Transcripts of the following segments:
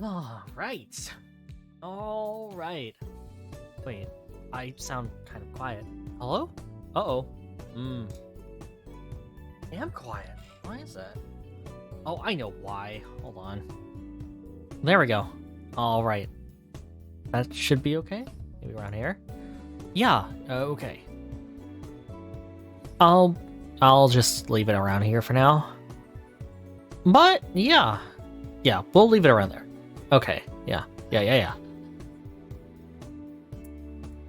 All right. All right. Wait, I sound kind of quiet. Hello? Uh-oh. I am quiet. Why is that? Oh, I know why. Hold on. There we go. All right. That should be okay. Maybe around here. Yeah. Okay. I'll just leave it around here for now. But yeah, we'll leave it around there. Okay. Yeah.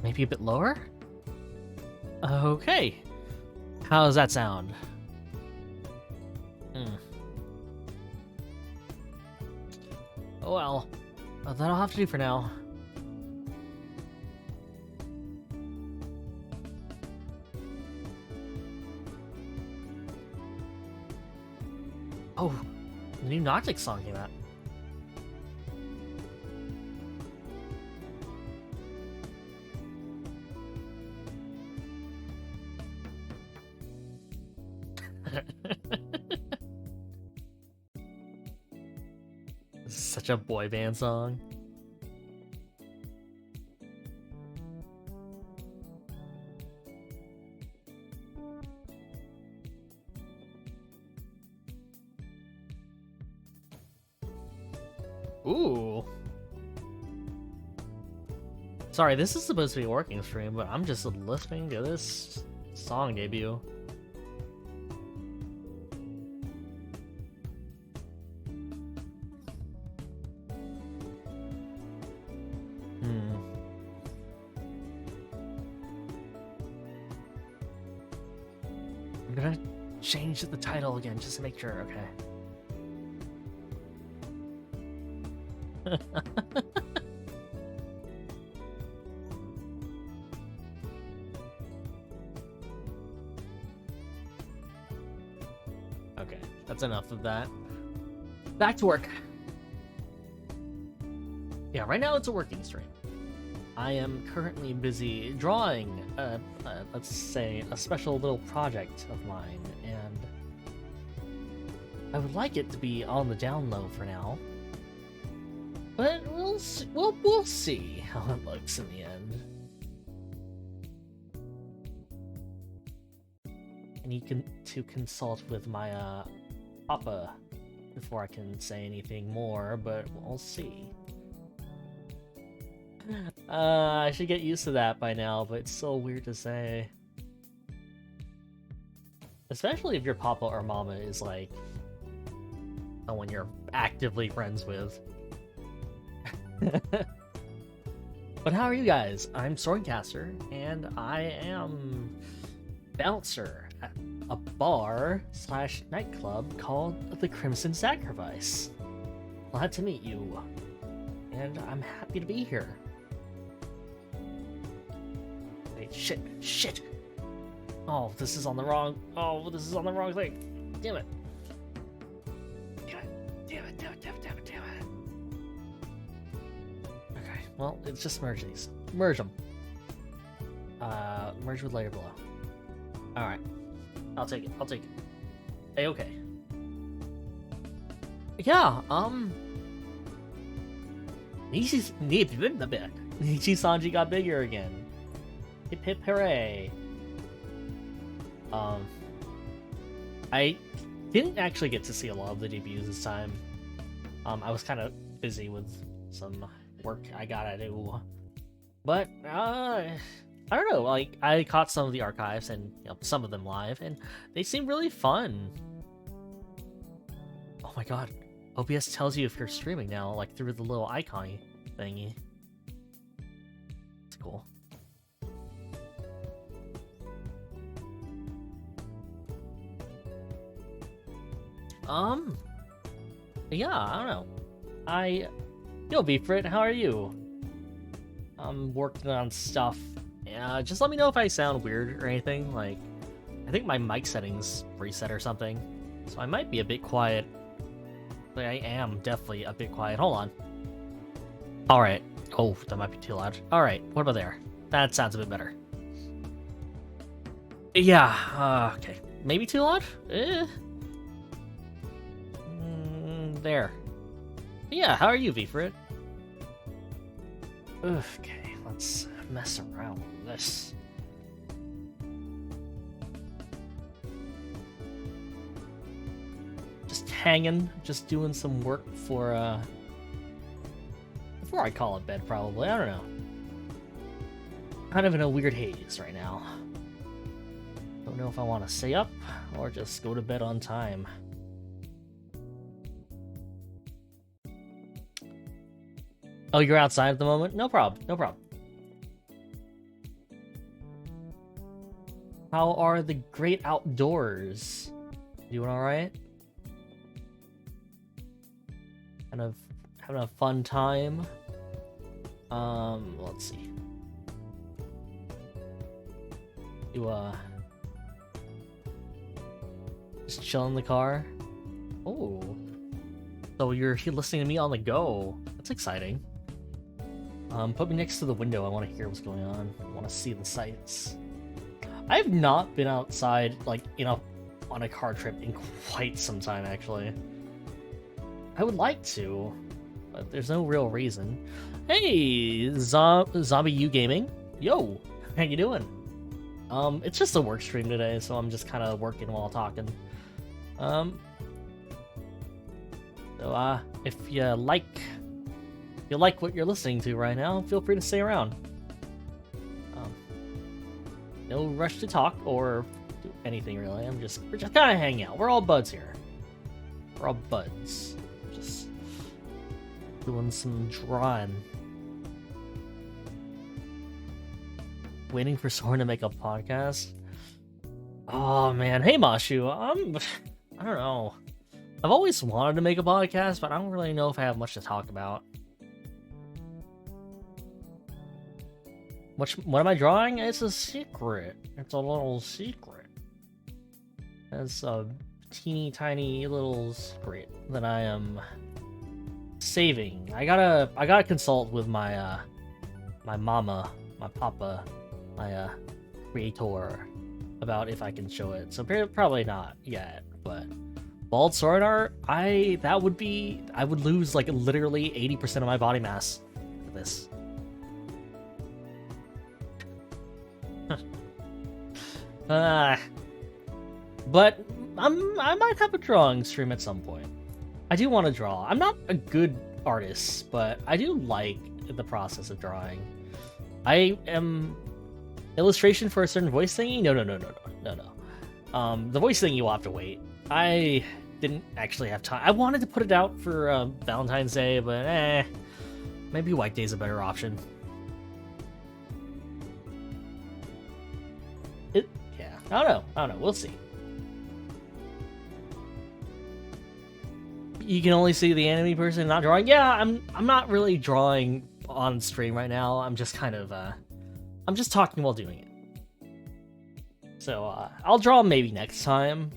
Maybe a bit lower. Okay. How does that sound? Oh well, that'll have to do for now. Oh, the new Nautic song came out. This is such a boy band song. Ooh. Sorry, this is supposed to be a working stream, but I'm just listening to this song debut. I'm gonna change the title again just to make sure, okay. Okay, that's enough of that. Back to work. Yeah, right now it's a working stream. I am currently busy drawing, let's say, a special little project of mine, and I would like it to be on the down low for now. But we'll see how it looks in the end. I need to consult with my papa before I can say anything more, but we'll see. I should get used to that by now, but it's so weird to say. Especially if your papa or mama is like someone you're actively friends with. But how are you guys? I'm Swordcaster, and I am bouncer at a bar/nightclub called the Crimson Sacrifice. Glad to meet you, and I'm happy to be here. Wait, shit! Oh, this is on the wrong thing. Damn it. Okay, well, it's just merge these. Merge them. Merge with layer below. Alright. I'll take it. Hey, okay. Yeah, Nichi-Sanji got bigger again. Hip hip hooray. I didn't actually get to see a lot of the debuts this time. I was kind of busy with some work I gotta do. But, I don't know, like, I caught some of the archives and, you know, some of them live, and they seem really fun. Oh my god, OBS tells you if you're streaming now, like, through the little icon thingy. It's cool. Yeah, I don't know. Yo, Beefrit, how are you? I'm working on stuff. Just let me know if I sound weird or anything. Like, I think my mic settings reset or something, so I might be a bit quiet. But I am definitely a bit quiet. Hold on. All right. Oh, that might be too loud. All right. What about there? That sounds a bit better. Yeah. Okay. Maybe too loud. There. Yeah, how are you, VFrit? Okay, let's mess around with this. Just hanging, just doing some work for, before I call it bed, probably. I don't know. Kind of in a weird haze right now. Don't know if I want to stay up or just go to bed on time. Oh, you're outside at the moment? No problem, no problem. How are the great outdoors? Doing alright? Kind of having a fun time? Let's see. You, just chill in the car? Oh. So you're listening to me on the go. That's exciting. Put me next to the window. I want to hear what's going on. I want to see the sights. I have not been outside, like, on a car trip in quite some time, actually. I would like to, but there's no real reason. Hey, Zombie U Gaming. Yo, how you doing? It's just a work stream today, so I'm just kind of working while talking. So, if you like what you're listening to right now, feel free to stay around. No rush to talk or do anything really. We're just kind of hanging out. We're all buds here. We're all buds. Just doing some drawing. Waiting for someone to make a podcast. Oh man, hey Mashu. I don't know. I've always wanted to make a podcast, but I don't really know if I have much to talk about. What am I drawing? It's a secret. It's a little secret. It's a teeny tiny little secret that I am saving. I gotta consult with my my mama, my papa, my creator about if I can show it. So probably not yet, but bald sword art, I would lose like literally 80% of my body mass for this. But I might have a drawing stream at some point. I do want to draw. I'm not a good artist, but I do like the process of drawing. I am illustration for a certain voice thingy. No. The voice thingy will have to wait. I didn't actually have time. I wanted to put it out for Valentine's Day, but maybe White Day's a better option. I don't know. We'll see. You can only see the anime person not drawing. Yeah, I'm not really drawing on stream right now. I'm just kind of I'm just talking while doing it. So I'll draw maybe next time,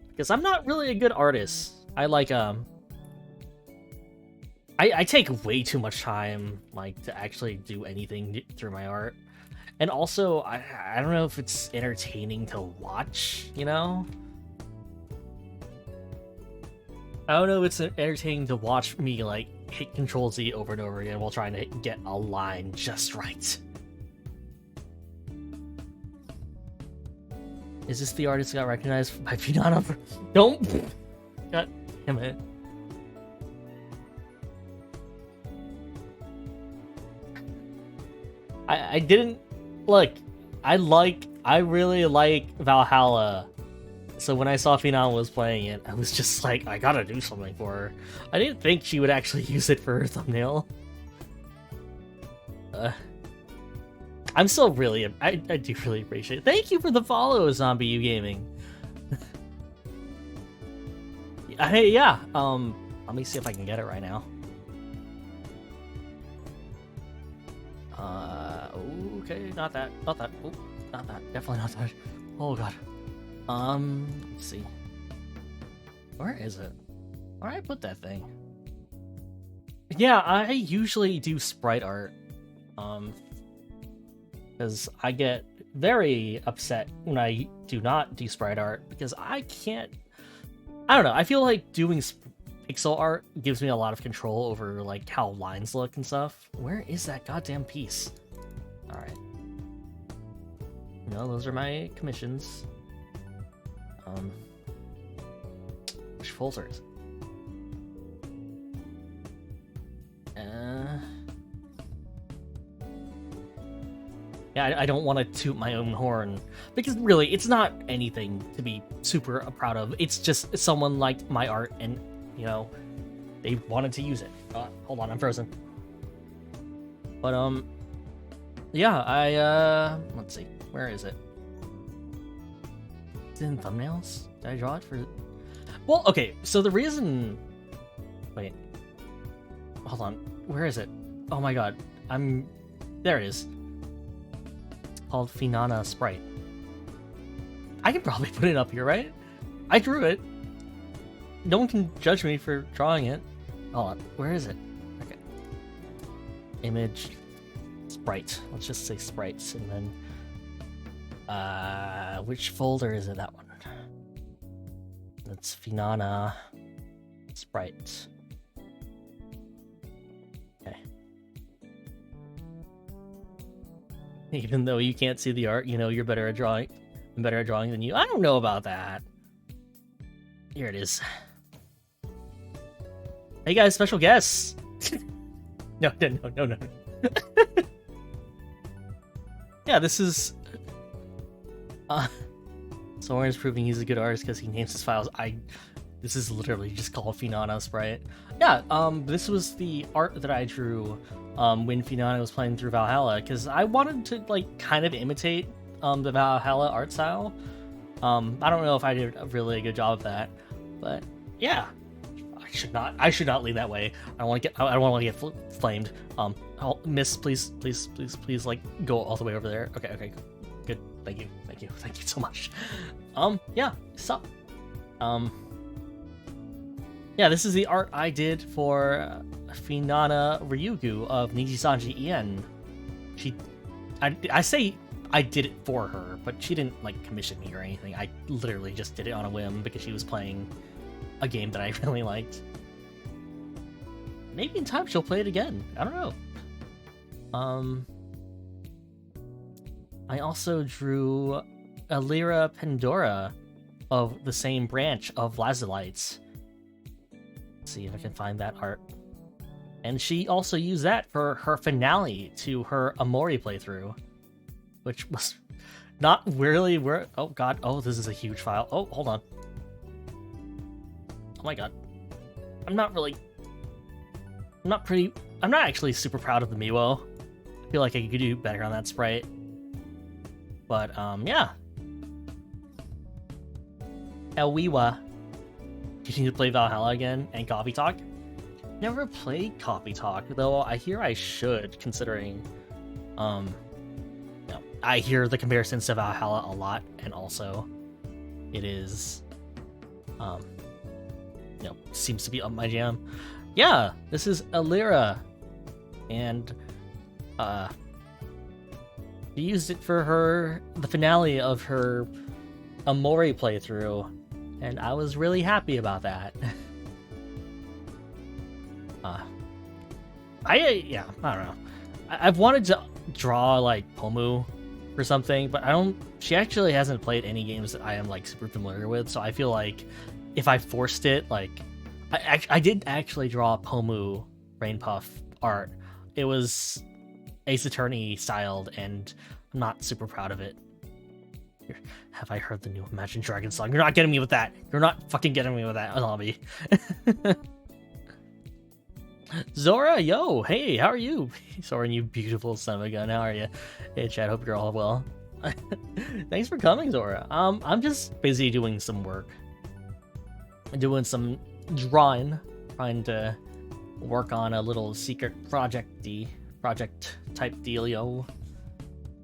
because I'm not really a good artist. I like I take way too much time like to actually do anything through my art. And also, I don't know if it's entertaining to watch, you know? I don't know if it's entertaining to watch me, like, hit Control-Z over and over again while trying to get a line just right. Is this the artist that got recognized by Pinana? Don't! God damn it. I didn't... Look, I really like Valhalla. So when I saw Phenom was playing it, I was just like, I gotta do something for her. I didn't think she would actually use it for her thumbnail. I'm still really, I do really appreciate it. Thank you for the follow, Zombie U Gaming. Hey, yeah, let me see if I can get it right now. Okay, not that, oh, not that, definitely not that. Oh god. Let's see. Where is it? Where did I put that thing? Yeah, I usually do sprite art. Because I get very upset when I do not do sprite art, because I don't know, I feel like doing pixel art gives me a lot of control over like how lines look and stuff. Where is that goddamn piece? All right. No, those are my commissions. Which folder is it? Yeah, I don't want to toot my own horn, because really, it's not anything to be super proud of. It's just someone liked my art and, you know, they wanted to use it. Hold on, I'm frozen. But, yeah, let's see, where is it? Is it in thumbnails? Did I draw it for... Well, okay, so the reason... Wait. Hold on, where is it? Oh my god, there it is. Called Finana Sprite. I can probably put it up here, right? I drew it. No one can judge me for drawing it. Hold on, where is it? Okay. Image Sprite. Let's just say sprites, and then which folder is it? That one. That's Finana Sprite. Even though you can't see the art, you know you're better at drawing. I'm better at drawing than you. I don't know about that. Here it is. Hey guys, special guests. No. Yeah, this is. Soren's proving he's a good artist because he names his files. This is literally just called Finana Sprite. Yeah. This was the art that I drew. When Finana was playing through Valhalla, because I wanted to like kind of imitate the Valhalla art style. I don't know if I did a really good job of that, but yeah, I should not lean that way. I don't want to get flamed. Miss, please, like go all the way over there. Okay, good. Thank you so much. Yeah, stop. Yeah, this is the art I did for Finana Ryugu of Nijisanji En. I say I did it for her, but she didn't like commission me or anything. I literally just did it on a whim because she was playing a game that I really liked. Maybe in time she'll play it again. I don't know. I also drew Alira Pandora of the same branch of Lazalites. Let's see if I can find that art. And she also used that for her finale to her Amori playthrough, which was not really where... Oh god, oh, this is a huge file. Oh, hold on. Oh my god. I'm not actually super proud of the Miwo. I feel like I could do better on that sprite. But, yeah. Elwiwa. You need to play Valhalla again and Coffee Talk. Never played Coffee Talk, though I hear I should, considering, you know, I hear the comparisons to Valhalla a lot, and also it is, you know, seems to be up my jam. Yeah, this is Alira, and, she used it for the finale of her Amori playthrough, and I was really happy about that. I don't know. I've wanted to draw like Pomu or something, but she actually hasn't played any games that I am like super familiar with, so I feel like if I forced it, like I did actually draw Pomu Rainpuff art. It was Ace Attorney styled, and I'm not super proud of it. Have I heard the new Imagine Dragons song? You're not getting me with that. You're not fucking getting me with that, Lobby. Zora, yo, hey, how are you? Soren, you beautiful son of a gun, how are you? Hey, Chad, hope you're all well. Thanks for coming, Zora. I'm just busy doing some work. Doing some drawing, trying to work on a little secret project type dealio.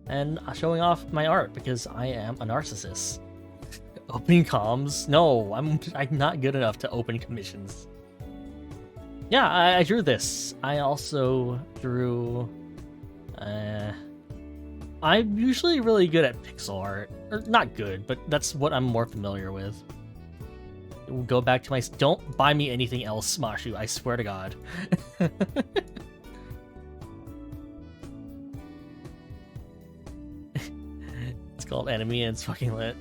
And showing off my art because I am a narcissist. Opening comms? No, I'm not good enough to open commissions. Yeah, I drew this. I also drew... I'm usually really good at pixel art. Or not good, but that's what I'm more familiar with. go back to my... Don't buy me anything else, Smashu. I swear to God. It's called Enemy and it's fucking lit.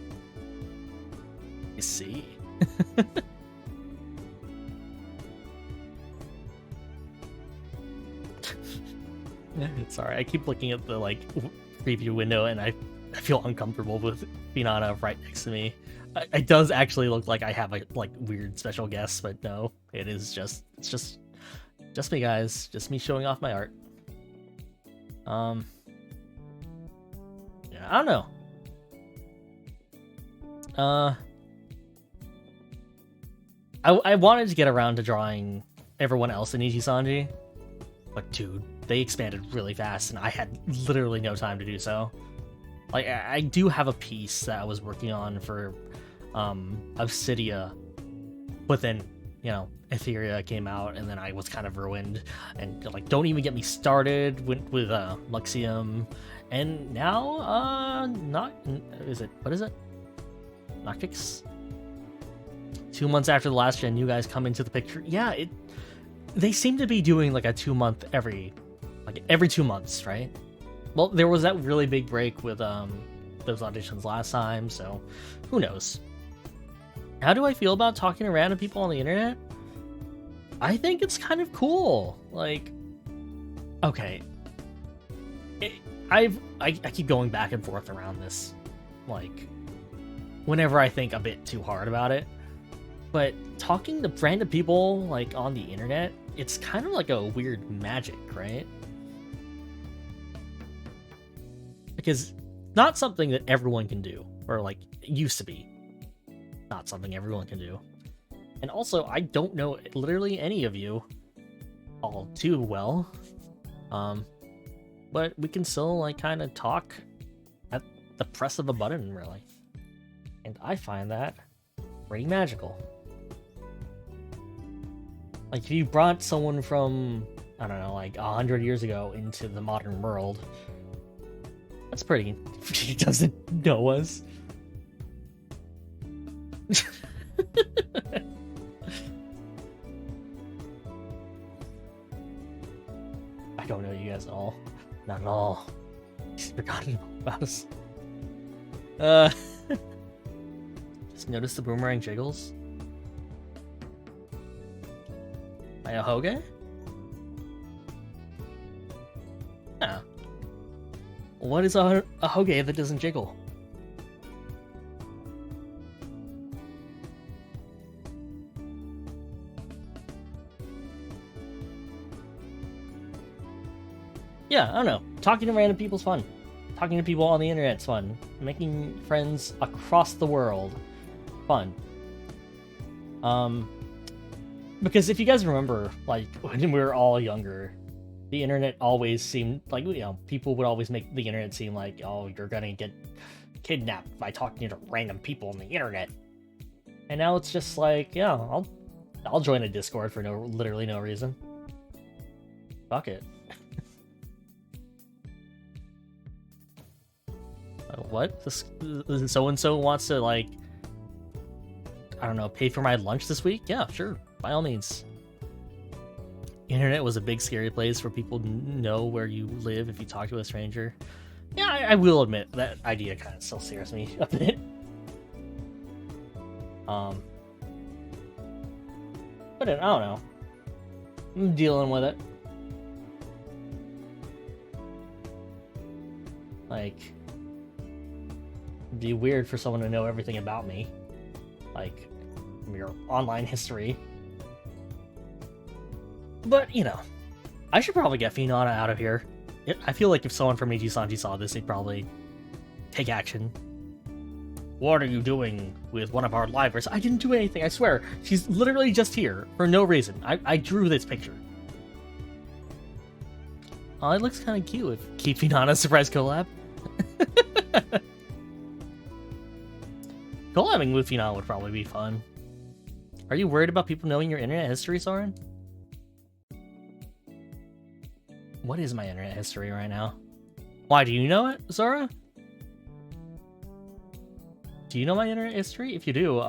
You see? Sorry, I keep looking at the like preview window and I feel uncomfortable with Finana right next to me. It does actually look like I have a like weird special guest, but no, it's just me, guys. Just me showing off my art. Yeah, I don't know. I wanted to get around to drawing everyone else in Ichi-Sanji, but dude, they expanded really fast and I had literally no time to do so. Like, I do have a piece that I was working on for Obsidia, but then, you know, Etheria came out and then I was kind of ruined, and like, don't even get me started with Luxium, and now what is it Noctix? 2 months after the last gen, you guys come into the picture. Yeah, they seem to be doing like a 2 month every 2 months, right? Well, there was that really big break with those auditions last time, so who knows? How do I feel about talking to random people on the internet? I think it's kind of cool. Like, okay, I keep going back and forth around this, like, whenever I think a bit too hard about it. But talking to random people like on the internet, it's kind of like a weird magic, right? Because not something that everyone can do, or like it used to be. Not something everyone can do. And also, I don't know literally any of you all too well. But we can still like kind of talk at the press of a button, really. And I find that pretty magical. Like, if you brought someone from, I don't know, like 100 years ago into the modern world, that's pretty... He doesn't know us. I don't know you guys at all. Not at all. He's forgotten about us. Just notice the boomerang jiggles. By a Hoge? Yeah. What is a Hoge that doesn't jiggle? Yeah, I don't know. Talking to random people's fun. Talking to people on the internet's fun. Making friends across the world, fun. Because if you guys remember, like, when we were all younger, the internet always seemed like, you know, people would always make the internet seem like, oh, you're gonna get kidnapped by talking to random people on the internet. And now it's just like, yeah, I'll join a Discord for literally no reason. Fuck it. What? This so-and-so wants to, like, I don't know, pay for my lunch this week? Yeah, sure. By all means. Internet was a big scary place for people to know where you live if you talk to a stranger. Yeah, I will admit, that idea kind of still scares me a bit. But I don't know. I'm dealing with it. Like, it'd be weird for someone to know everything about me. Like, from your online history. But, you know, I should probably get Finana out of here. I feel like if someone from Ichi-Sanji saw this, they'd probably take action. What are you doing with one of our livers? I didn't do anything, I swear. She's literally just here for no reason. I drew this picture. Oh, it looks kind of cute if keep Finana surprise collab. Collabing with Finana would probably be fun. Are you worried about people knowing your internet history, Soren? What is my internet history right now? Why, do you know it, Zora? Do you know my internet history? If you do,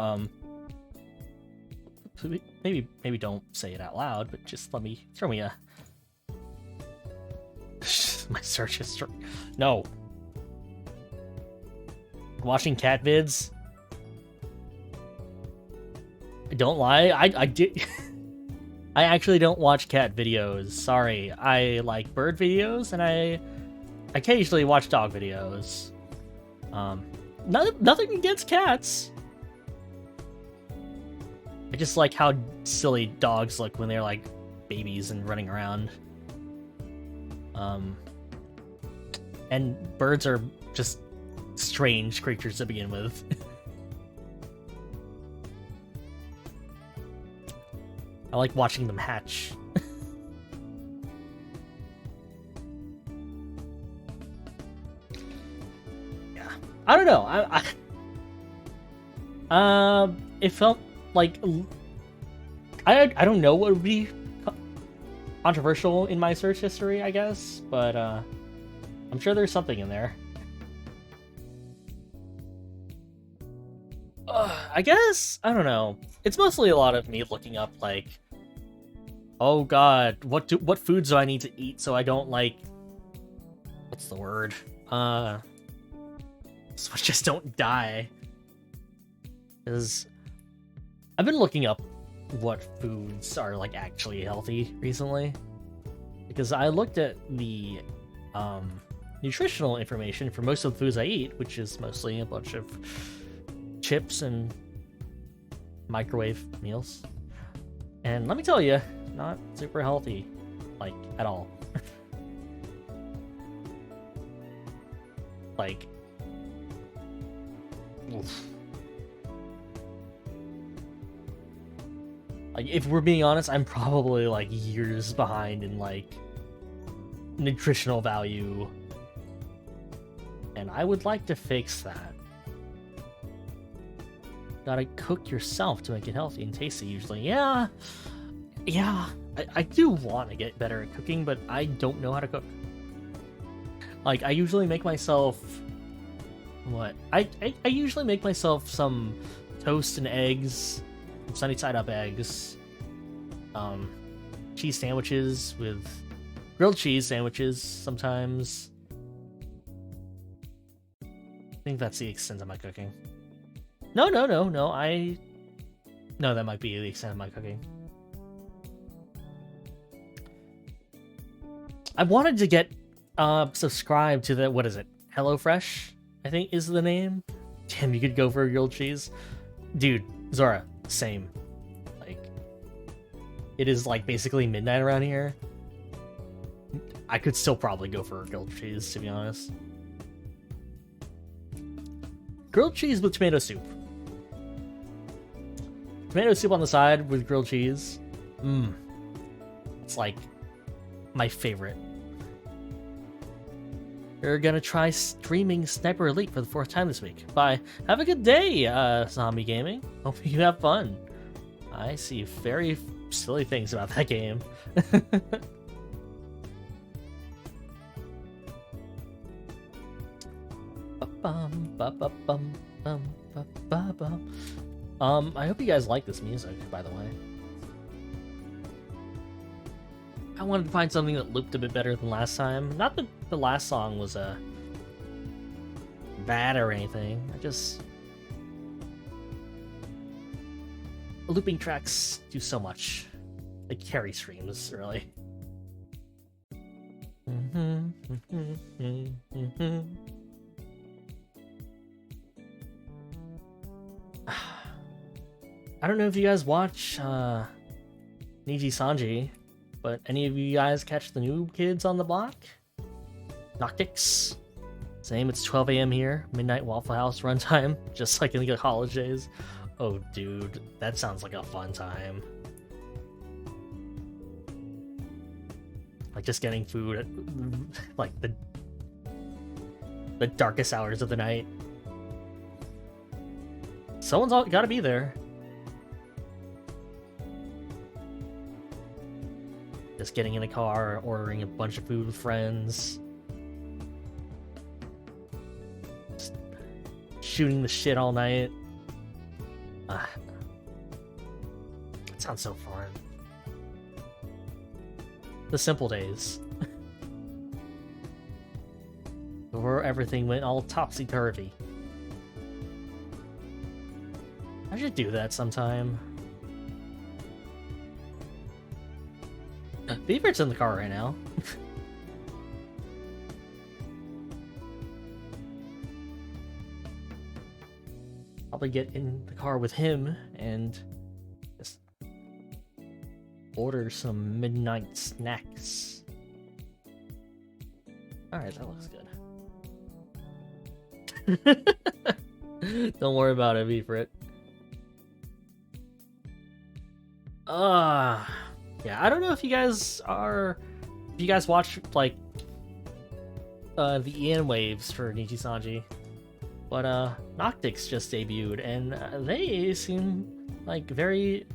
maybe don't say it out loud, but just throw me a my search history. No. Watching cat vids. Don't lie, I did. I actually don't watch cat videos. Sorry, I like bird videos, and I occasionally watch dog videos. Nothing against cats. I just like how silly dogs look when they're like babies and running around. And birds are just strange creatures to begin with. I like watching them hatch. Yeah, I don't know. It felt like I don't know what would be controversial in my search history, I guess, but I'm sure there's something in there. I guess, I don't know. It's mostly a lot of me looking up, like, oh god, what foods do I need to eat so I don't, like, what's the word? So I just don't die. Because I've been looking up what foods are, like, actually healthy recently. Because I looked at the nutritional information for most of the foods I eat, which is mostly a bunch of chips and microwave meals, and let me tell you, not super healthy, like, at all. Like, oof. Like, if we're being honest, I'm probably like years behind in like nutritional value, and I would like to fix that. Gotta cook yourself to make it healthy and tasty usually. Yeah. I do want to get better at cooking, but I don't know how to cook. Like, I usually make myself... What? I usually make myself some toast and eggs, sunny side up eggs, cheese sandwiches with grilled cheese sandwiches sometimes. I think that's the extent of my cooking. No, that might be the extent of my cooking. I wanted to get subscribed to the, what is it? HelloFresh, I think is the name. Damn, you could go for a grilled cheese. Dude, Zora, same. Like, it is like basically midnight around here. I could still probably go for a grilled cheese, to be honest. Grilled cheese with tomato soup. Tomato soup on the side with grilled cheese. It's like my favorite. We're gonna try streaming Sniper Elite for the 4th time this week. Bye. Have a good day, Zombie Gaming. Hope you have fun. I see very silly things about that game. I hope you guys like this music, by the way. I wanted to find something that looped a bit better than last time. Not that the last song was bad or anything. Looping tracks do so much. They carry streams, really. I don't know if you guys watch Niji Sanji, but any of you guys catch the New Kids on the Block? Noctix. Same, it's 12 a.m. here. Midnight Waffle House runtime, just like in the college days. Oh, dude, that sounds like a fun time. Like, just getting food at, like, the darkest hours of the night. Someone's gotta be there. Just getting in a car, ordering a bunch of food with friends. Just shooting the shit all night. That sounds so foreign. The simple days. Before everything went all topsy-turvy. I should do that sometime. Beaver's in the car right now. Probably get in the car with him and just order some midnight snacks. Alright, that looks good. Don't worry about it, Beaver. Yeah, I don't know if you guys watch like the Ian waves for Nijisanji, but Noctix just debuted and they seem like very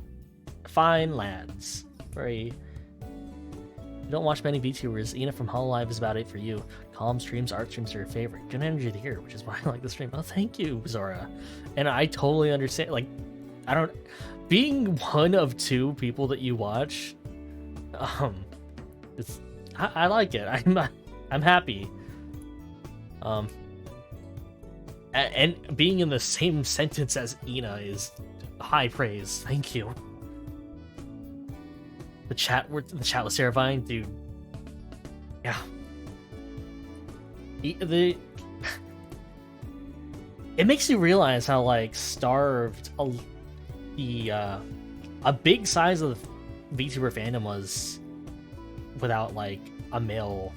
fine lads. Very. You don't watch many VTubers. Ina from Hololive is about it for you. Calm streams, art streams are your favorite. Good energy to hear, which is why I like the stream. Oh, thank you, Zora. And I totally understand. Like, I don't. Being one of two people that you watch, it's I like it. I'm happy. And being in the same sentence as Ina is high praise. Thank you. The chat was terrifying, dude. Yeah. It makes you realize how like starved a big size of the VTuber fandom was without like a male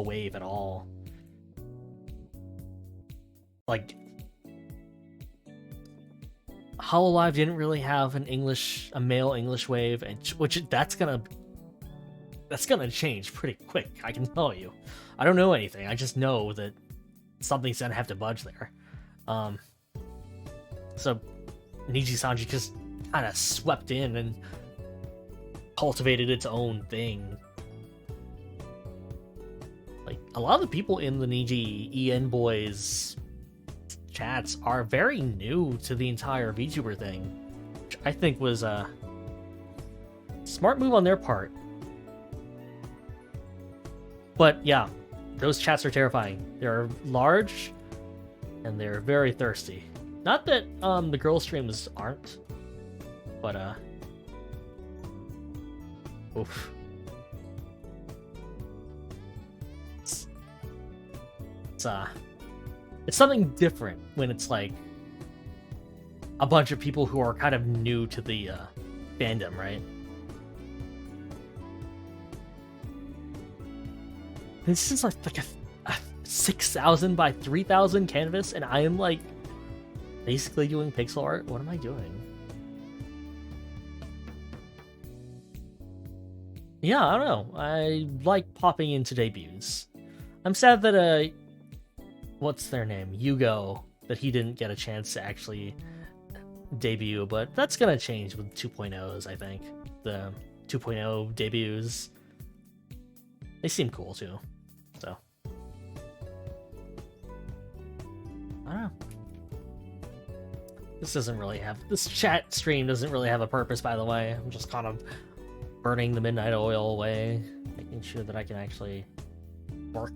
wave at all. Like Hololive didn't really have a male English wave, and which that's gonna change pretty quick. I can tell you. I don't know anything. I just know that something's gonna have to budge there. So Nijisanji just kind of swept in and cultivated its own thing. Like a lot of the people in the Niji EN boys chats are very new to the entire VTuber thing, which I think was a smart move on their part. But yeah, those chats are terrifying. They're large and they're very thirsty. Not that the girl streams aren't, but oof. It's something different when it's like a bunch of people who are kind of new to the fandom, right? This is like a 6,000 by 3,000 canvas, and I am like basically doing pixel art. What am I doing? Yeah, I don't know. I like popping into debuts. I'm sad that what's their name? Yugo, that he didn't get a chance to actually debut, but that's gonna change with 2.0s, I think. The 2.0 debuts. They seem cool too. So I don't know. This chat stream doesn't really have a purpose, by the way. I'm just kind of burning the midnight oil away, making sure that I can actually work.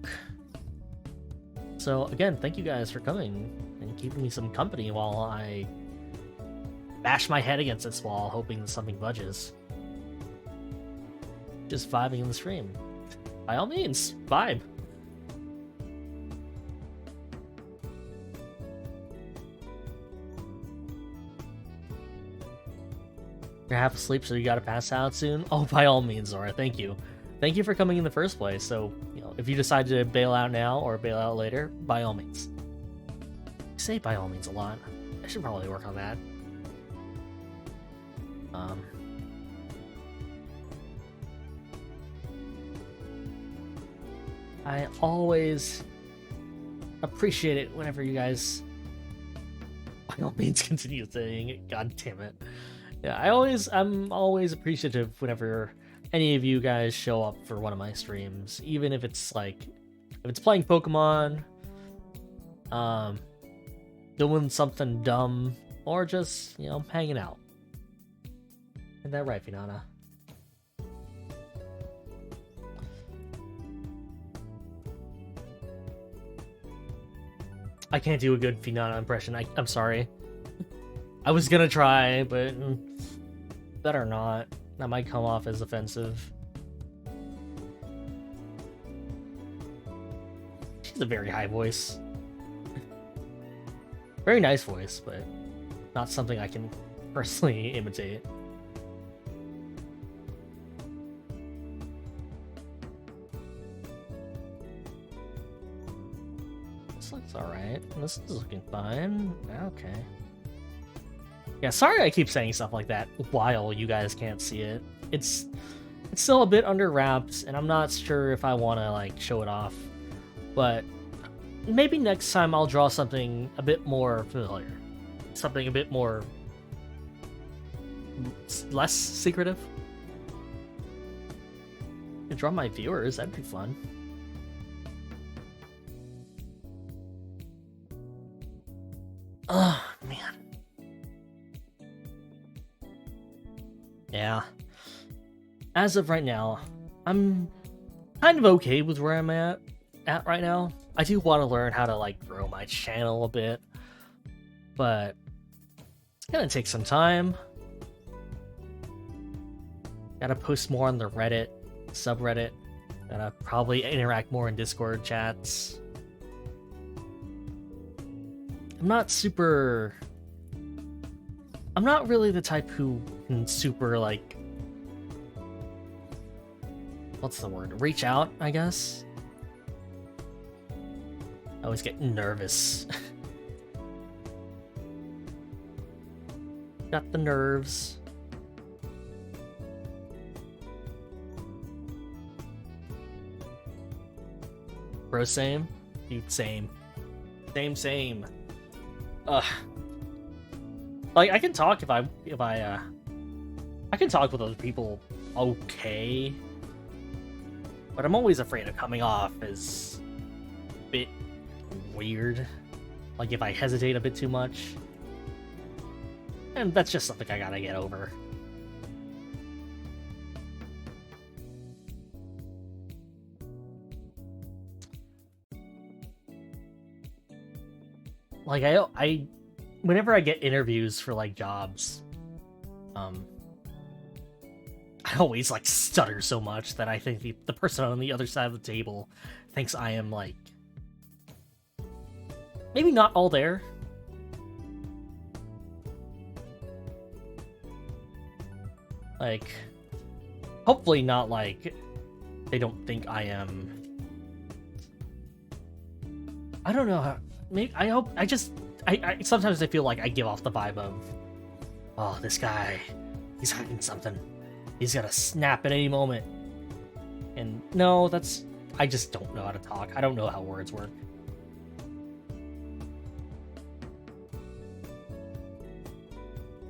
So again, thank you guys for coming and keeping me some company while I bash my head against this wall, hoping that something budges. Just vibing in the stream. By all means, vibe. You're half asleep, so you gotta pass out soon? Oh, by all means, Zora, thank you. Thank you for coming in the first place. So, you know, if you decide to bail out now or bail out later, by all means. I say by all means a lot. I should probably work on that. I always appreciate it whenever you guys by all means continue saying it. God damn it. Yeah, I'm always appreciative whenever any of you guys show up for one of my streams, even if it's like, if it's playing Pokemon, doing something dumb, or just, you know, hanging out. Isn't that right, Finana? I can't do a good Finana impression. I'm sorry. I was gonna try, but better not. That might come off as offensive. She's a very high voice. Very nice voice, but not something I can personally imitate. This looks alright. This is looking fine. Okay. Yeah, sorry I keep saying stuff like that while you guys can't see it. It's still a bit under wraps, and I'm not sure if I want to, like, show it off. But maybe next time I'll draw something a bit more familiar. Something a bit more... less secretive. I draw my viewers, that'd be fun. Oh, man. Yeah. As of right now, I'm kind of okay with where I'm at right now. I do want to learn how to, like, grow my channel a bit, but it's gonna take some time. Gotta post more on the Reddit, subreddit. Gotta probably interact more in Discord chats. I'm not really the type who can super, like, what's the word? Reach out, I guess? I always get nervous. Got the nerves. Bro, same? Dude, same. Same. Ugh. Like, I can talk I can talk with other people, okay. But I'm always afraid of coming off as a bit weird. Like, if I hesitate a bit too much. And that's just something I gotta get over. Like, I whenever I get interviews for, like, jobs, I always, like, stutter so much that I think the person on the other side of the table thinks I am, like, maybe not all there. Like, hopefully not, like, they don't think I am... I don't know how... Maybe, I hope... I sometimes I feel like I give off the vibe of, oh, this guy, he's hiding something. He's gonna snap at any moment. And no, I just don't know how to talk. I don't know how words work.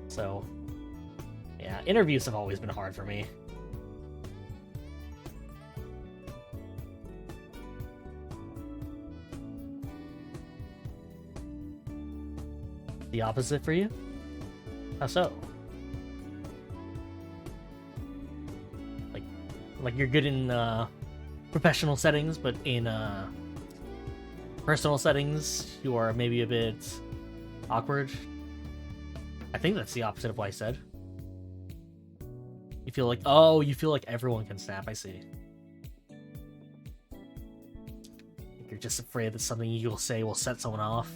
So, yeah, interviews have always been hard for me. The opposite for you? How so? Like you're good in professional settings, but in personal settings, you are maybe a bit awkward. I think that's the opposite of what I said. You feel like, oh, you feel like everyone can snap, I see. You're just afraid that something you'll say will set someone off.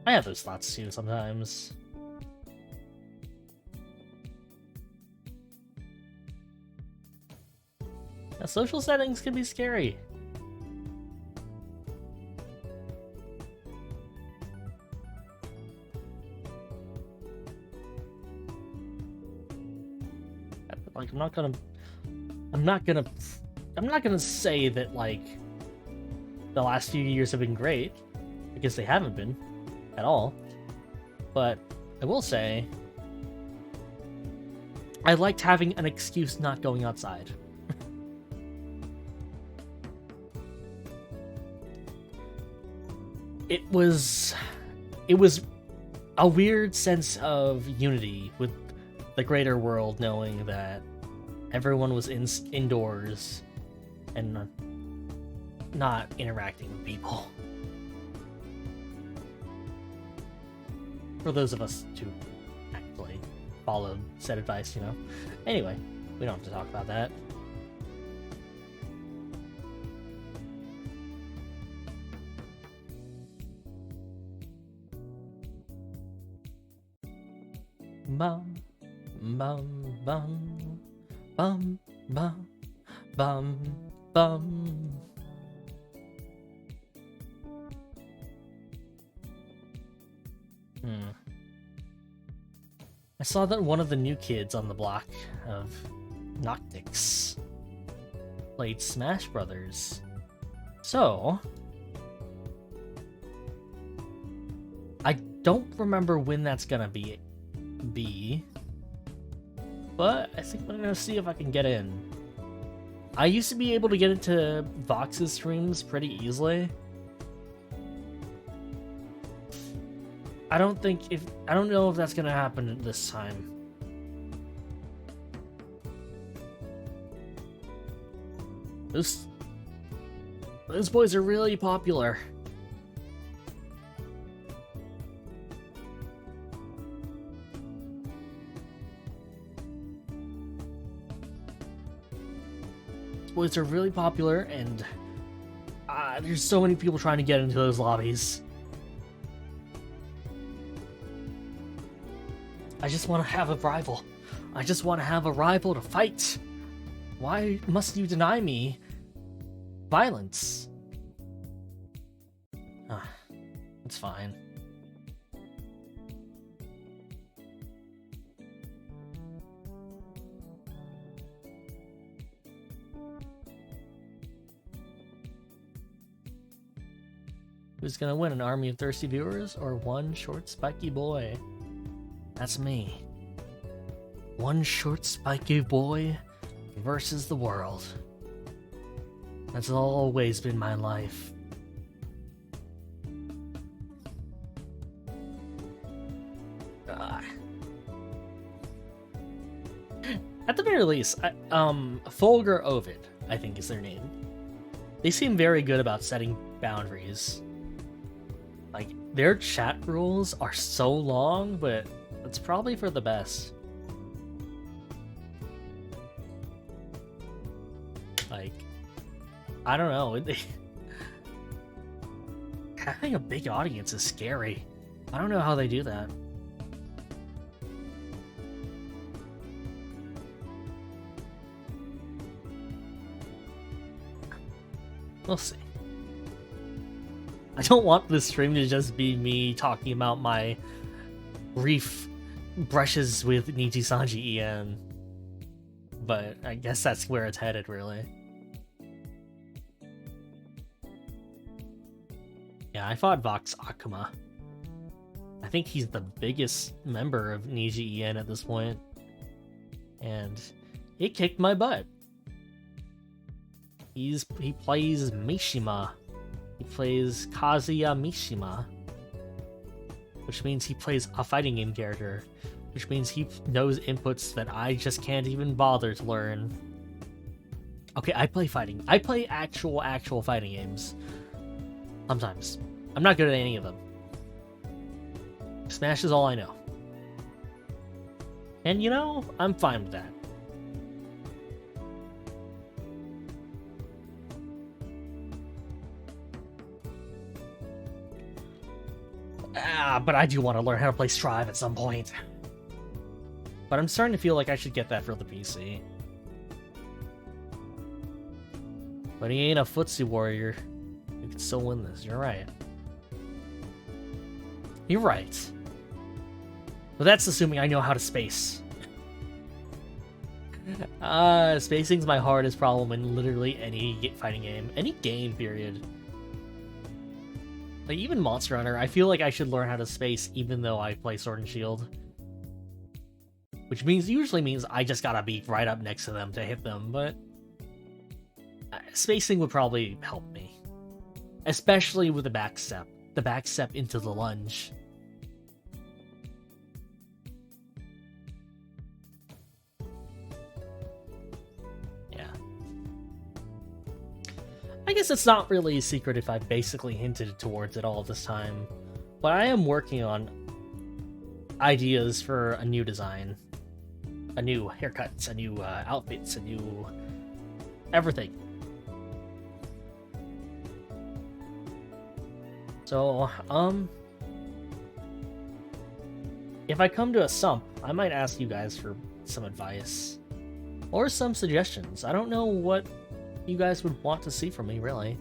I have those thoughts too sometimes. Now, social settings can be scary. Like, I'm not gonna say that, like, the last few years have been great, because they haven't been at all. But I will say I liked having an excuse not going outside. It was a weird sense of unity with the greater world knowing that everyone was indoors and not interacting with people. For those of us who actually followed said advice, you know. Anyway, we don't have to talk about that. Bum, bum, bum, bum, bum, bum, bum. I saw that one of the new kids on the block of Noctix played Smash Brothers. So, I don't remember when that's gonna be, but I think I'm gonna see if I can get in. I used to be able to get into Vox's streams pretty easily. I don't know if that's gonna happen this time. Those boys are really popular. Those boys are really popular, and there's so many people trying to get into those lobbies. I just want to have a rival. I just want to have a rival to fight. Why must you deny me violence? It's fine. Who's gonna win, an army of thirsty viewers or one short spiky boy? That's me. One short spiky boy versus the world. That's always been my life. At the very least, Fulgur Ovid, I think is their name. They seem very good about setting boundaries. Like, their chat rules are so long, but it's probably for the best. Like, I don't know. Having a big audience is scary. I don't know how they do that. We'll see. I don't want this stream to just be me talking about my brief brushes with Nijisanji En. But I guess that's where it's headed, really. Yeah, I fought Vox Akuma. I think he's the biggest member of Niji En at this point. And he kicked my butt. He plays Mishima. He plays Kazuya Mishima. Which means he plays a fighting game character. Which means he knows inputs that I just can't even bother to learn. Okay, I play fighting. I play actual fighting games. Sometimes. I'm not good at any of them. Smash is all I know. And you know, I'm fine with that. But I do want to learn how to play Strive at some point. But I'm starting to feel like I should get that for the PC. But he ain't a footsie warrior. You can still win this, you're right. You're right. But that's assuming I know how to space. Spacing's my hardest problem in literally any fighting game. Any game, period. Like, even Monster Hunter, I feel like I should learn how to space even though I play Sword and Shield. Which usually means I just gotta be right up next to them to hit them, but spacing would probably help me. Especially with the backstep. The backstep into the lunge. I guess it's not really a secret if I've basically hinted towards it all this time, but I am working on ideas for a new design, a new haircuts, a new outfits, a new everything. So, if I come to a sump, I might ask you guys for some advice or some suggestions. I don't know what you guys would want to see from me, really.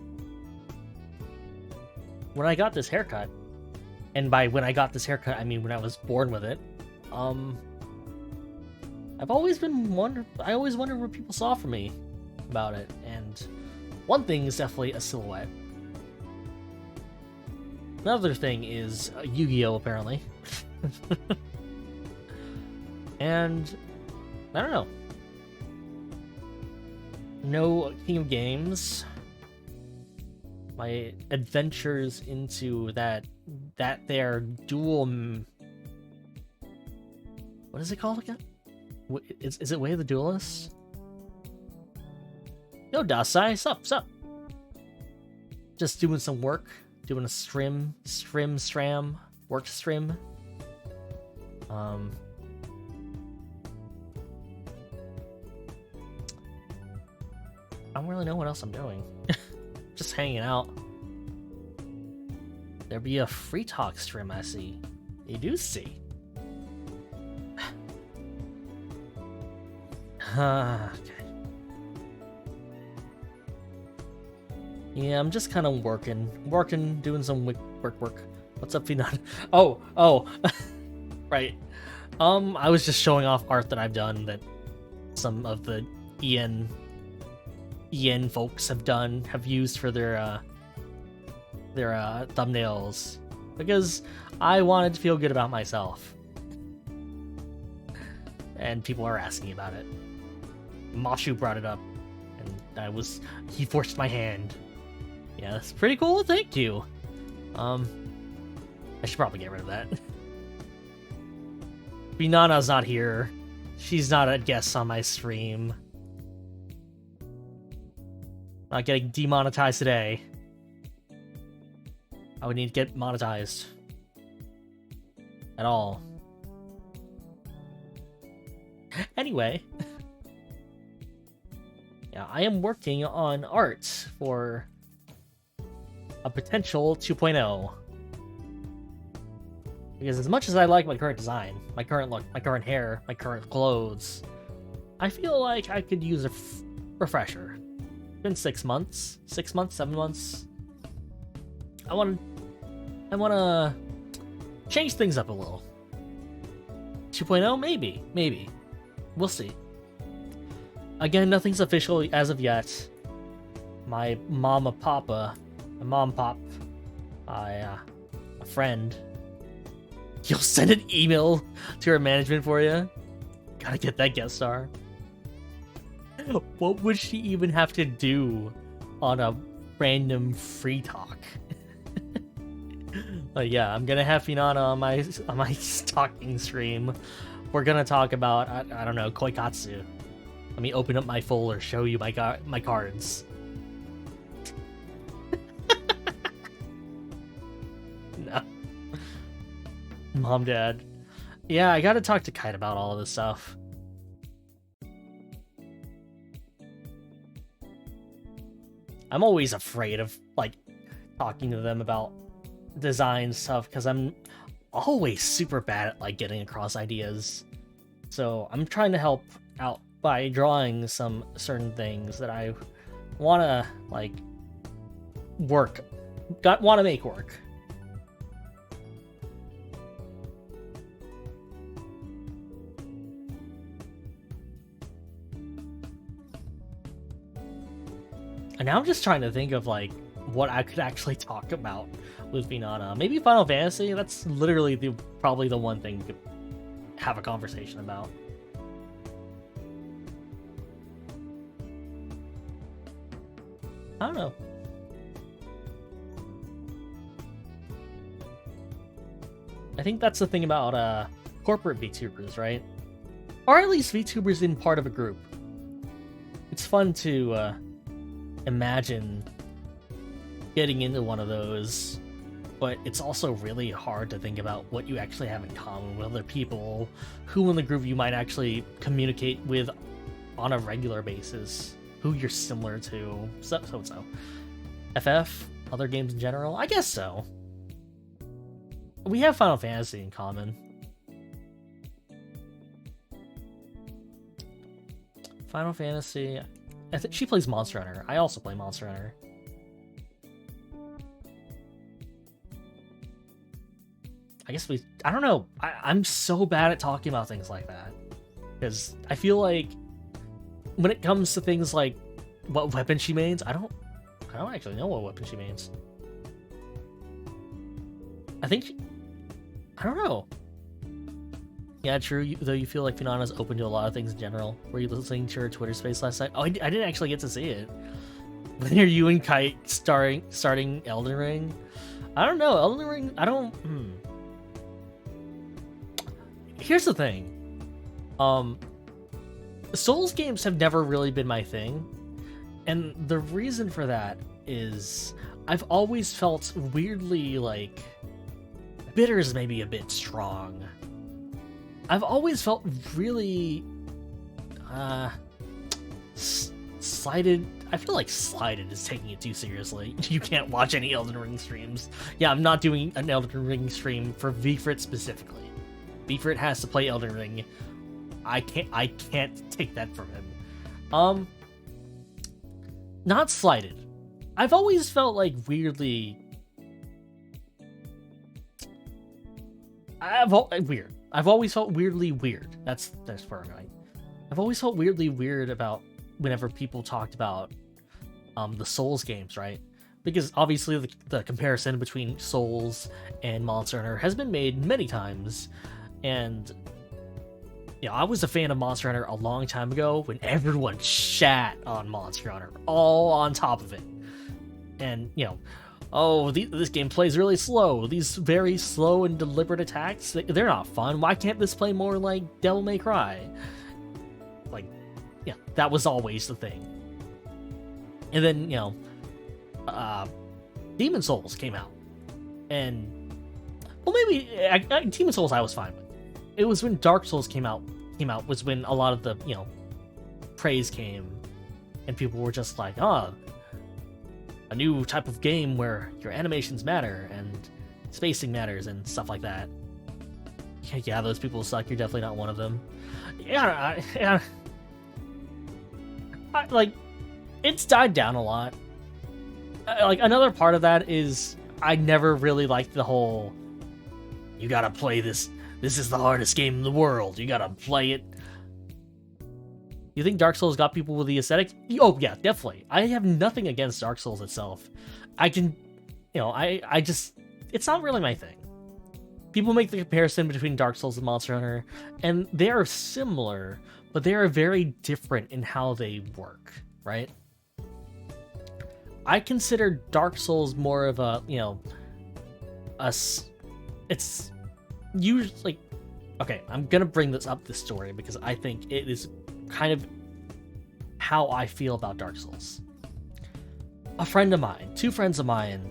When I got this haircut, and by when I got this haircut, I mean when I was born with it, I always wondered what people saw from me about it, and one thing is definitely a silhouette. Another thing is Yu-Gi-Oh! Apparently. And I don't know. No King of Games. My adventures into that there dual. What is it called again? Is it Way of the Duelists? Yo, Dasai, sup? Just doing some work, doing a stram, work stream. I don't really know what else I'm doing. Just hanging out. There be a FREETALK stream, I see. You do see. Okay. Yeah, I'm just kind of working, doing some work. What's up, Phenon? Oh, right. I was just showing off art that I've done that some of the EN folks have used for their thumbnails, because I wanted to feel good about myself, and people are asking about it. Mashu brought it up, and he forced my hand. Yeah, that's pretty cool. Thank you. I should probably get rid of that. Binana's not here. She's not a guest on my stream. Not getting demonetized today. I would need to get monetized. At all. Anyway. Yeah, I am working on art for a potential 2.0. Because as much as I like my current design, my current look, my current hair, my current clothes, I feel like I could use a refresher. It's been 6 months, 7 months. I want to change things up a little. 2.0, maybe. We'll see. Again, nothing's official as of yet. My mom and pop, a friend. You'll send an email to her management for you? Gotta get that guest star. What would she even have to do on a random FREETALK? But yeah, I'm gonna have Finana on my talking stream. We're gonna talk about I don't know, Koikatsu. Let me open up my folder, show you my cards. No. Mom, Dad. Yeah, I gotta talk to Kite about all of this stuff. I'm always afraid of, like, talking to them about design stuff, because I'm always super bad at, like, getting across ideas. So I'm trying to help out by drawing some certain things that I want to, like, want to make work. And now I'm just trying to think of, like, what I could actually talk about with Vinana. Maybe Final Fantasy? That's literally probably the one thing we could have a conversation about. I don't know. I think that's the thing about corporate VTubers, right? Or at least VTubers in part of a group. It's fun to imagine getting into one of those, but it's also really hard to think about what you actually have in common with other people, who in the group you might actually communicate with on a regular basis, who you're similar to. So. FF, other games in general, I guess so. We have Final Fantasy in common. Final Fantasy. I think she plays Monster Hunter. I also play Monster Hunter. I guess I don't know. I'm so bad at talking about things like that. Because I feel like when it comes to things like what weapon she mains, I don't actually know what weapon she mains. I don't know. Yeah, true. Though you feel like Finana's open to a lot of things in general. Were you listening to her Twitter space last night? Oh, I didn't actually get to see it. When are you and Kite starting Elden Ring? I don't know. Elden Ring, I don't... Here's the thing. Souls games have never really been my thing. And the reason for that is I've always felt weirdly like... bitter is maybe a bit strong. I've always felt really slighted. I feel like slighted is taking it too seriously. You can't watch any Elden Ring streams. Yeah, I'm not doing an Elden Ring stream for VFrit specifically. VFrit has to play Elden Ring. I can't take that from him. Not slighted. I've always felt like weirdly weird. I've always felt weirdly weird. That's where I'm going. I've always felt weirdly weird about whenever people talked about the Souls games, right? Because obviously the comparison between Souls and Monster Hunter has been made many times, and I was a fan of Monster Hunter a long time ago when everyone shat on Monster Hunter, all on top of it, and oh, this game plays really slow. These very slow and deliberate attacks, they're not fun. Why can't this play more like Devil May Cry? Like, yeah, that was always the thing. And then, Demon Souls came out. And, well, maybe Demon Souls I was fine with. It was when Dark Souls came out was when a lot of the, praise came. And people were just like, oh, a new type of game where your animations matter and spacing matters and stuff like that. Yeah, those people suck. You're definitely not one of them. Yeah, like, it's died down a lot. Like, another part of that is I never really liked the whole, you gotta play this. This is the hardest game in the world. You gotta play it. You think Dark Souls got people with the aesthetic? Oh, yeah, definitely. I have nothing against Dark Souls itself. I can, I just, it's not really my thing. People make the comparison between Dark Souls and Monster Hunter, and they are similar, but they are very different in how they work, right? I consider Dark Souls more of a, it's usually, okay, I'm gonna bring this story because I think it is kind of how I feel about Dark Souls. Two friends of mine,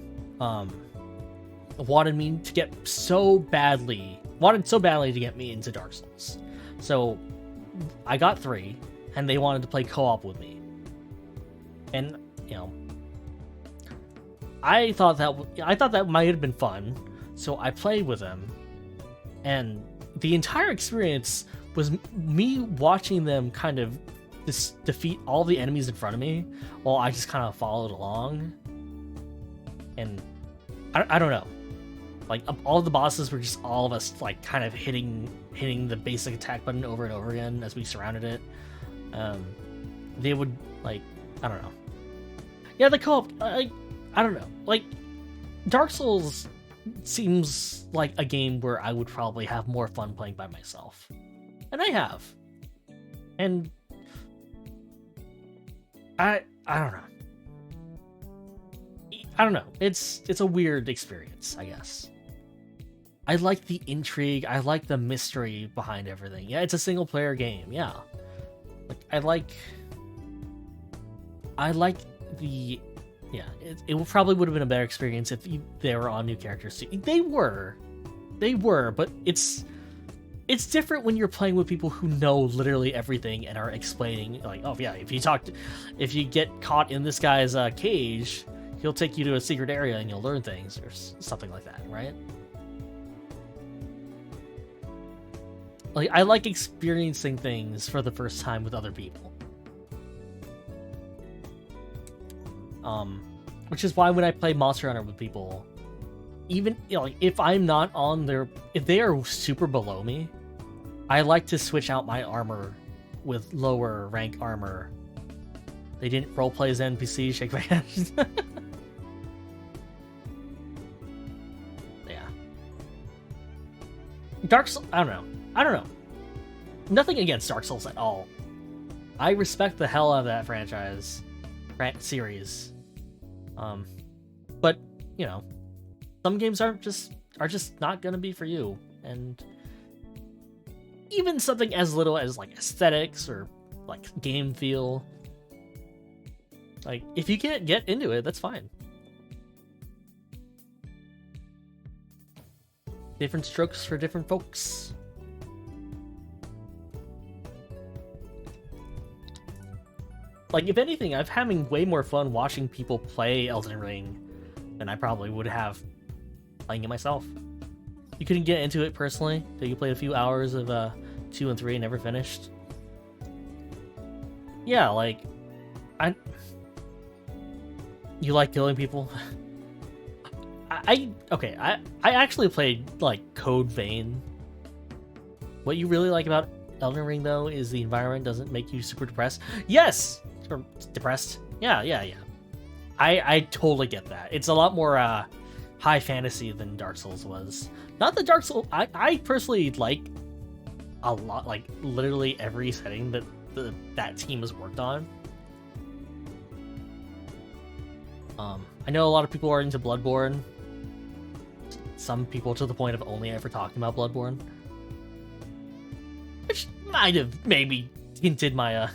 wanted so badly to get me into Dark Souls. So I got 3, and they wanted to play co-op with me. And I thought that might have been fun, so I played with them, and the entire experience was me watching them kind of defeat all the enemies in front of me while I just kind of followed along. And I don't know, like, all the bosses were just all of us like kind of hitting the basic attack button over and over again as we surrounded it. They would, like, I don't know. Yeah, the co-op, I don't know. Like, Dark Souls seems like a game where I would probably have more fun playing by myself. And I have. And I don't know. I don't know. It's a weird experience, I guess. I like the intrigue. I like the mystery behind everything. Yeah, it's a single player game. Yeah. Like, I like the Yeah, it probably would have been a better experience if they were on new characters too. They were, but it's different when you're playing with people who know literally everything and are explaining, like, oh yeah, if you get caught in this guy's cage, he'll take you to a secret area and you'll learn things or something like that, right? Like, I like experiencing things for the first time with other people. Which is why when I play Monster Hunter with people, even, you know, like, if I'm not on if they are super below me, I like to switch out my armor with lower rank armor. They didn't roleplay as NPC, shake my hand. Yeah. Dark Souls, I don't know. Nothing against Dark Souls at all. I respect the hell out of that series. But, you know, some games are just not gonna be for you, and even something as little as like aesthetics or like game feel, like, if you can't get into it, that's fine. Different strokes for different folks. Like, if anything, I'm having way more fun watching people play Elden Ring than I probably would have playing it myself. You couldn't get into it personally, so you played a few hours of 2 and 3 and never finished. Yeah, like, you like killing people? I actually played, like, Code Vein. What you really like about Elden Ring, though, is the environment doesn't make you super depressed. Yes! Or depressed. Yeah. I totally get that. It's a lot more high fantasy than Dark Souls was. Not that Dark Souls... I personally like a lot, like, literally every setting that that team has worked on. I know a lot of people are into Bloodborne. Some people to the point of only ever talking about Bloodborne. Which might have maybe hinted my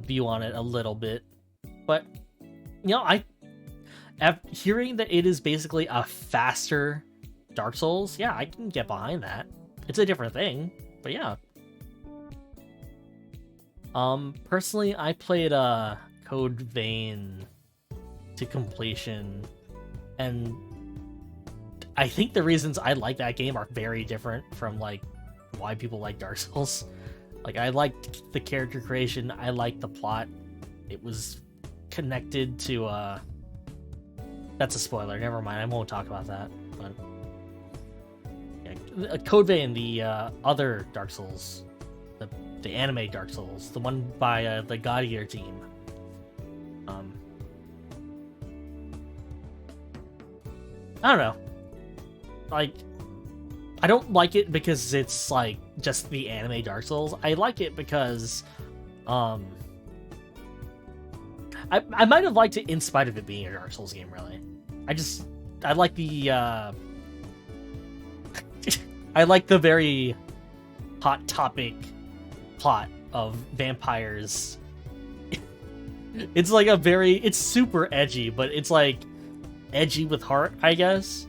view on it a little bit. But, you know, hearing that it is basically a faster Dark Souls, yeah, I can get behind that. It's a different thing, but yeah. Personally, I played Code Vein to completion, and I think the reasons I like that game are very different from, like, why people like Dark Souls. Like, I liked the character creation, I liked the plot. It was connected to, that's a spoiler, never mind, I won't talk about that. But yeah, Code Vein, the other Dark Souls, the anime Dark Souls, the one by the God Eater team. I don't know. Like, I don't like it because it's, like, just the anime Dark Souls. I like it because, I might have liked it in spite of it being a Dark Souls game, really. I like the, I like the very hot topic plot of vampires. It's like it's super edgy, but it's, like, edgy with heart, I guess.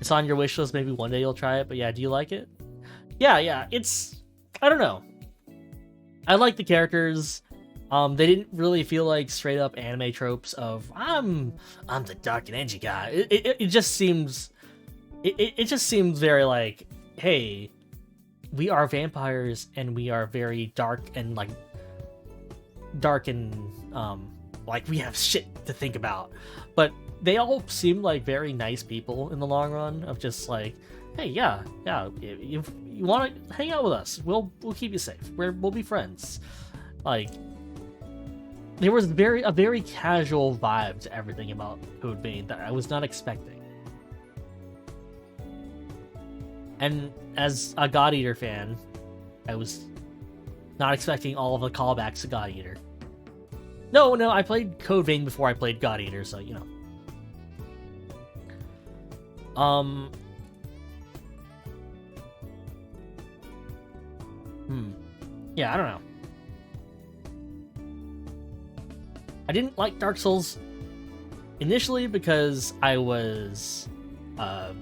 It's on your wish list. Maybe one day you'll try it. But yeah, do you like it? Yeah. It's, I don't know. I like the characters. They didn't really feel like straight up anime tropes of I'm the dark and edgy guy. It just seems it just seems very like, hey, we are vampires and we are very dark and like we have shit to think about. But they all seem like very nice people in the long run, of just like, hey, yeah, if you want to hang out with us, we'll keep you safe. We'll be friends. Like, there was a very casual vibe to everything about Code Vein that I was not expecting. And as a God Eater fan, I was not expecting all of the callbacks to God Eater. No, I played Code Vein before I played God Eater, so, you know. Yeah, I don't know. I didn't like Dark Souls initially because I was a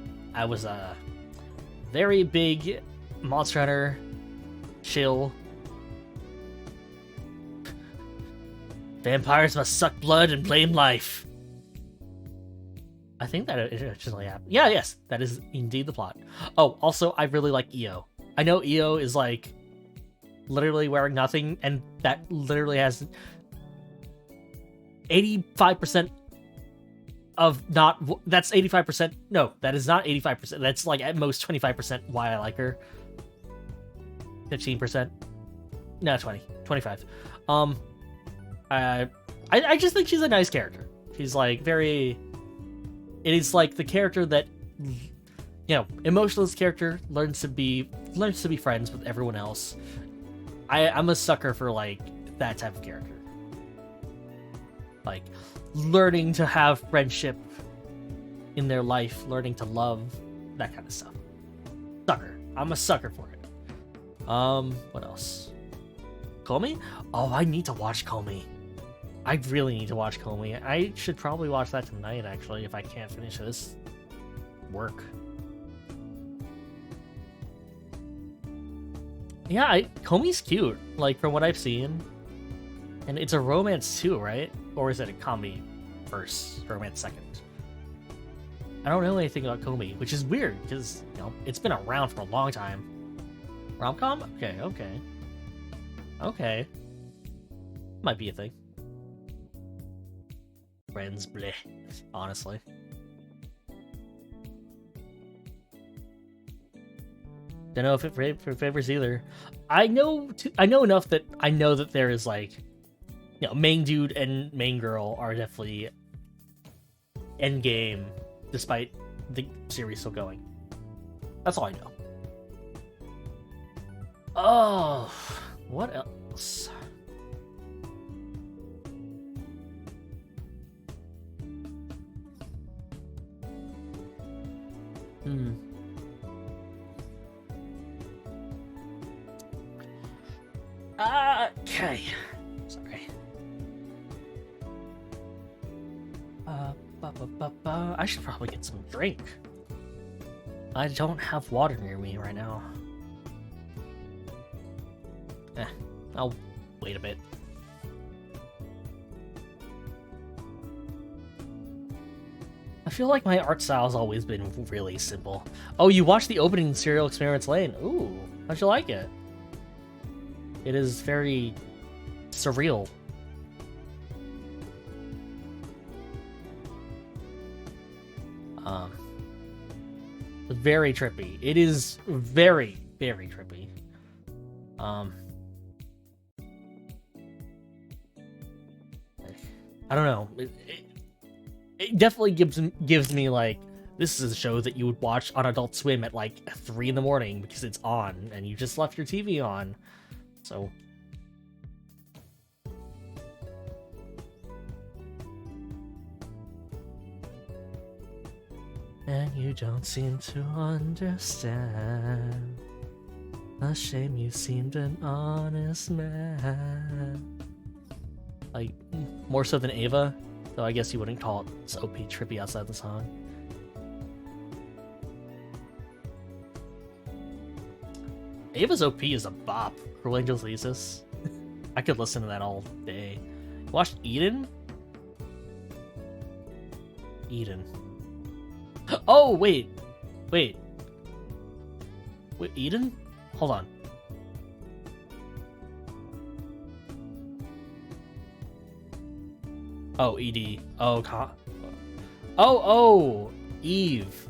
very big Monster Hunter shill. Vampires must suck blood and blame life. I think that it originally happened. Yeah, yes, that is indeed the plot. Oh, also, I really like EO. I know EO is like literally wearing nothing, and that literally has 85% of not. That's 85%. No, that is not 85%. That's like at most 25% why I like her. 15%. No, 20. 25. I just think she's a nice character. She's like very. It is like the character that, emotionless character learns to be friends with everyone else. I'm a sucker for like that type of character. Like learning to have friendship in their life, learning to love, that kind of stuff. Sucker. I'm a sucker for it. What else? Comey? Oh, I need to watch Comey. I really need to watch Comey. I should probably watch that tonight, actually, if I can't finish this work. Yeah, Comey's cute, like, from what I've seen. And it's a romance, too, right? Or is it a comedy first, romance second? I don't know anything about Comey, which is weird, because, it's been around for a long time. Rom-com? Okay. Might be a thing. Friends, bleh, honestly. Don't know if it favors either. I know enough that I know that there is like, main dude and main girl are definitely endgame, despite the series still going. That's all I know. Oh, what else? Okay. Sorry. I should probably get some drink. I don't have water near me right now. I'll wait a bit. I feel like my art style's always been really simple. Oh, you watched the opening Serial Experiments Lane. Ooh, how'd you like it? It is very surreal. Very trippy. It is very, very trippy. I don't know. It definitely gives me like, this is a show that you would watch on Adult Swim at like 3 in the morning because it's on and you just left your TV on. So and you don't seem to understand. A shame you seemed an honest man. Like, more so than Ava, though I guess you wouldn't call it OP trippy outside the song. Ava's OP is a bop. Cruel Angel's Thesis. I could listen to that all day. Watched Eden? Eden. Oh, wait, Eden? Hold on. Oh, ED. Oh, Eve.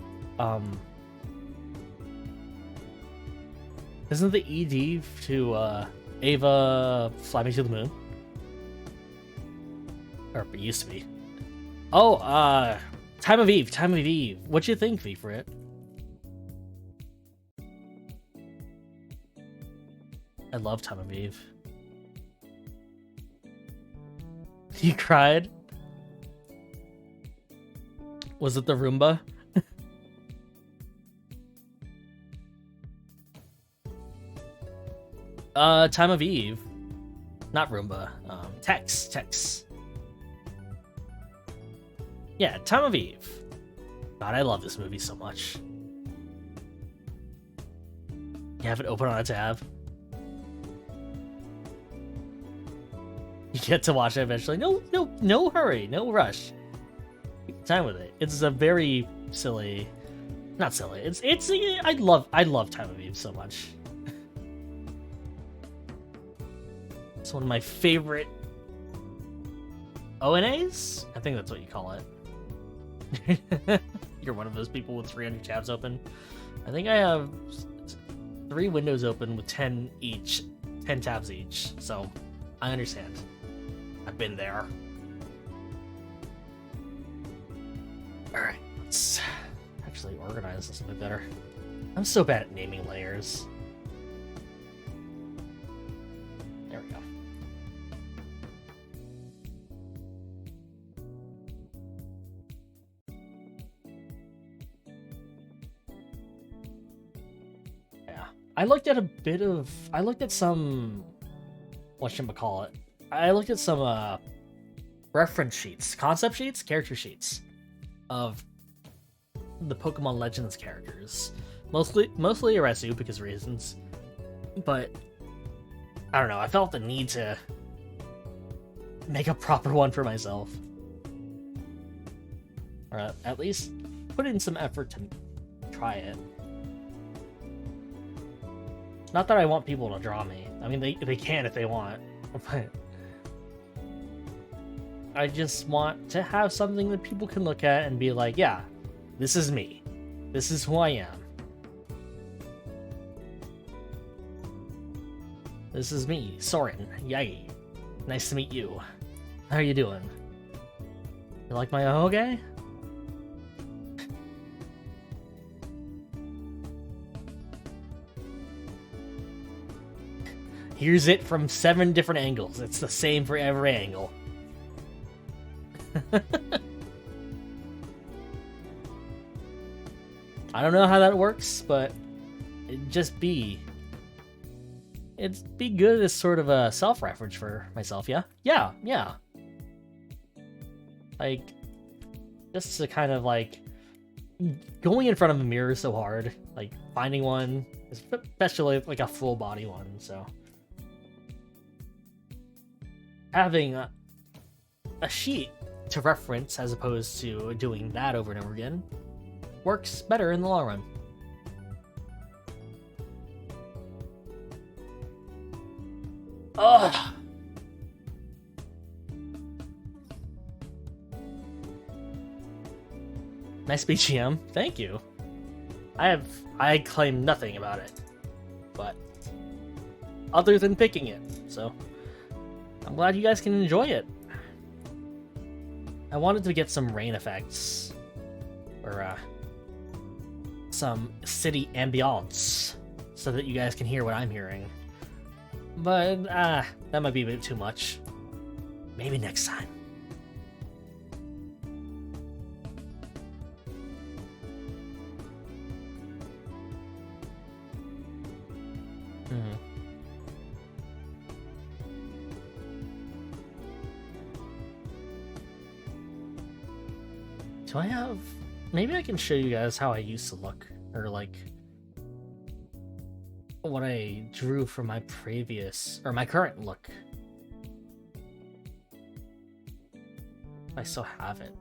Isn't the ED to Ava Fly Me to the Moon? Or it used to be. Oh, Time of Eve. What'd you think, V, for it? I love Time of Eve. You cried? Was it the Roomba? Time of Eve. Not Roomba. Tex. Yeah, Time of Eve. God, I love this movie so much. You have it open on a tab. You get to watch it eventually. No hurry, no rush. Take time with it. It's a very silly, not silly. I love Time of Eve so much. It's one of my favorite ONAs. I think that's what you call it. You're one of those people with 300 tabs open. I think I have 3 windows open with 10 tabs each. So I understand. I've been there. Alright, let's actually organize this a bit better. I'm so bad at naming layers. There we go. Yeah. I looked at some, whatchamacallit. I looked at some reference sheets, concept sheets, character sheets of the Pokemon Legends characters. Mostly Arisu because of reasons. But I don't know, I felt the need to make a proper one for myself. Or at least put in some effort to try it. Not that I want people to draw me. I mean, they can if they want. But I just want to have something that people can look at and be like, yeah, this is me. This is who I am. This is me, Soren. Yay. Nice to meet you. How are you doing? You like my Ahoge? Here's it from 7 different angles. It's the same for every angle. I don't know how that works, but it'd be good as sort of a self-reference for myself, yeah? Yeah. Like, just to kind of like, going in front of a mirror is so hard. Like, finding one, especially like a full body one, so. Having a sheet to reference as opposed to doing that over and over again works better in the long run. Ugh. Nice BGM. Thank you. I claim nothing about it, but other than picking it, so I'm glad you guys can enjoy it. I wanted to get some rain effects or some city ambiance so that you guys can hear what I'm hearing. But that might be a bit too much. Maybe next time. Do I have... Maybe I can show you guys how I used to look, or like what I drew from my previous, or my current look. I still have it.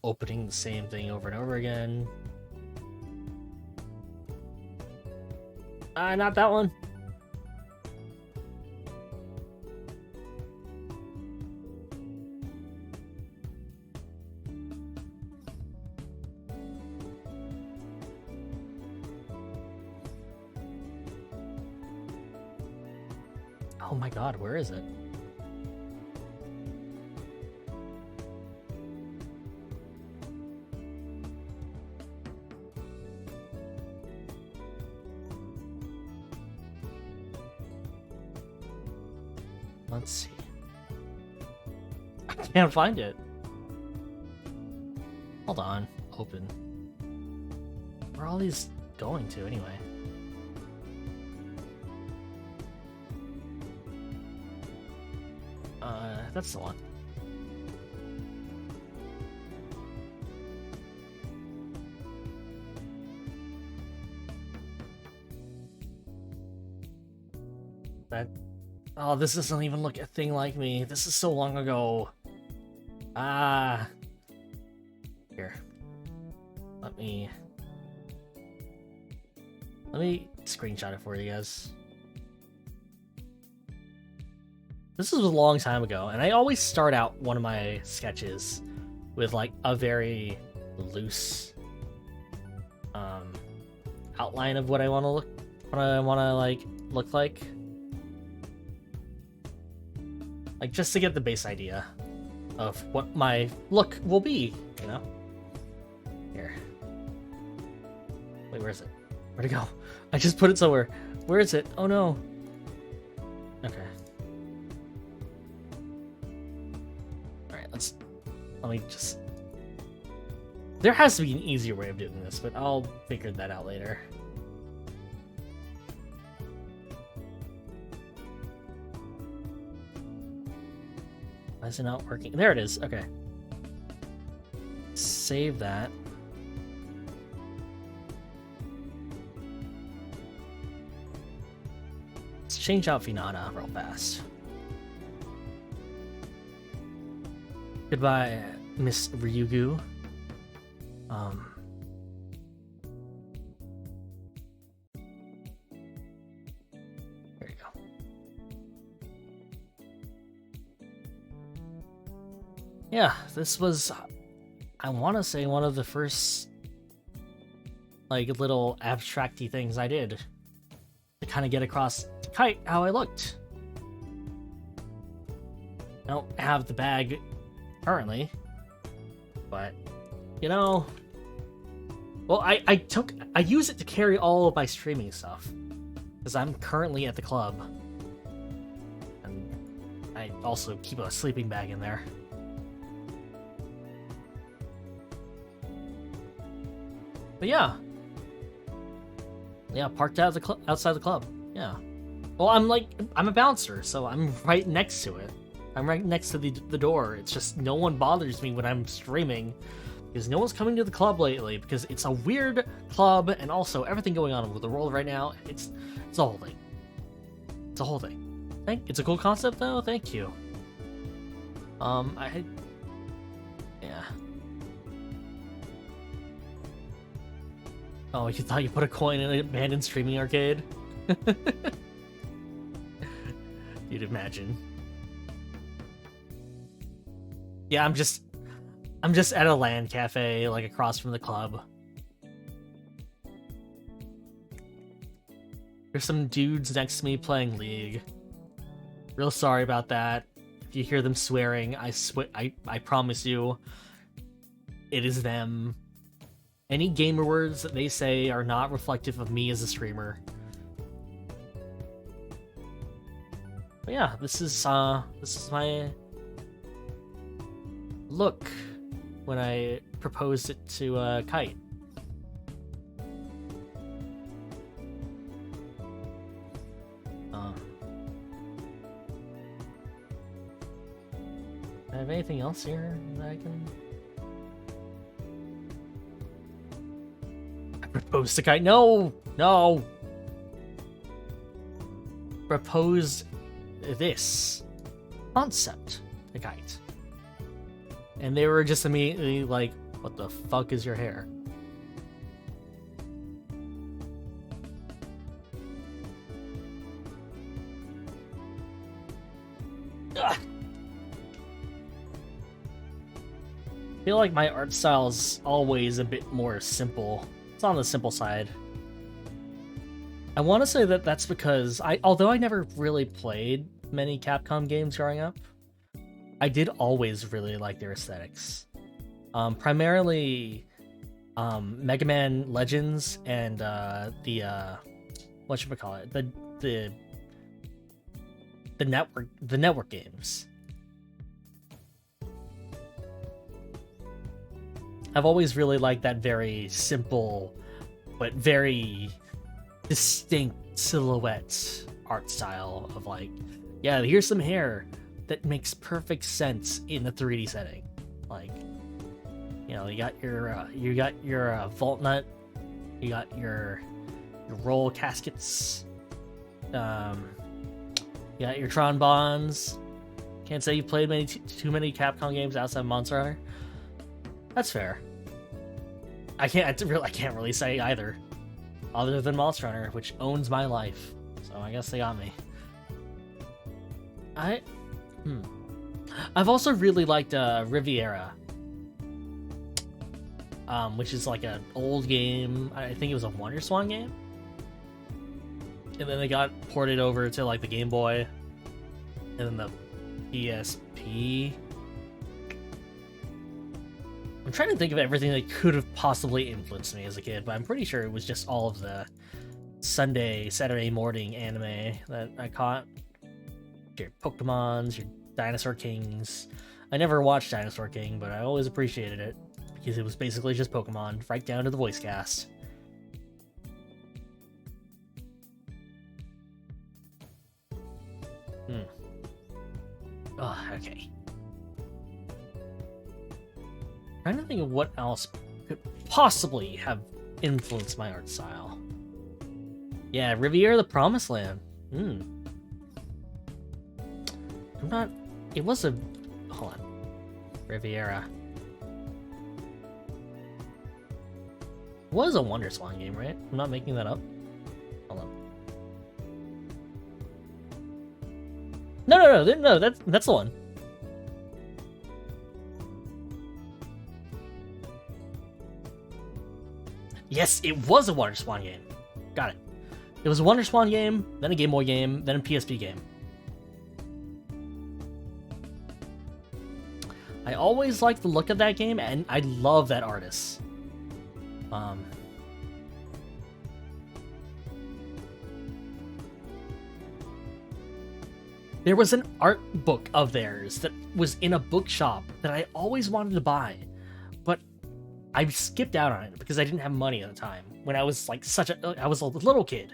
Opening the same thing over and over again. Not that one. Oh my god, where is it? Let's see. I can't find it. Hold on. Open. Where are all these going to anyway? that's the one. That. Oh, this doesn't even look a thing like me. This is so long ago. Ah. Here. Let me screenshot it for you guys. This was a long time ago, and I always start out one of my sketches with like a very loose outline of what I want to look like just to get the base idea of what my look will be, you know? Here. Wait, where is it? Where'd it go? I just put it somewhere. Where is it? Oh no. Okay. Alright, let me just... There has to be an easier way of doing this, but I'll figure that out later. Why is it not working? There it is. Okay. Save that. Let's change out Vinata real fast. Goodbye, Miss Ryugu. There you go. Yeah, this was, I want to say, one of the first, little abstracty things I did to kind of get across to Kite how I looked. I don't have the bag currently, but, you know, well, I use it to carry all of my streaming stuff, because I'm currently at the club, and I also keep a sleeping bag in there. But yeah, parked out outside the club. Yeah. Well, I'm a bouncer, so I'm right next to it. I'm right next to the door. It's just no one bothers me when I'm streaming, because no one's coming to the club lately, because it's a weird club, and also everything going on with the world right now. It's a whole thing. It's a whole thing. It's a cool concept though. Thank you. Yeah. Oh, you thought you put a coin in an abandoned streaming arcade? You'd imagine. Yeah, I'm just at a LAN cafe, across from the club. There's some dudes next to me playing League. Real sorry about that. If you hear them swearing, I promise you, it is them. Any gamer words that they say are not reflective of me as a streamer. But yeah, this is my look when I proposed it to Kite. Do I have anything else here that I can... Propose to Kite. No! No! Propose this concept to Kite. And they were just immediately like, what the fuck is your hair? Ugh. I feel like my art style is always a bit more simple. It's on the simple side. I want to say that that's because although I never really played many Capcom games growing up, I did always really like their aesthetics. Primarily, Mega Man Legends and the whatchamacallit, the network games. I've always really liked that very simple, but very distinct silhouette art style of yeah, here's some hair. that makes perfect sense in a 3D setting. Like, you know, you got your vault nut, you got your roll caskets, you got your Tron bonds. Can't say you've played too many Capcom games outside Monster Hunter. That's fair. I can't really say either, other than Monster Hunter, which owns my life. So I guess they got me. I've also really liked Riviera, which is like an old game. I think it was a WonderSwan game, and then they got ported over to like the Game Boy, and then the PSP. I'm trying to think of everything that could have possibly influenced me as a kid, but I'm pretty sure it was just all of the Saturday morning anime that I caught. Your Pokemons, your Dinosaur Kings. I never watched Dinosaur King, but I always appreciated it because it was basically just Pokemon, right down to the voice cast. Oh, okay. Trying to think of what else could possibly have influenced my art style. Yeah, Riviera the Promised Land. I'm not... It was a... Hold on. Riviera. It was a WonderSwan game, right? I'm not making that up. Hold on. No, that's the one. Yes, it was a WonderSwan game. Got it. It was a WonderSwan game, then a Game Boy game, then a PSP game. I always liked the look of that game, and I love that artist. There was an art book of theirs that was in a bookshop that I always wanted to buy, but I skipped out on it because I didn't have money at the time. When I was like I was a little kid,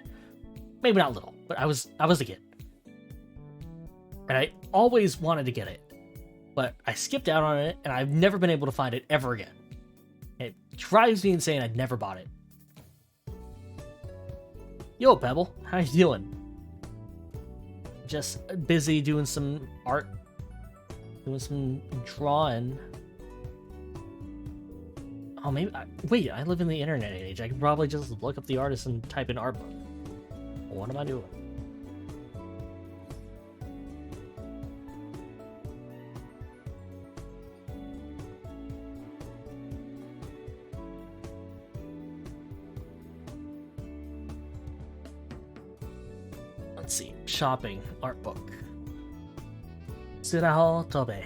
maybe not little, but I was a kid, and I always wanted to get it, but I skipped out on it, and I've never been able to find it ever again. It drives me insane. I'd never bought it. Yo, Pebble, how you doing? Just busy doing some art, doing some drawing. Oh, maybe... Wait, I live in the internet age. I could probably just look up the artist and type in art book. What am I doing? Let's see. Shopping. Art book. Suraho Tobe.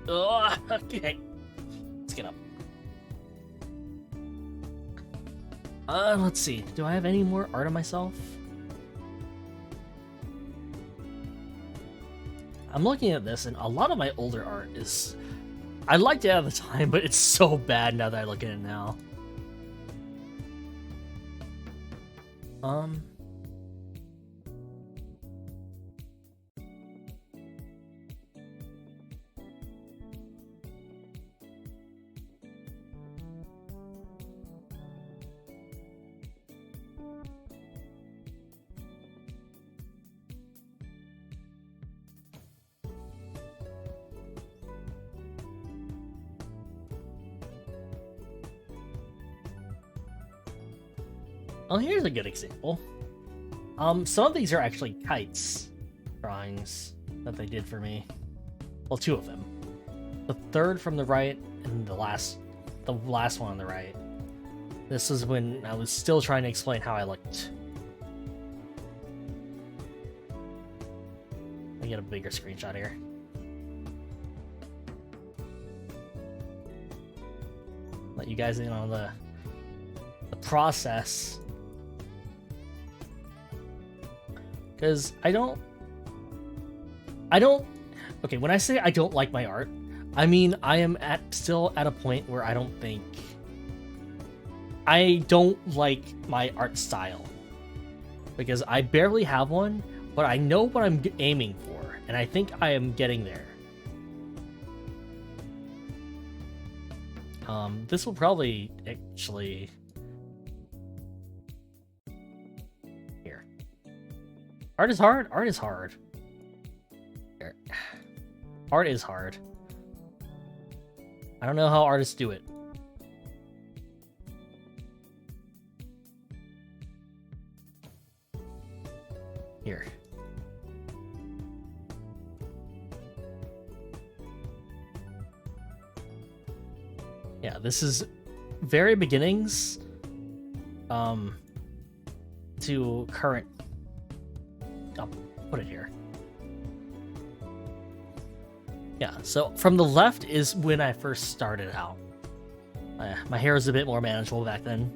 Oh, okay. Let's get up. Let's see. Do I have any more art of myself? I'm looking at this, and a lot of my older art is... I liked it at the time, but it's so bad now that I look at it now. Oh, here's a good example. Some of these are actually kites drawings that they did for me. Well, two of them. The third from the right and the last one on the right. This is when I was still trying to explain how I looked. Let me get a bigger screenshot here. Let you guys in on the process. Because I don't... Okay, when I say I don't like my art, I mean I am still at a point where I don't like my art style. because I barely have one, but I know what I'm aiming for, and I think I am getting there. This will probably actually... Here. Art is hard? Art is hard. Here. Art is hard. I don't know how artists do it. Here. Yeah, this is very beginnings to current. I'll put it here. Yeah, so from the left is when I first started out. My hair was a bit more manageable back then.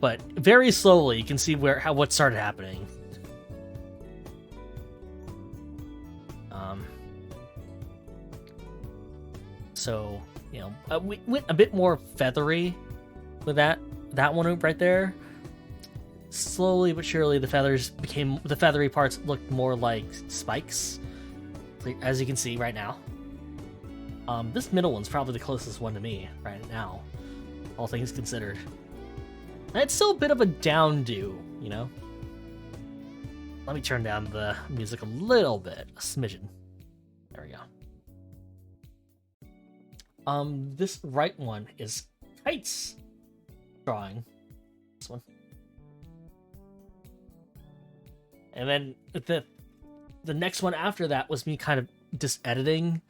But very slowly you can see what started happening. So, you know, we went a bit more feathery with that one right there. Slowly but surely, the feathery parts looked more like spikes, as you can see right now. This middle one's probably the closest one to me right now, all things considered. And it's still a bit of a down-do, you know? Let me turn down the music a little bit, a smidgen. There we go. This right one is Kite's drawing. This one. And then the next one after that was me kind of just editing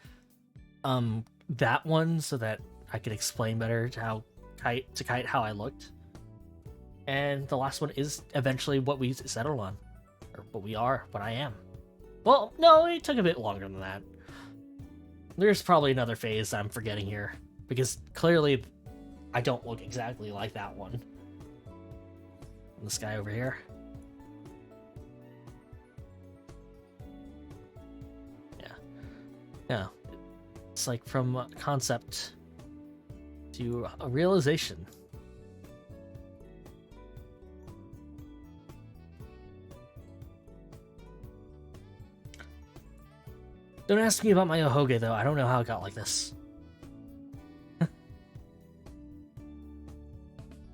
that one so that I could explain better to Kite how I looked. And the last one is eventually what we settled on. Or what I am. Well, no, it took a bit longer than that. There's probably another phase I'm forgetting here, because clearly I don't look exactly like that one. And this guy over here. Yeah. It's like from concept to a realization. Don't ask me about my Ohoge, though. I don't know how it got like this.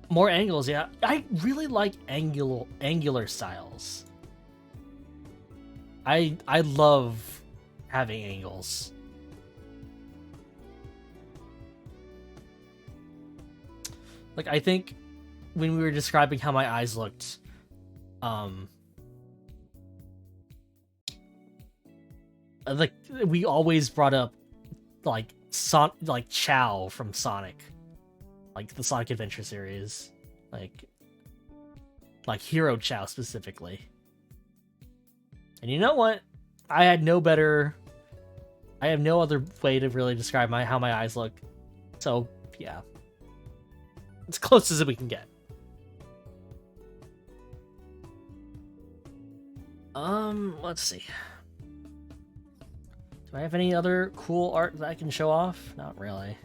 More angles, yeah. I really like angular styles. I love having angles. Like, I think when we were describing how my eyes looked, like we always brought up like Chow from Sonic, like the Sonic Adventure series, like Hero Chow specifically. And you know what? I have no other way to really describe how my eyes look. So yeah, as close as we can get. Let's see. Do I have any other cool art that I can show off? Not really.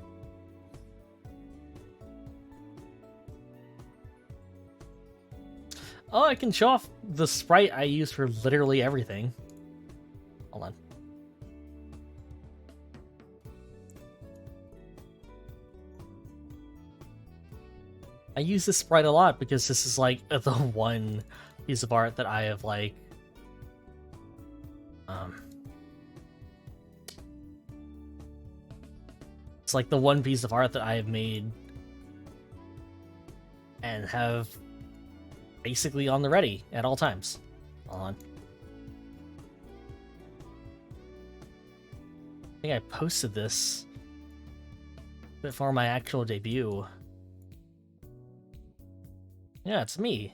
Oh, I can show off the sprite I use for literally everything. Hold on. I use this sprite a lot because this is like the one piece of art that I have like it's like the one piece of art that I have made and have basically on the ready at all times. Hold on. I think I posted this before my actual debut. Yeah, it's me.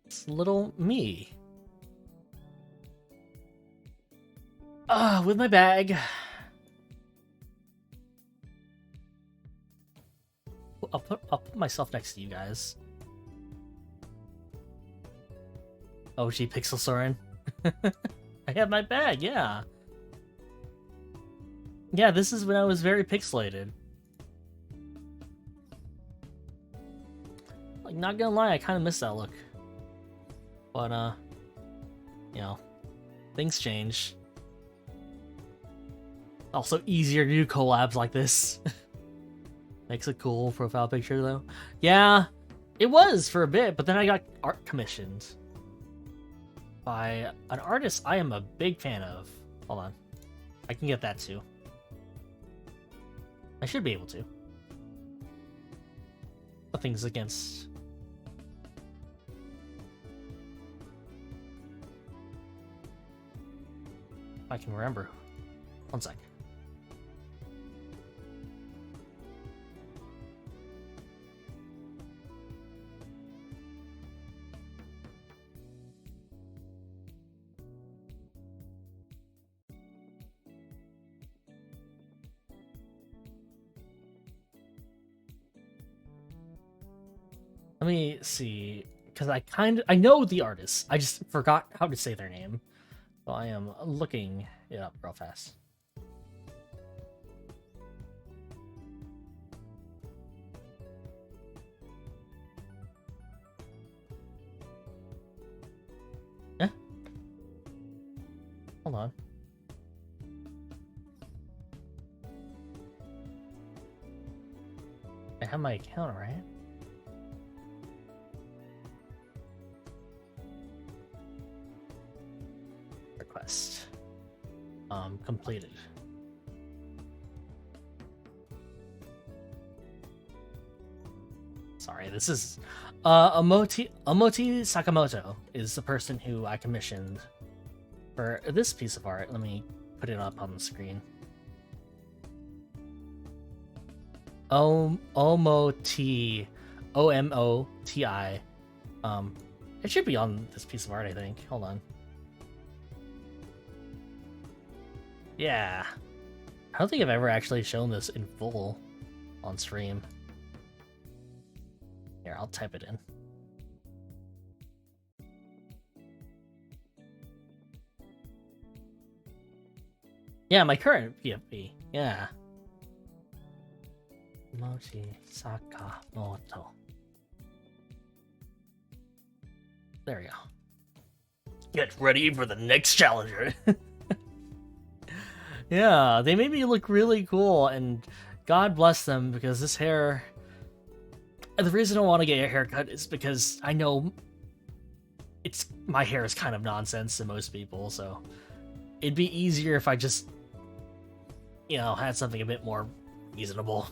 It's little me. With my bag. I'll put myself next to you guys. Oh, gee, Pixel Soren. I have my bag, yeah. Yeah, this is when I was very pixelated. Like, not gonna lie, I kind of miss that look. But, you know, things change. Also easier to do collabs like this. Makes a cool profile picture, though. Yeah, it was for a bit, but then I got art commissioned by an artist I am a big fan of. Hold on. I can get that, too. I should be able to. Nothing's against... If I can remember. One sec. Let me see, because I know the artist. I just forgot how to say their name. So I am looking it up real fast. Eh? Hold on. I have my account, right? Request. Completed. Sorry, this is Amoti Sakamoto is the person who I commissioned for this piece of art. Let me put it up on the screen. Omoti, O-M-O-T-I. It should be on this piece of art, I think. Hold on. Yeah. I don't think I've ever actually shown this in full on stream. Here, I'll type it in. Yeah, my current PFP. Yeah. Mochi Sakamoto. There we go. Get ready for the next challenger. Yeah, they made me look really cool, and God bless them, because this hair... The reason I want to get a haircut is because I know my hair is kind of nonsense to most people, so it'd be easier if I just, you know, had something a bit more reasonable.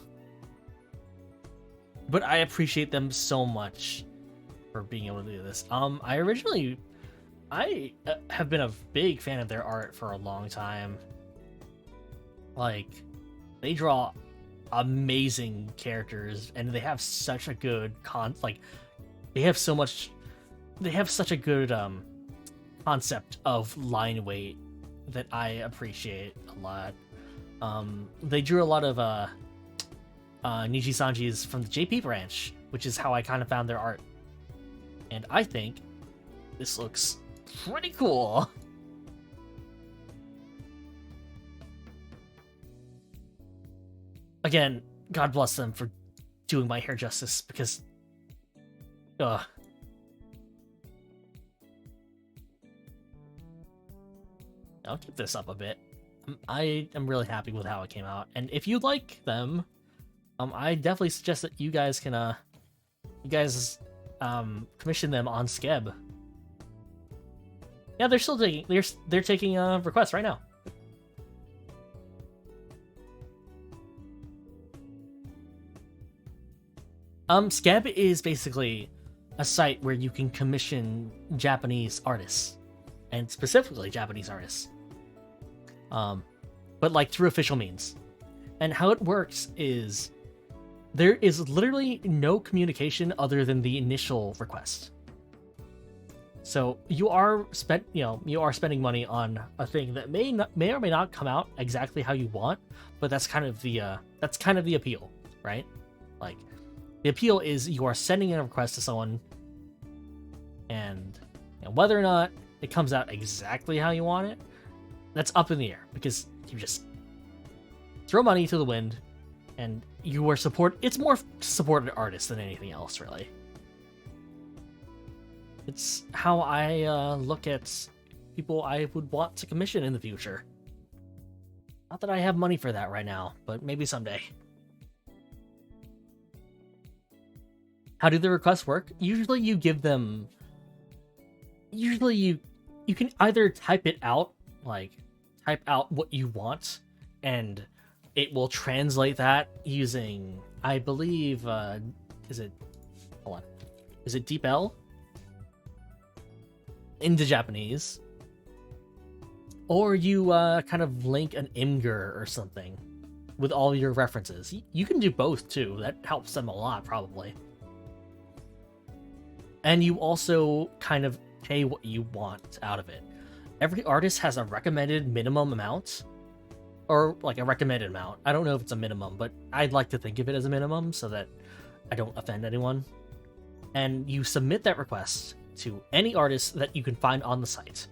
But I appreciate them so much for being able to do this. I have been a big fan of their art for a long time. Like, they draw amazing characters, and they have such a good they have such a good concept of line weight that I appreciate a lot. They drew a lot of Niji Sanji's from the JP branch, which is how I kind of found their art, and I think this looks pretty cool. Again, God bless them for doing my hair justice, because... I'll keep this up a bit. I am really happy with how it came out, and if you like them, I definitely suggest that you guys can, commission them on Skeb. Yeah, they're still taking, they're taking requests right now. Skeb is basically a site where you can commission Japanese artists, and specifically Japanese artists. But like through official means. And how it works is there is literally no communication other than the initial request. So you are spending money on a thing that may or may not come out exactly how you want, but that's kind of the appeal, right? Like, the appeal is you are sending in a request to someone, and whether or not it comes out exactly how you want it, that's up in the air, because you just throw money to the wind, and you are it's more to support an artist than anything else, really. It's how I look at people I would want to commission in the future. Not that I have money for that right now, but maybe someday. How do the requests work? Usually you give them... Usually you can either type it out, like type out what you want, and it will translate that using, I believe, is it... Hold on. Is it DeepL? Into Japanese. Or you kind of link an Imgur or something with all your references. You can do both too. That helps them a lot, probably. And you also kind of pay what you want out of it. Every artist has a recommended minimum amount, or like a recommended amount. I don't know if it's a minimum, but I'd like to think of it as a minimum so that I don't offend anyone. And you submit that request to any artist that you can find on the site.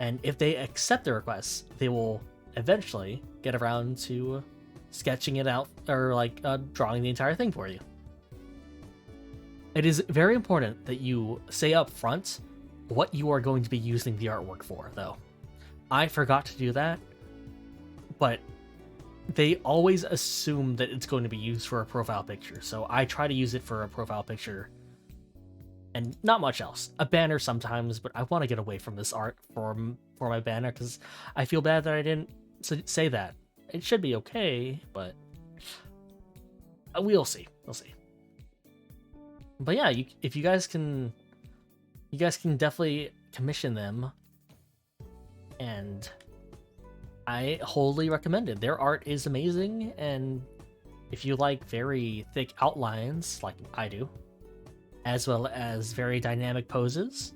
And if they accept the request, they will eventually get around to sketching it out, or like drawing the entire thing for you. It is very important that you say up front what you are going to be using the artwork for, though. I forgot to do that, but they always assume that it's going to be used for a profile picture, so I try to use it for a profile picture and not much else. A banner sometimes, but I want to get away from this art for my banner because I feel bad that I didn't say that. It should be okay, but we'll see. We'll see. But yeah, if you guys can definitely commission them, and I wholly recommend it. Their art is amazing, and if you like very thick outlines, like I do, as well as very dynamic poses,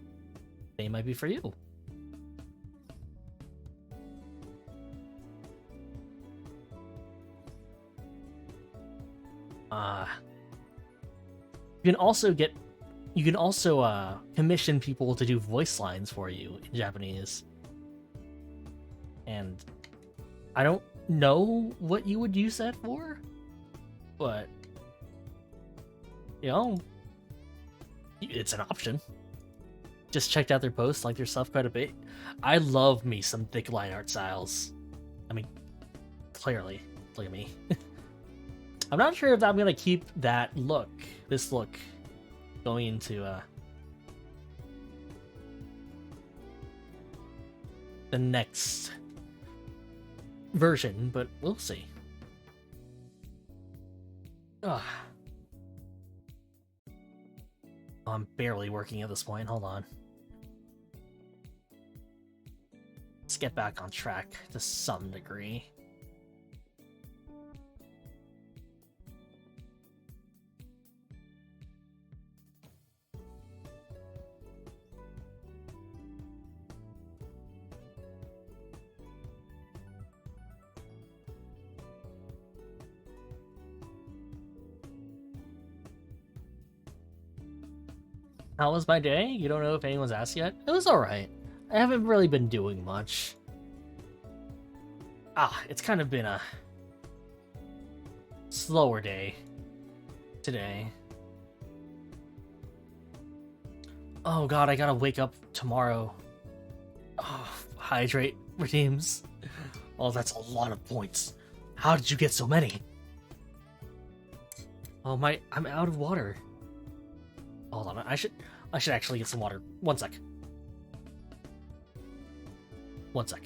they might be for you. You can also commission people to do voice lines for you in Japanese. And I don't know what you would use that for, but you know, it's an option. Just checked out their posts, like their stuff quite a bit. I love me some thick line art styles. I mean, clearly, look at me. I'm not sure if I'm gonna keep this look, going into the next version, but we'll see. Ugh. Oh, I'm barely working at this point. Hold on. Let's get back on track to some degree. How was my day? You don't know if anyone's asked yet? It was alright. I haven't really been doing much. It's kind of been a slower day today. Oh god, I gotta wake up tomorrow. Oh, hydrate redeems. Oh, that's a lot of points. How did you get so many? Oh I'm out of water. Hold on, I should actually get some water. One sec. One sec.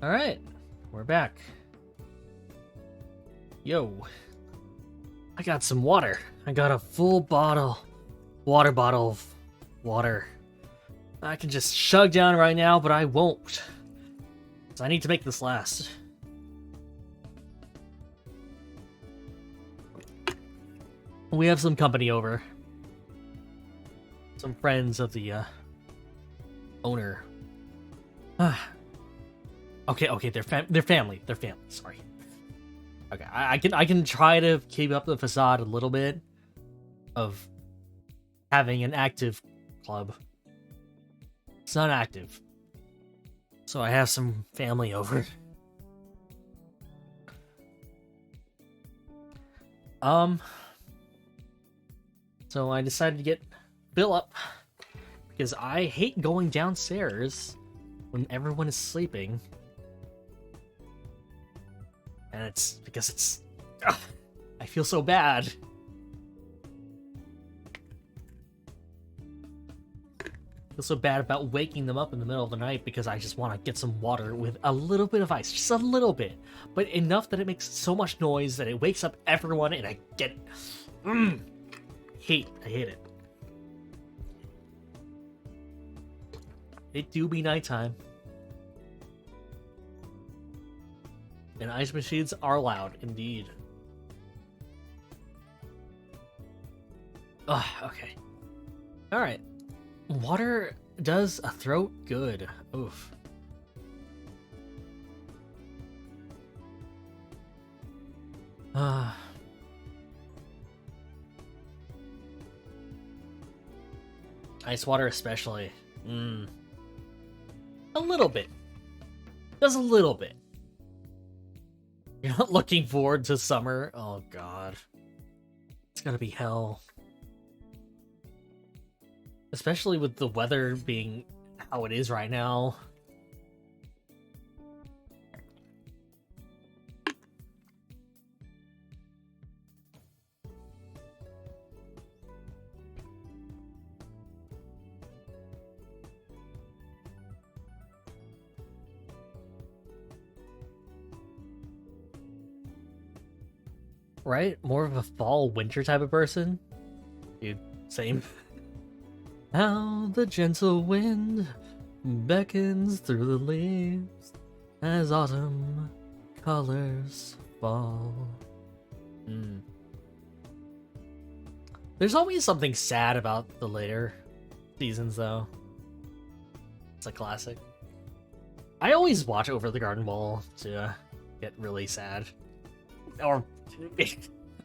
Alright, we're back. Yo. I got some water. I got a full water bottle of water. I can just chug down right now, but I won't. So I need to make this last. We have some company over. Some friends of the owner. Okay, they're family. They're family. Sorry. Okay, I can try to keep up the facade a little bit of having an active club. It's not active, so I have some family over. So I decided to get Bill up because I hate going downstairs when everyone is sleeping. And it's because it's... Ugh, I feel so bad. I feel so bad about waking them up in the middle of the night because I just want to get some water with a little bit of ice. Just a little bit. But enough that it makes so much noise that it wakes up everyone and I get... I hate it. It do be nighttime. And ice machines are loud, indeed. Ugh, okay. Alright. Water does a throat good. Oof. Ice water especially. A little bit. Just a little bit. You're not looking forward to summer? Oh god. It's gonna be hell. Especially with the weather being how it is right now. Right? More of a fall winter type of person? Dude, same. How the gentle wind beckons through the leaves as autumn colors fall. There's always something sad about the later seasons, though. It's a classic. I always watch Over the Garden Wall to get really sad. Or,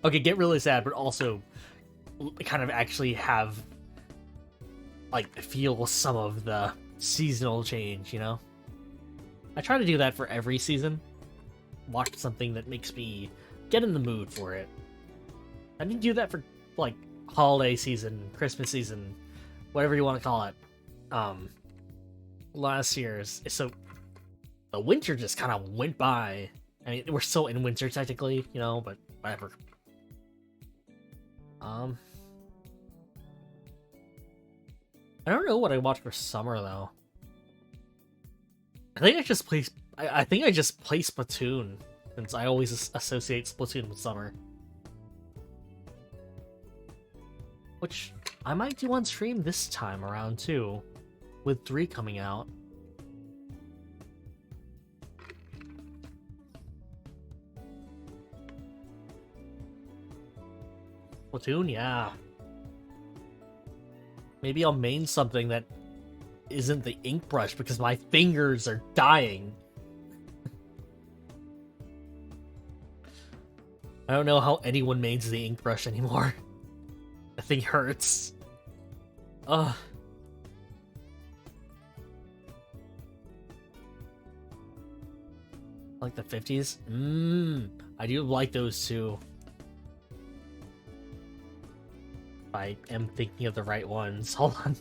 okay, get really sad, but also kind of actually have, like, feel some of the seasonal change, you know? I try to do that for every season. Watch something that makes me get in the mood for it. I didn't do that for, like, holiday season, Christmas season, whatever you want to call it. Last year's, so the winter just kind of went by. I mean, we're still in winter technically, you know, but whatever. I don't know what I watched for summer though. I think I just play. I think I just play Splatoon, since I always associate Splatoon with summer. Which I might do on stream this time around too, with 3 coming out. Splatoon, yeah. Maybe I'll main something that isn't the ink brush because my fingers are dying. I don't know how anyone mains the ink brush anymore. That thing hurts. Ugh. Like the 50s? I do like those too. I am thinking of the right ones. Hold on.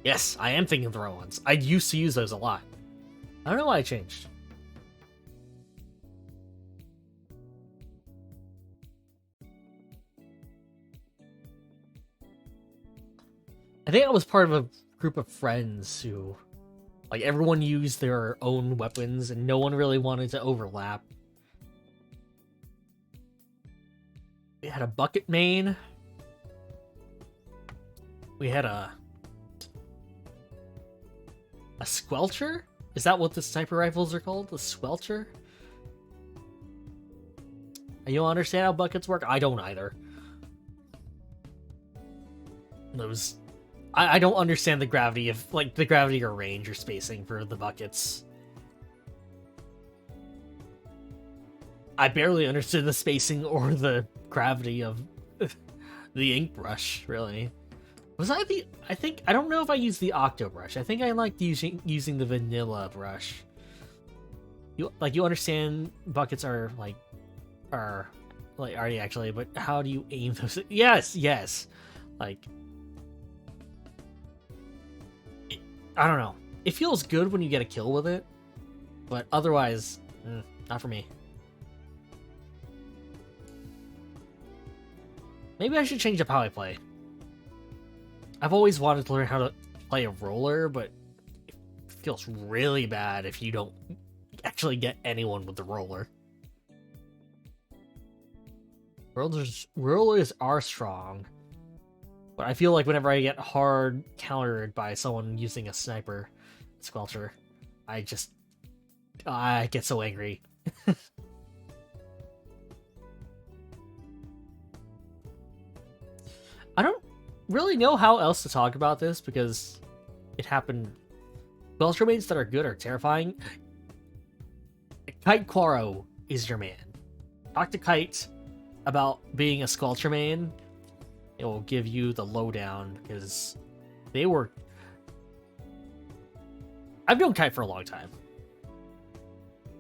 Yes, I am thinking of the right ones. I used to use those a lot. I don't know why I changed. I think I was part of a group of friends who, like, everyone used their own weapons and no one really wanted to overlap. We had a bucket main. We had a squelcher? Is that what the sniper rifles are called? The squelcher? You don't understand how buckets work? I don't either. Those... I don't understand the gravity of, like, the gravity or range or spacing for the buckets. I barely understood the spacing or the gravity of the ink brush, really. Was I the... I don't know if I used the octo brush. I think I liked using the vanilla brush. You understand buckets are already actually, but how do you aim those? Yes. Like, I don't know. It feels good when you get a kill with it, but otherwise, not for me. Maybe I should change up how I play. I've always wanted to learn how to play a roller, but it feels really bad if you don't actually get anyone with the roller. Rollers are strong, but I feel like whenever I get hard countered by someone using a sniper squelcher, I get so angry. I don't really know how else to talk about this because it happened. Squelcher mains that are good are terrifying. Kite Quaro is your man. Talk to Kite about being a squelcher main. It will give you the lowdown because they were... I've known Kite for a long time.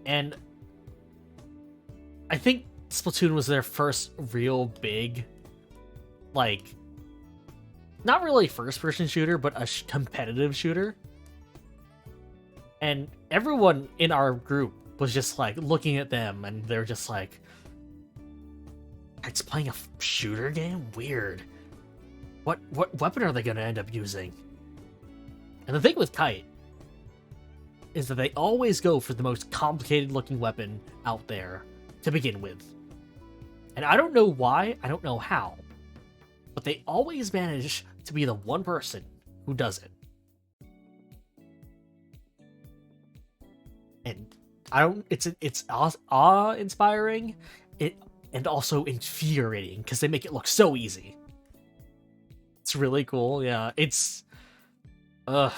And I think Splatoon was their first real big, like, not really first-person shooter, but a competitive shooter. And everyone in our group was just, like, looking at them, and they're just like, it's playing a shooter game? Weird. What weapon are they going to end up using? And the thing with Kite is that they always go for the most complicated-looking weapon out there to begin with. And I don't know why, I don't know how, but they always manage to be the one person who does it. And it's awe-inspiring, and also infuriating, because they make it look so easy. It's really cool, yeah. It's... I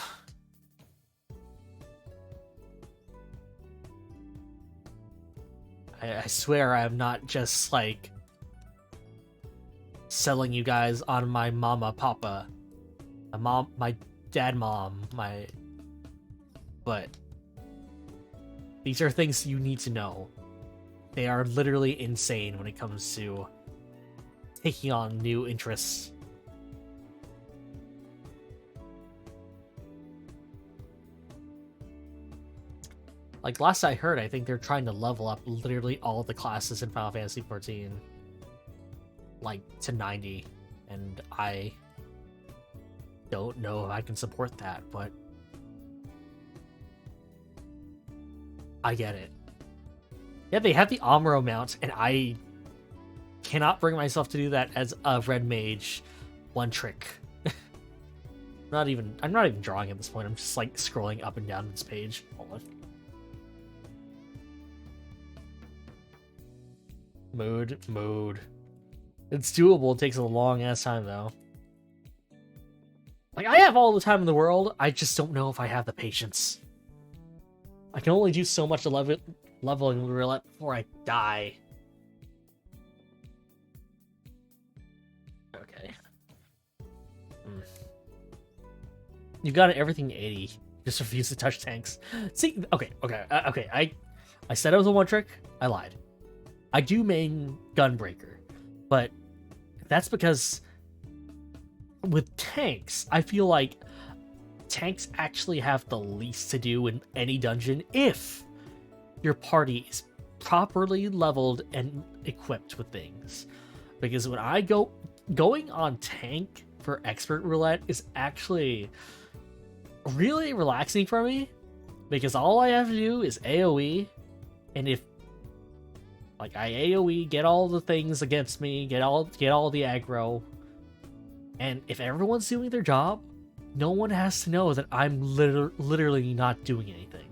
swear I'm not just, like, selling you guys on my mama papa. My dad mom, but these are things you need to know. They are literally insane when it comes to taking on new interests. Like, last I heard, I think they're trying to level up literally all the classes in Final Fantasy XIV, like, to 90, and I don't know if I can support that, but I get it. Yeah, they have the Amuro mount, and I cannot bring myself to do that as a red mage one trick. I'm not even drawing at this point. I'm just, like, scrolling up and down this page. Hold on. Mood. It's doable. It takes a long ass time though. Like, I have all the time in the world. I just don't know if I have the patience. I can only do so much leveling roulette before I die. Okay. You got everything 80. Just refuse to touch tanks. See, okay. I said it was a one trick. I lied. I do main Gunbreaker, but that's because with tanks, I feel like tanks actually have the least to do in any dungeon if your party is properly leveled and equipped with things. Because when I going on tank for expert roulette is actually really relaxing for me, because all I have to do is AoE, and if like I AoE, get all the things against me, get all the aggro, and if everyone's doing their job, no one has to know that I'm literally not doing anything.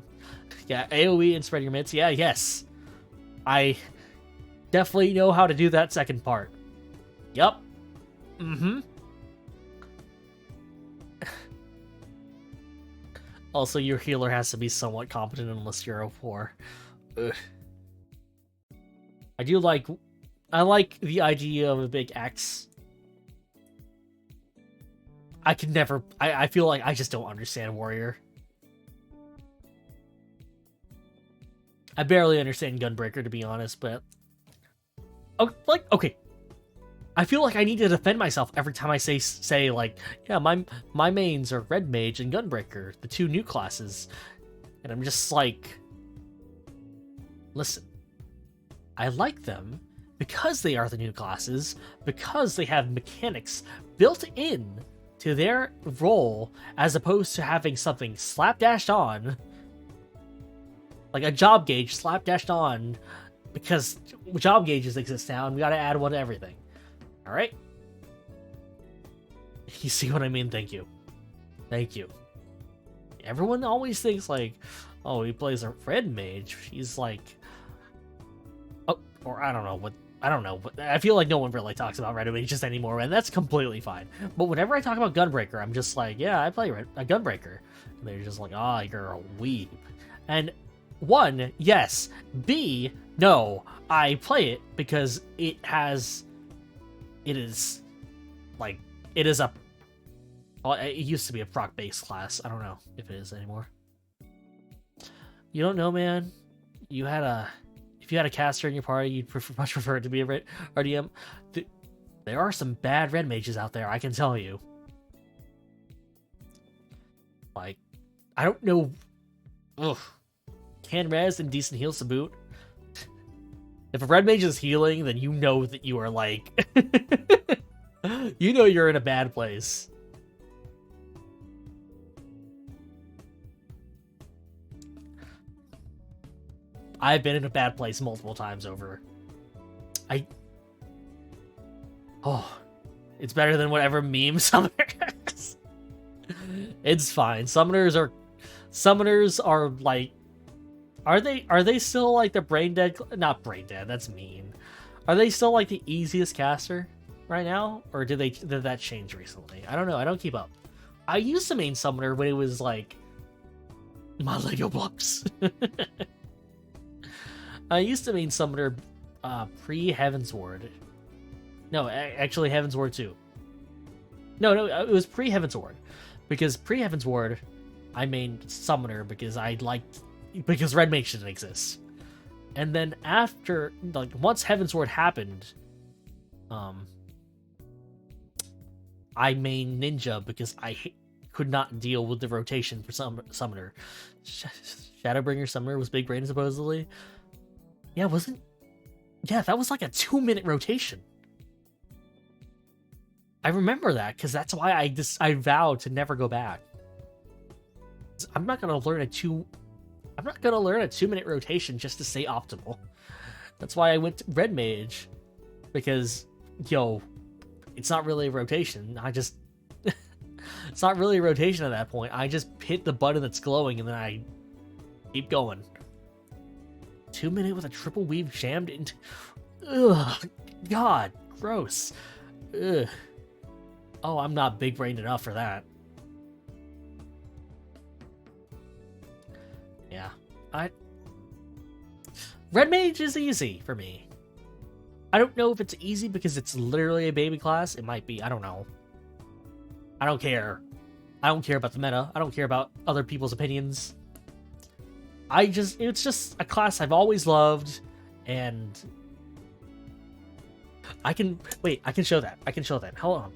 Yeah, AoE and spread your mitts. Yeah, yes. I definitely know how to do that second part. Yup. Mm-hmm. Also, your healer has to be somewhat competent unless you're O4. Ugh. I like the idea of a big X. I feel like I just don't understand Warrior. I barely understand Gunbreaker, to be honest, but... okay. I feel like I need to defend myself every time I say like, yeah, my mains are Red Mage and Gunbreaker, the two new classes. And I'm just like... Listen. I like them because they are the new classes, because they have mechanics built in to their role, as opposed to having something slapdashed on, like a job gauge slapdashed on, because job gauges exist now and we gotta add one to everything. Alright? You see what I mean? Thank you. Thank you. Everyone always thinks like, oh, he plays a Red Mage. He's like... Oh, or I don't know, but I feel like no one really talks about Red Mages anymore, and that's completely fine. But whenever I talk about Gunbreaker, I'm just like, yeah, I play a Gunbreaker. And they're just like, ah, you're a weeb. And one, yes. B, no, I play it because it is a, well, it used to be a proc-based class. I don't know if it is anymore. You don't know, man? If you had a caster in your party, you'd much prefer it to be a RDM. There are some bad Red Mages out there, I can tell you. Like, I don't know. Ugh. Can res and decent heals to boot. If a Red Mage is healing, then you know that you are like... you know you're in a bad place. I've been in a bad place multiple times over. Oh, it's better than whatever meme summoners. It's fine. Summoners are like, are they still like the brain dead? Not brain dead. That's mean. Are they still like the easiest caster right now, or did that change recently? I don't know. I don't keep up. I used to main summoner when it was like my Lego blocks. I used to main summoner pre-Heavensward. No, actually Heavensward 2. No, it was pre-Heavensward. Because pre-Heavensward, I mained summoner because because Red Mage didn't exist. And then after, like, once Heavensward happened, I mained ninja because I could not deal with the rotation for summoner. Shadowbringer summoner was big brain supposedly. Yeah, that was like a 2-minute rotation. I remember that because that's why I vowed to never go back. I'm not gonna learn a 2-minute rotation just to stay optimal. That's why I went to Red Mage, because it's not really a rotation. It's not really a rotation at that point. I just hit the button that's glowing and then I keep going. 2-minute with a triple weave jammed into... Ugh, God, gross. Ugh. Oh, I'm not big-brained enough for that. Yeah. Red Mage is easy for me. I don't know if it's easy because it's literally a baby class. It might be. I don't know. I don't care. I don't care about the meta. I don't care about other people's opinions. It's just a class I've always loved, and I can show that. Hold on.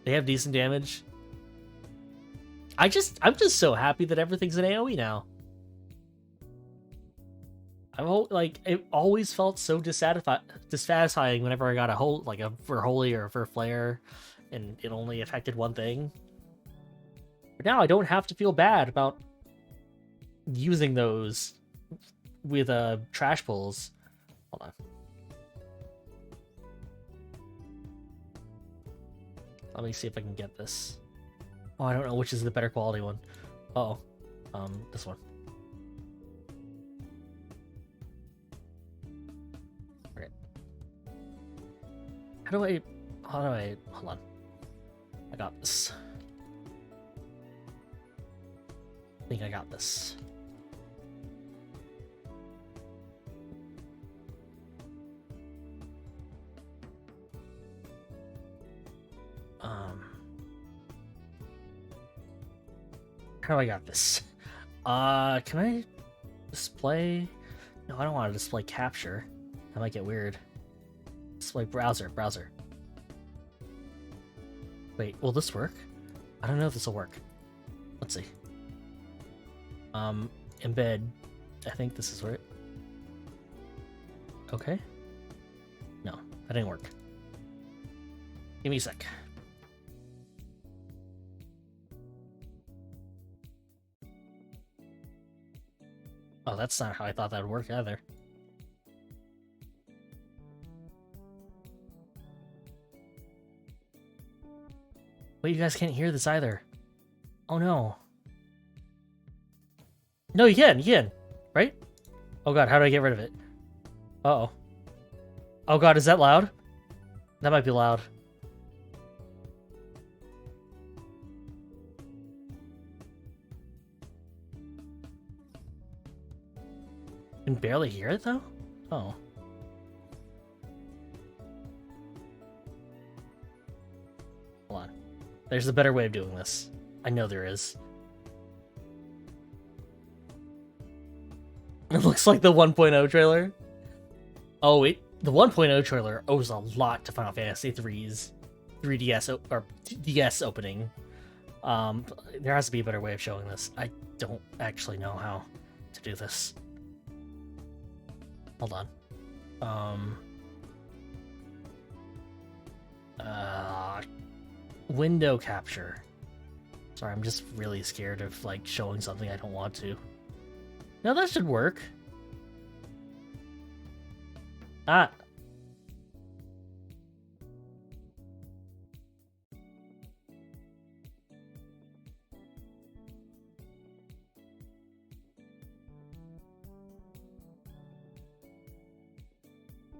They have decent damage. I'm just so happy that everything's an AoE now. Like it always felt so dissatisfying whenever I got a whole like a for holy or for flare, and it only affected one thing. But now I don't have to feel bad about using those with trash pulls. Hold on. Let me see if I can get this. Oh, I don't know which is the better quality one. Oh, this one. Okay. How do I, hold on. I got this. I think I got this. How do I got this? Can I display? No, I don't want to display capture. That might get weird. Display browser. Wait, will this work? I don't know if this will work. Let's see. Embed. I think this is right. Okay. No, that didn't work. Give me a sec. Oh, that's not how I thought that would work either. Wait, you guys can't hear this either. Oh no. No, you can, right? Oh god, how do I get rid of it? Uh-oh. Oh god, is that loud? That might be loud. You can barely hear it though? Oh. Hold on. There's a better way of doing this. I know there is. It looks like the 1.0 trailer. Oh wait, the 1.0 trailer owes a lot to Final Fantasy 3's 3DS or DS opening. There has to be a better way of showing this. I don't actually know how to do this. Hold on. Window capture. Sorry, I'm just really scared of like showing something I don't want to. No, that should work. Ah.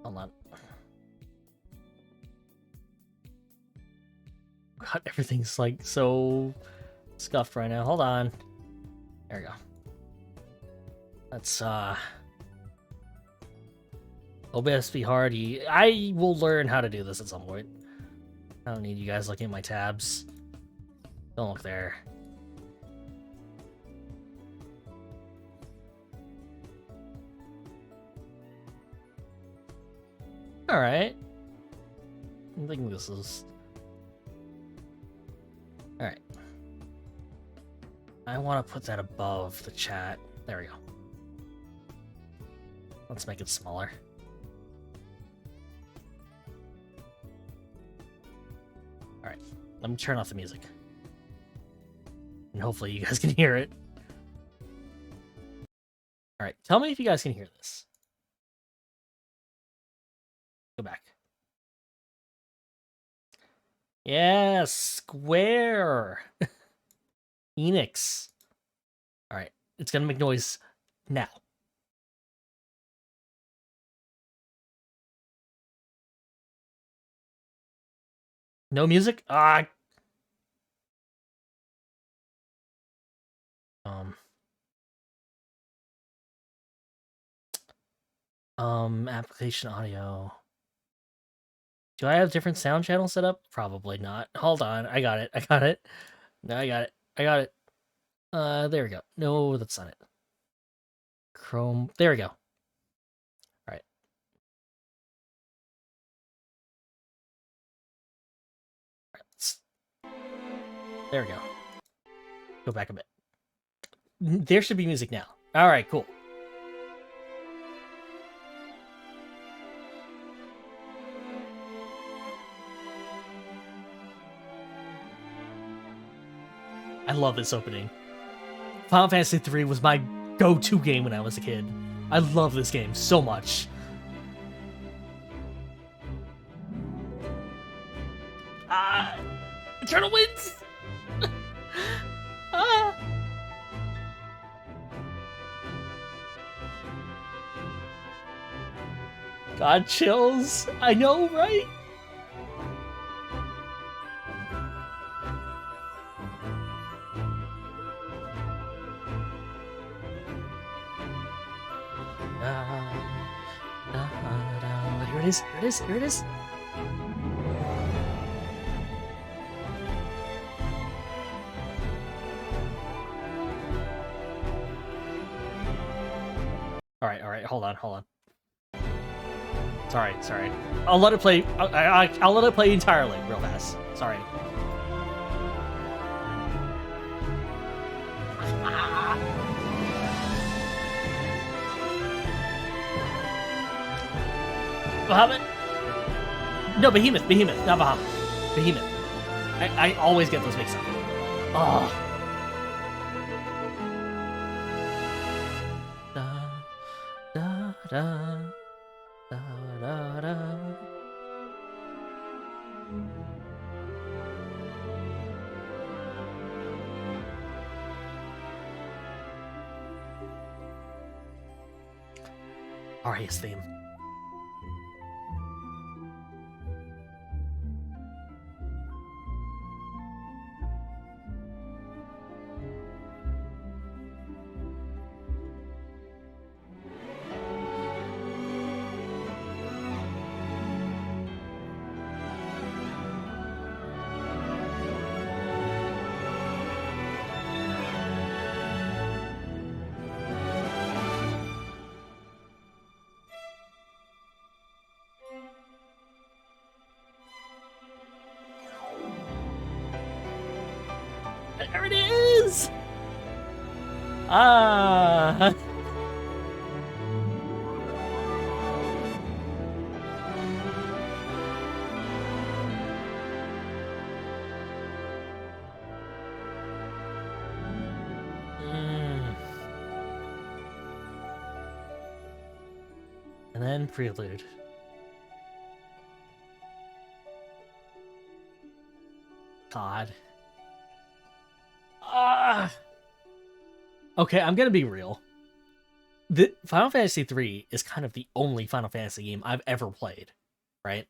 Hold on. God, everything's like so scuffed right now. Hold on. There we go. Let's OBS be hard. I will learn how to do this at some point. I don't need you guys looking at my tabs. Don't look there. Alright. I think this is... Alright. I want to put that above the chat. There we go. Let's make it smaller. Alright. Let me turn off the music. And hopefully you guys can hear it. Alright. Tell me if you guys can hear this. Go back. Yeah, Square. Enix. All right, it's gonna make noise now. No music? Application audio. Do I have different sound channels set up? Probably not. Hold on, I got it. No, I got it. There we go. No, that's not it. Chrome. There we go. All right. There we go. Go back a bit. There should be music now. All right, cool. I love this opening. Final Fantasy III was my go-to game when I was a kid. I love this game so much. Eternal wins! God, chills. I know, right? Here it is, here it is, here it is. Alright, hold on. Sorry. I'll let it play. I'll let it play entirely, real fast. Sorry. Bahamut? No, Behemoth, not Bahamut. Behemoth. I always get those mixed up. Oh. Da. Aria's theme. There it is! Ah! And then Prelude. God. Okay, I'm gonna be real. The Final Fantasy III is kind of the only Final Fantasy game I've ever played, right?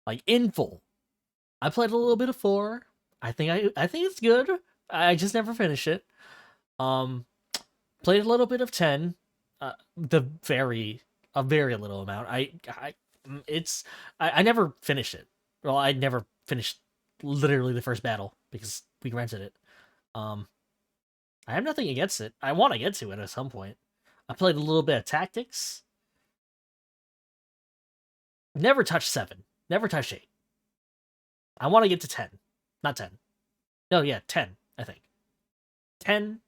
Like in full. I played a little bit of 4. I think it's good. I just never finished it. Played a little bit of 10. A very little amount. I never finished it. Well, I never finished literally the first battle because we rented it. I have nothing against it. I want to get to it at some point. I played a little bit of Tactics. Never touched 7. Never touched 8. I want to get to 10. Not 10. No, yeah, 10, I think. 10,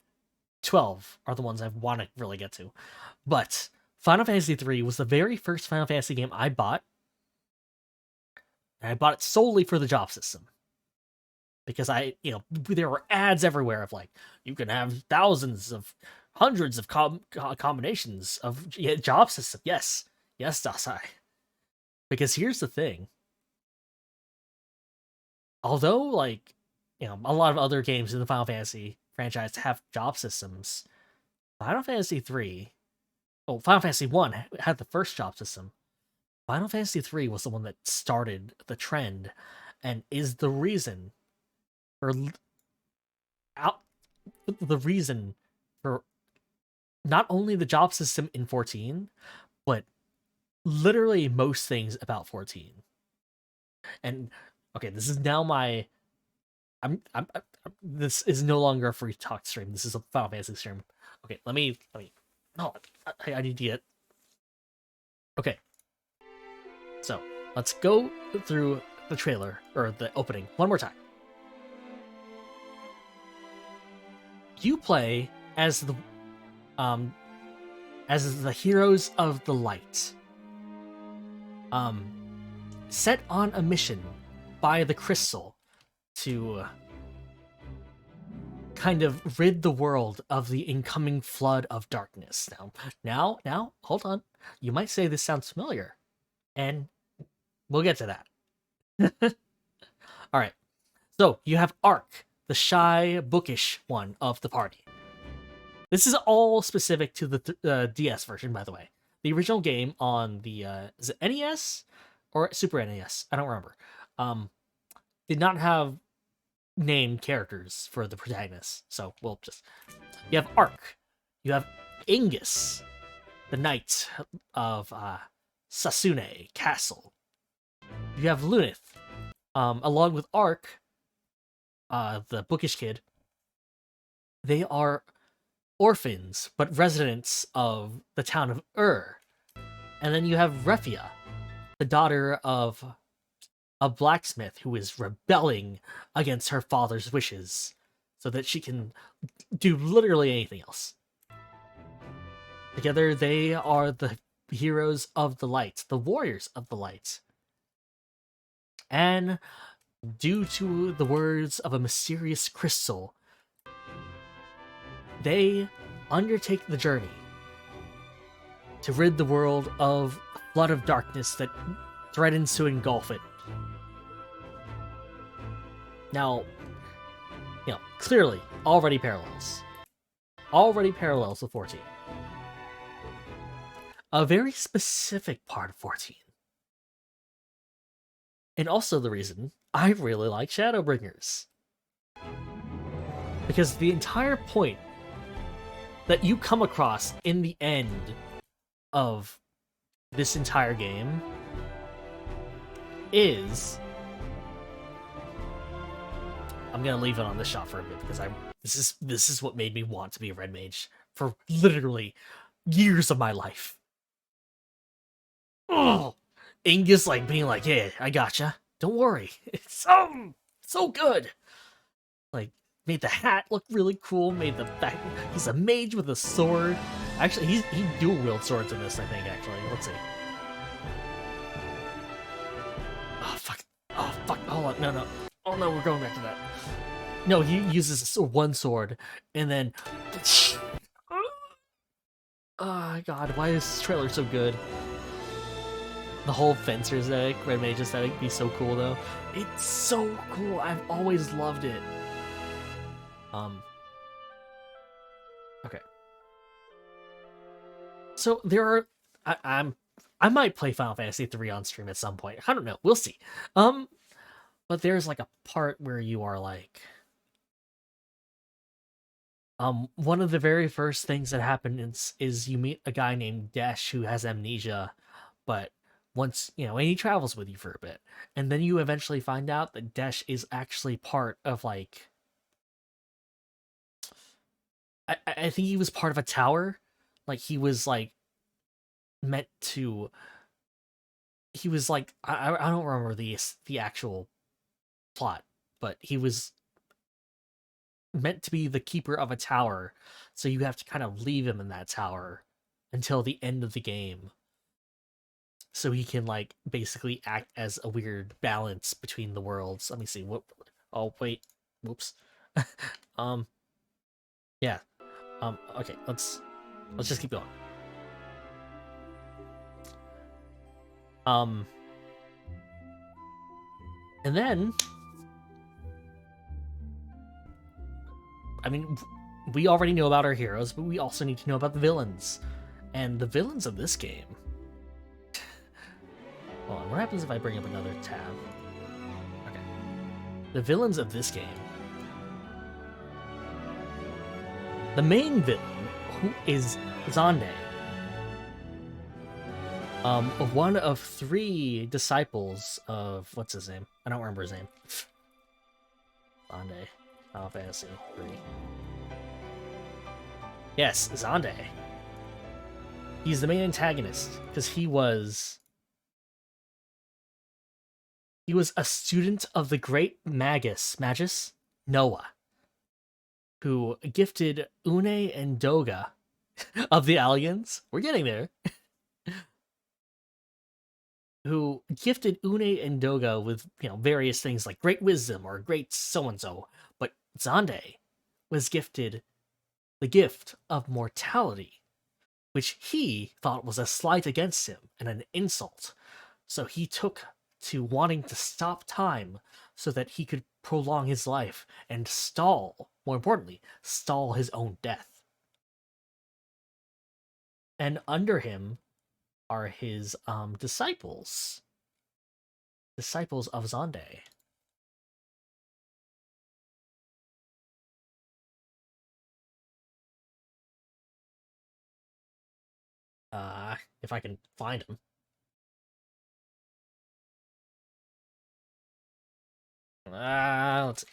12 are the ones I want to really get to. But Final Fantasy III was the very first Final Fantasy game I bought. And I bought it solely for the job system. Because there were ads everywhere of like, you can have hundreds of combinations of job system. Yes, Dasai. Because here's the thing. Although, like, a lot of other games in the Final Fantasy franchise have job systems, Final Fantasy 1 had the first job system. Final Fantasy 3 was the one that started the trend and is the reason for not only the job system in 14, but literally most things about 14. And okay, this is now my this is no longer a free talk stream. This is a Final Fantasy stream. Okay, let me no, I need to get okay. So let's go through the trailer or the opening one more time. You play as the heroes of the light, set on a mission by the crystal to kind of rid the world of the incoming flood of darkness. Now, hold on. You might say this sounds familiar, and we'll get to that. All right. So you have Ark, the shy, bookish one of the party. This is all specific to the DS version, by the way. The original game on the is it NES or Super NES? I don't remember. Did not have named characters for the protagonists, so we'll just. You have Ark. You have Ingus, the knight of Sasune Castle. You have Lunith, along with Ark, the bookish kid. They are orphans, but residents of the town of And then you have Refia, the daughter of a blacksmith who is rebelling against her father's wishes so that she can do literally anything else. Together, they are the heroes of the light, the warriors of the light. And due to the words of a mysterious crystal, they undertake the journey to rid the world of a flood of darkness that threatens to engulf it. Now, clearly, already parallels. Already parallels with 14. A very specific part of 14. And also the reason I really like Shadowbringers. Because the entire point that you come across in the end of this entire game is... I'm gonna leave it on this shot for a bit because this is what made me want to be a red mage for literally years of my life. Oh, Ingus being like, "Yeah, I gotcha. Don't worry. It's so good." Made the hat look really cool. Made the fact he's a mage with a sword. Actually, he dual wield swords in this. I think actually. Let's see. Oh fuck. Oh fuck. Hold on. No. Oh no, we're going back to that. No, he uses one sword, and then... Oh god, why is this trailer so good? The whole fencer aesthetic, red mage aesthetic, be so cool though. It's so cool, I've always loved it. Okay. So there are... I might play Final Fantasy 3 on stream at some point. I don't know, we'll see. But there's a part where you are one of the very first things that happens is you meet a guy named Desh who has amnesia, but once, and he travels with you for a bit. And then you eventually find out that Desh is actually part of I think he was part of a tower. He was meant to... He was I don't remember the actual plot, but he was meant to be the keeper of a tower, so you have to kind of leave him in that tower until the end of the game, so he can basically act as a weird balance between the worlds. Let me see. What? Oh wait, whoops. Yeah. Okay, let's just keep going. And then, I mean, we already know about our heroes, but we also need to know about the villains. And the villains of this game... Hold on, what happens if I bring up another tab? Okay. The villains of this game... The main villain, who is Xande. One of 3 disciples of... What's his name? I don't remember his name. Xande. Final Fantasy 3. Yes, Xande. He's the main antagonist, because he was a student of the great magus, Noah, who gifted Une and Doga of the Aliens. We're getting there. Who gifted Une and Doga with, various things like great wisdom or great so-and-so. But Xande was gifted the gift of mortality, which he thought was a slight against him and an insult. So he took to wanting to stop time so that he could prolong his life and stall, more importantly, stall his own death. And under him are his disciples of Zonde. If I can find him. Let's see.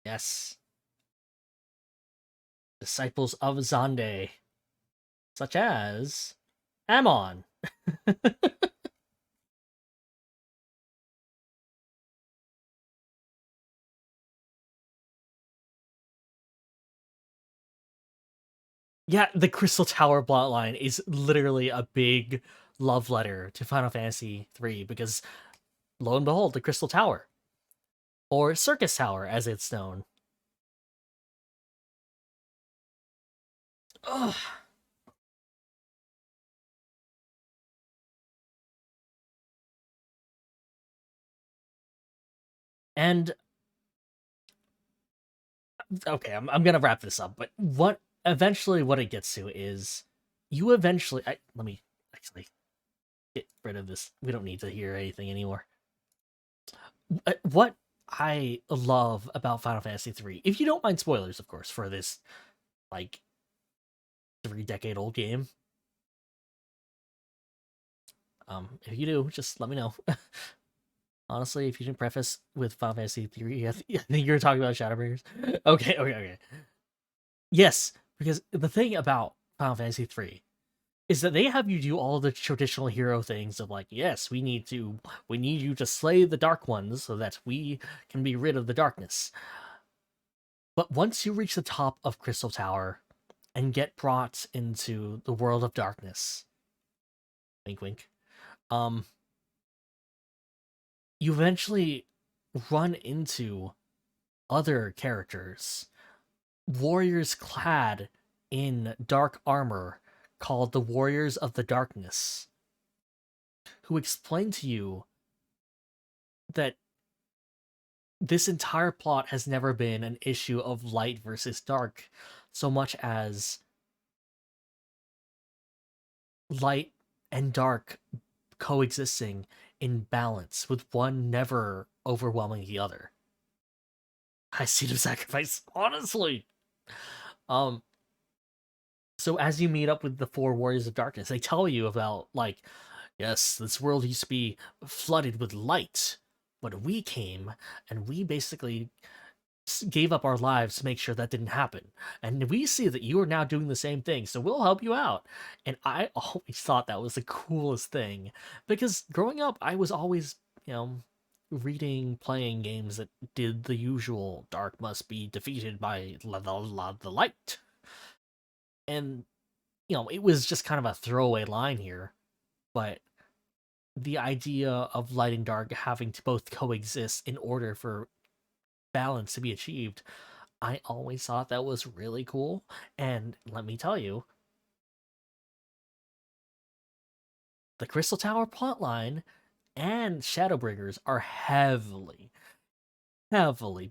Yes. Disciples of Zonde, such as Amon. Yeah, the Crystal Tower plotline is literally a big love letter to Final Fantasy III because, lo and behold, the Crystal Tower, or Circus Tower as it's known. Ugh. And okay, I'm gonna wrap this up, but what it gets to is you eventually. Let me actually get rid of this. We don't need to hear anything anymore. What I love about Final Fantasy III, if you don't mind spoilers, of course, for this like 3-decade-old game. If you do, just let me know. Honestly, if you didn't preface with Final Fantasy III, I think you're talking about Shadowbringers. Okay. Yes, because the thing about Final Fantasy III is that they have you do all the traditional hero things of like, yes, we need you to slay the dark ones so that we can be rid of the darkness. But once you reach the top of Crystal Tower and get brought into the world of darkness, wink wink, um, you eventually run into other characters, warriors clad in dark armor called the Warriors of the Darkness, who explain to you that this entire plot has never been an issue of light versus dark so much as light and dark coexisting in balance, with one never overwhelming the other. I see the sacrifice, honestly. Um, so as you meet up with the 4 Warriors of Darkness, they tell you about like, yes, this world used to be flooded with light, but we came and we basically gave up our lives to make sure that didn't happen. And we see that you are now doing the same thing, so we'll help you out. And I always thought that was the coolest thing because growing up, I was always, reading, playing games that did the usual dark must be defeated by the light. And, it was just kind of a throwaway line here, but the idea of light and dark having to both coexist in order for balance to be achieved, I always thought that was really cool. And let me tell you, the Crystal Tower plotline and Shadowbringers are heavily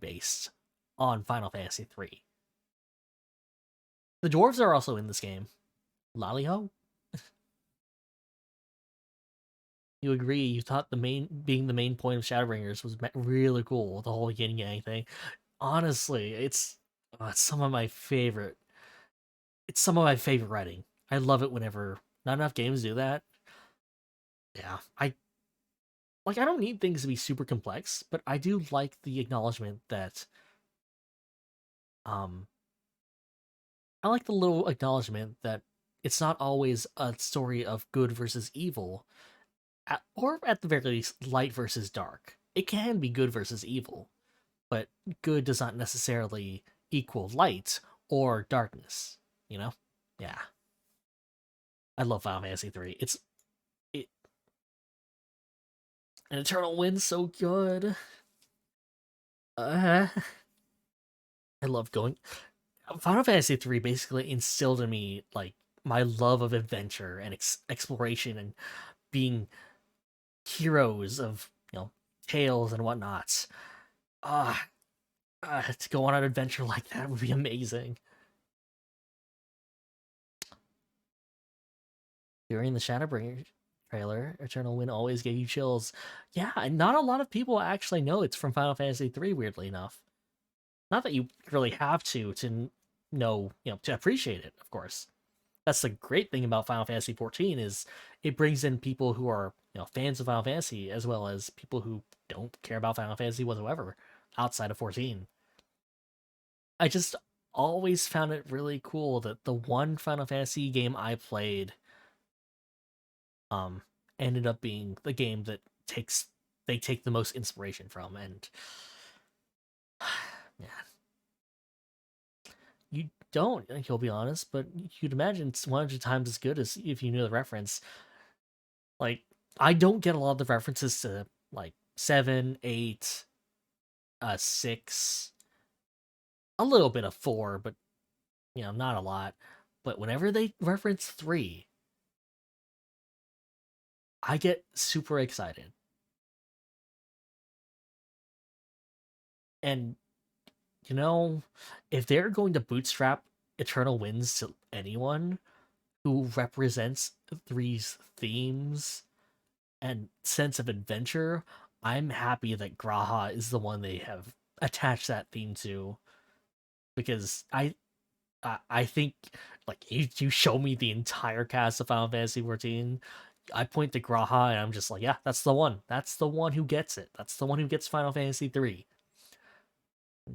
based on Final Fantasy III. The dwarves are also in this game. Laliho? You agree? You thought being the main point of Shadowbringers was really cool, the whole yin yang thing. Honestly, it's some of my favorite. It's some of my favorite writing. I love it whenever not enough games do that. Yeah, I don't need things to be super complex, but I do like the acknowledgement that um I like the little acknowledgement that it's not always a story of good versus evil, or at the very least light versus dark. It can be good versus evil, but good does not necessarily equal light or darkness, you know? Yeah. I love Final Fantasy 3. It And Eternal Wind's so good. Uh, I love going. Final Fantasy 3 basically instilled in me like my love of adventure and exploration and being heroes of tales and whatnots. Ah, to go on an adventure like that would be amazing. During the Shadowbringers trailer, Eternal Wind always gave you chills. Yeah, and not a lot of people actually know it's from Final Fantasy 3, weirdly enough. Not that you really have to know, to appreciate it, of course. That's the great thing about Final Fantasy 14 is it brings in people who are, fans of Final Fantasy as well as people who don't care about Final Fantasy whatsoever outside of 14. I just always found it really cool that the one Final Fantasy game I played um ended up being the game that they take the most inspiration from. And yeah, you don't, you'll be honest, but you'd imagine it's 100 times as good as if you knew the reference. Like, I don't get a lot of the references to like 7, 8, 6, a little bit of 4, but not a lot. But whenever they reference 3, I get super excited. And if they're going to bootstrap Eternal Winds to anyone who represents three's themes and sense of adventure, I'm happy that Graha is the one they have attached that theme to, because I think like you show me the entire cast of Final Fantasy 14, I point to Graha and I'm just like, yeah, that's the one. That's the one who gets it. That's the one who gets Final Fantasy 3.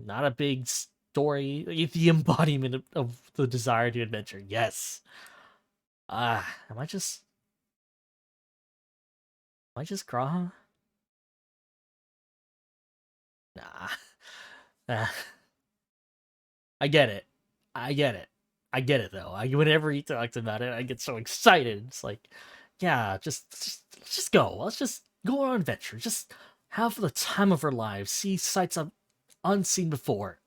Not a big story, the embodiment of the desire to adventure. Yes. Am I just Graha? Nah. Ah, I get it. I get it. I get it though. Whenever he talks about it, I get so excited. It's like, yeah, just go. Let's just go on an adventure. Just have the time of our lives. See sights I've unseen before.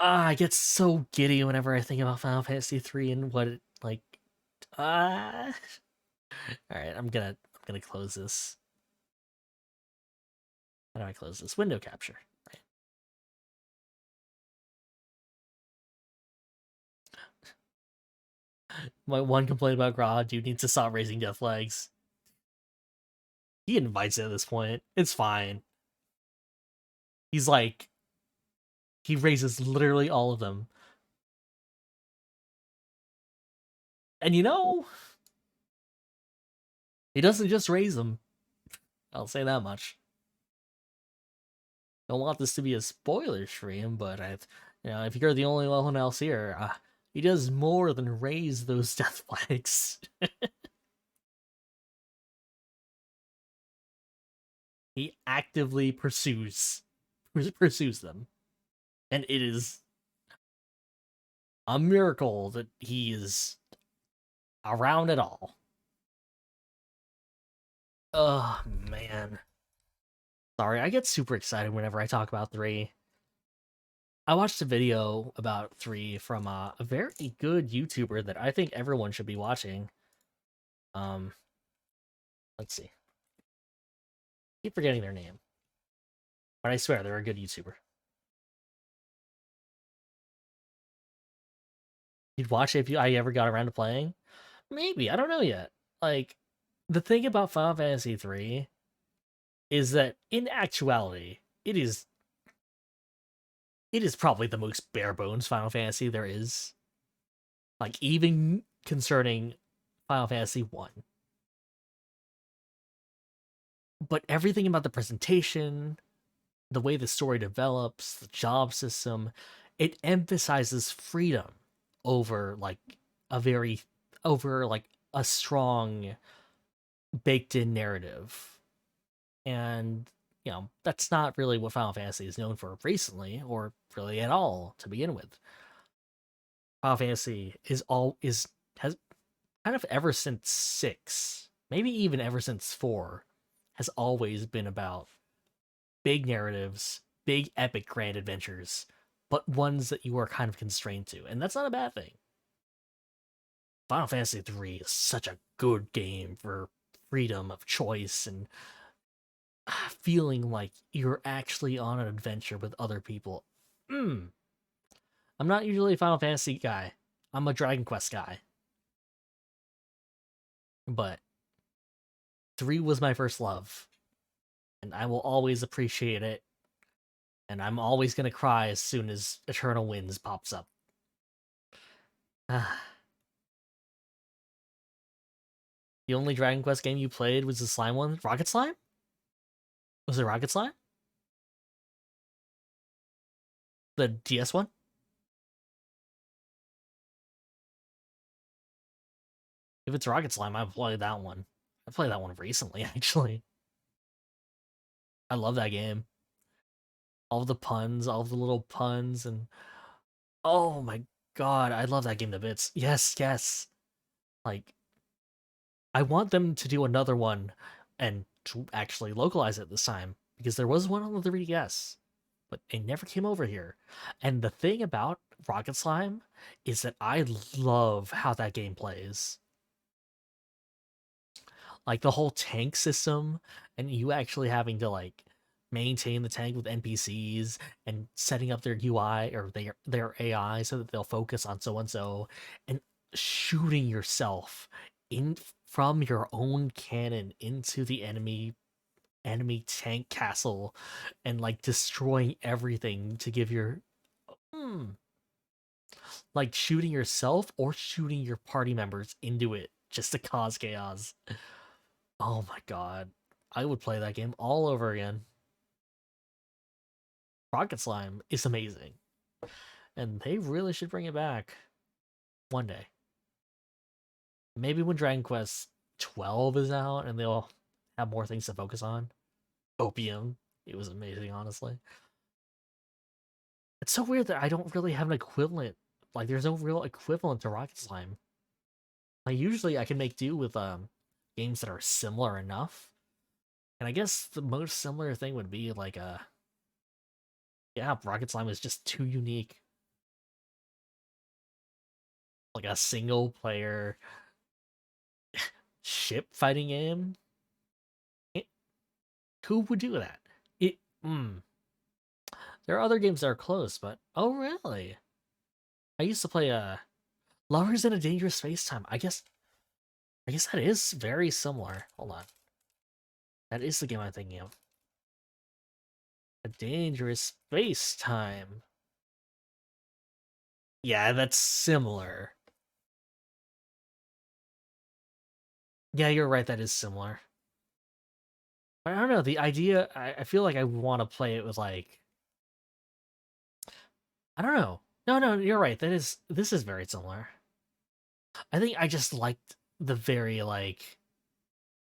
I get so giddy whenever I think about Final Fantasy 3 and what it like. Ah. All right, I'm gonna close this. How do I close this? Window capture. Right. My one complaint about Gra, dude needs to stop raising death flags. He invites it at this point. It's fine. He's like, he raises literally all of them. And he doesn't just raise them. I'll say that much. Don't want this to be a spoiler stream, but if you're the only one else here, he does more than raise those death flags. He actively pursues them, and it is a miracle that he is around at all. Oh man. Sorry, I get super excited whenever I talk about 3. I watched a video about 3 from a very good YouTuber that I think everyone should be watching. Um, let's see. Keep forgetting their name, but I swear they're a good YouTuber. You'd watch it if I ever got around to playing. Maybe, I don't know yet. Like, the thing about Final Fantasy 3 is that in actuality, it is probably the most bare bones Final Fantasy there is. Like, even concerning Final Fantasy 1. But everything about the presentation, the way the story develops, the job system, it emphasizes freedom over like a very over like a strong baked in narrative. And that's not really what Final Fantasy is known for recently, or really at all to begin with. Final Fantasy has kind of ever since 6, maybe even ever since 4, has always been about big narratives, big epic grand adventures, but ones that you are kind of constrained to, and that's not a bad thing. Final Fantasy III is such a good game for freedom of choice and feeling like you're actually on an adventure with other people. Mm. I'm not usually a Final Fantasy guy. I'm a Dragon Quest guy. But 3 was my first love, and I will always appreciate it. And I'm always going to cry as soon as Eternal Winds pops up. The only Dragon Quest game you played was the slime one? Rocket Slime? Was it Rocket Slime? The DS one? If it's Rocket Slime, I've played that one. I played that one recently, actually. I love that game. All the puns, all the little puns, and oh my god, I love that game to bits. Yes, yes. Like, I want them to do another one and to actually localize it this time because there was one on the 3DS, but it never came over here. And the thing about Rocket Slime is that I love how that game plays. Like the whole tank system and you actually having to like maintain the tank with NPCs and setting up their UI or their AI so that they'll focus on so and so and shooting yourself in from your own cannon into the enemy tank castle and like destroying everything to give your like shooting yourself or shooting your party members into it just to cause chaos. Oh my god. I would play that game all over again. Rocket Slime is amazing. And they really should bring it back one day. Maybe when Dragon Quest 12 is out and they'll have more things to focus on. Opium. It was amazing, honestly. It's so weird that I don't really have an equivalent. Like, there's no real equivalent to Rocket Slime. Like, usually I can make do with games that are similar enough. And I guess the most similar thing would be like yeah, Rocket Slime is just too unique. Like a single player ship fighting game. Who would do that? It. There are other games that are close, but oh really? I used to play Lovers in a Dangerous Space Time. I guess that is very similar. Hold on. That is the game I'm thinking of. A Dangerous Space Time. Yeah, that's similar. Yeah, you're right, that is similar. But I don't know, the idea I feel like I want to play it with like I don't know. No, you're right. This is very similar. I think I just liked the very like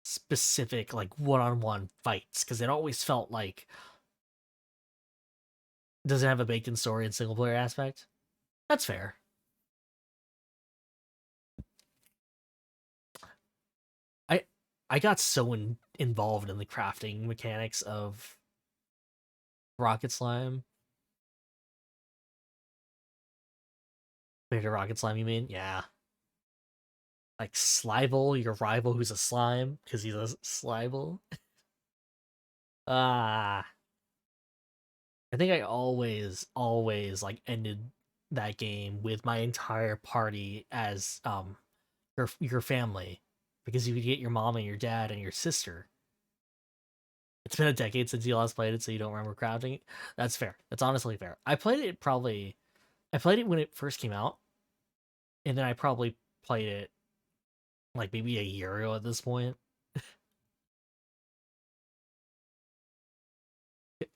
specific like one-on-one fights because it always felt like does it have a baked-in story and single player aspect? That's fair. I I got so involved in the crafting mechanics of Rocket Slime. Wait, Rocket Slime, you mean? Yeah. Like Slivel, your rival who's a slime, because he's a Slivel. Ah. I think I always like ended that game with my entire party as your family because you could get your mom and your dad and your sister. It's been a decade since you last played it, so you don't remember crafting. That's fair. That's honestly fair. I played it when it first came out, and then I probably played it like maybe a year ago at this point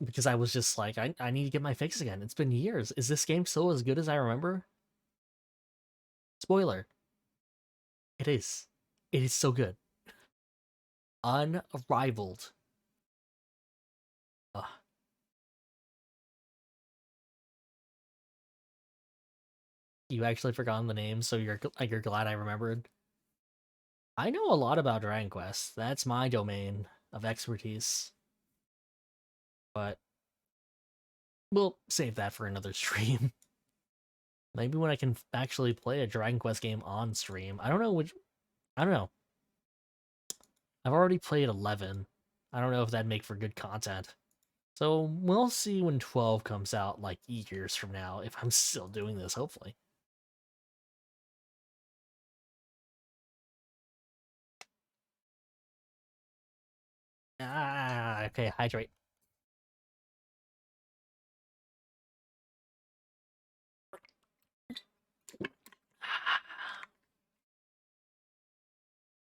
because I was just like I need to get my fix again. It's been years. Is this game still as good as I remember? Spoiler. It is. It is so good. Unrivaled. Ugh. You actually forgotten the name, so you're glad I remembered. I know a lot about Dragon Quest. That's my domain. of expertise. But we'll save that for another stream. Maybe when I can actually play a Dragon Quest game on stream. I don't know which. I don't know. I've already played 11. I don't know if that'd make for good content. So we'll see when 12 comes out, like years from now, if I'm still doing this, hopefully. Okay, hydrate.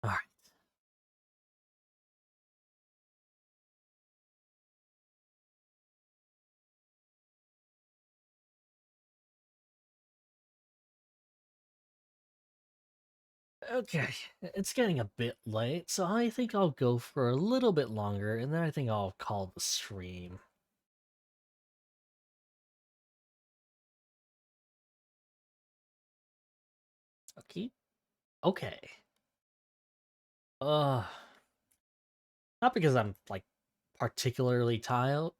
Alright. Okay, it's getting a bit late, so I think I'll go for a little bit longer, and then I think I'll call the stream. Okay. Okay. Uh, not because I'm, like, particularly tired,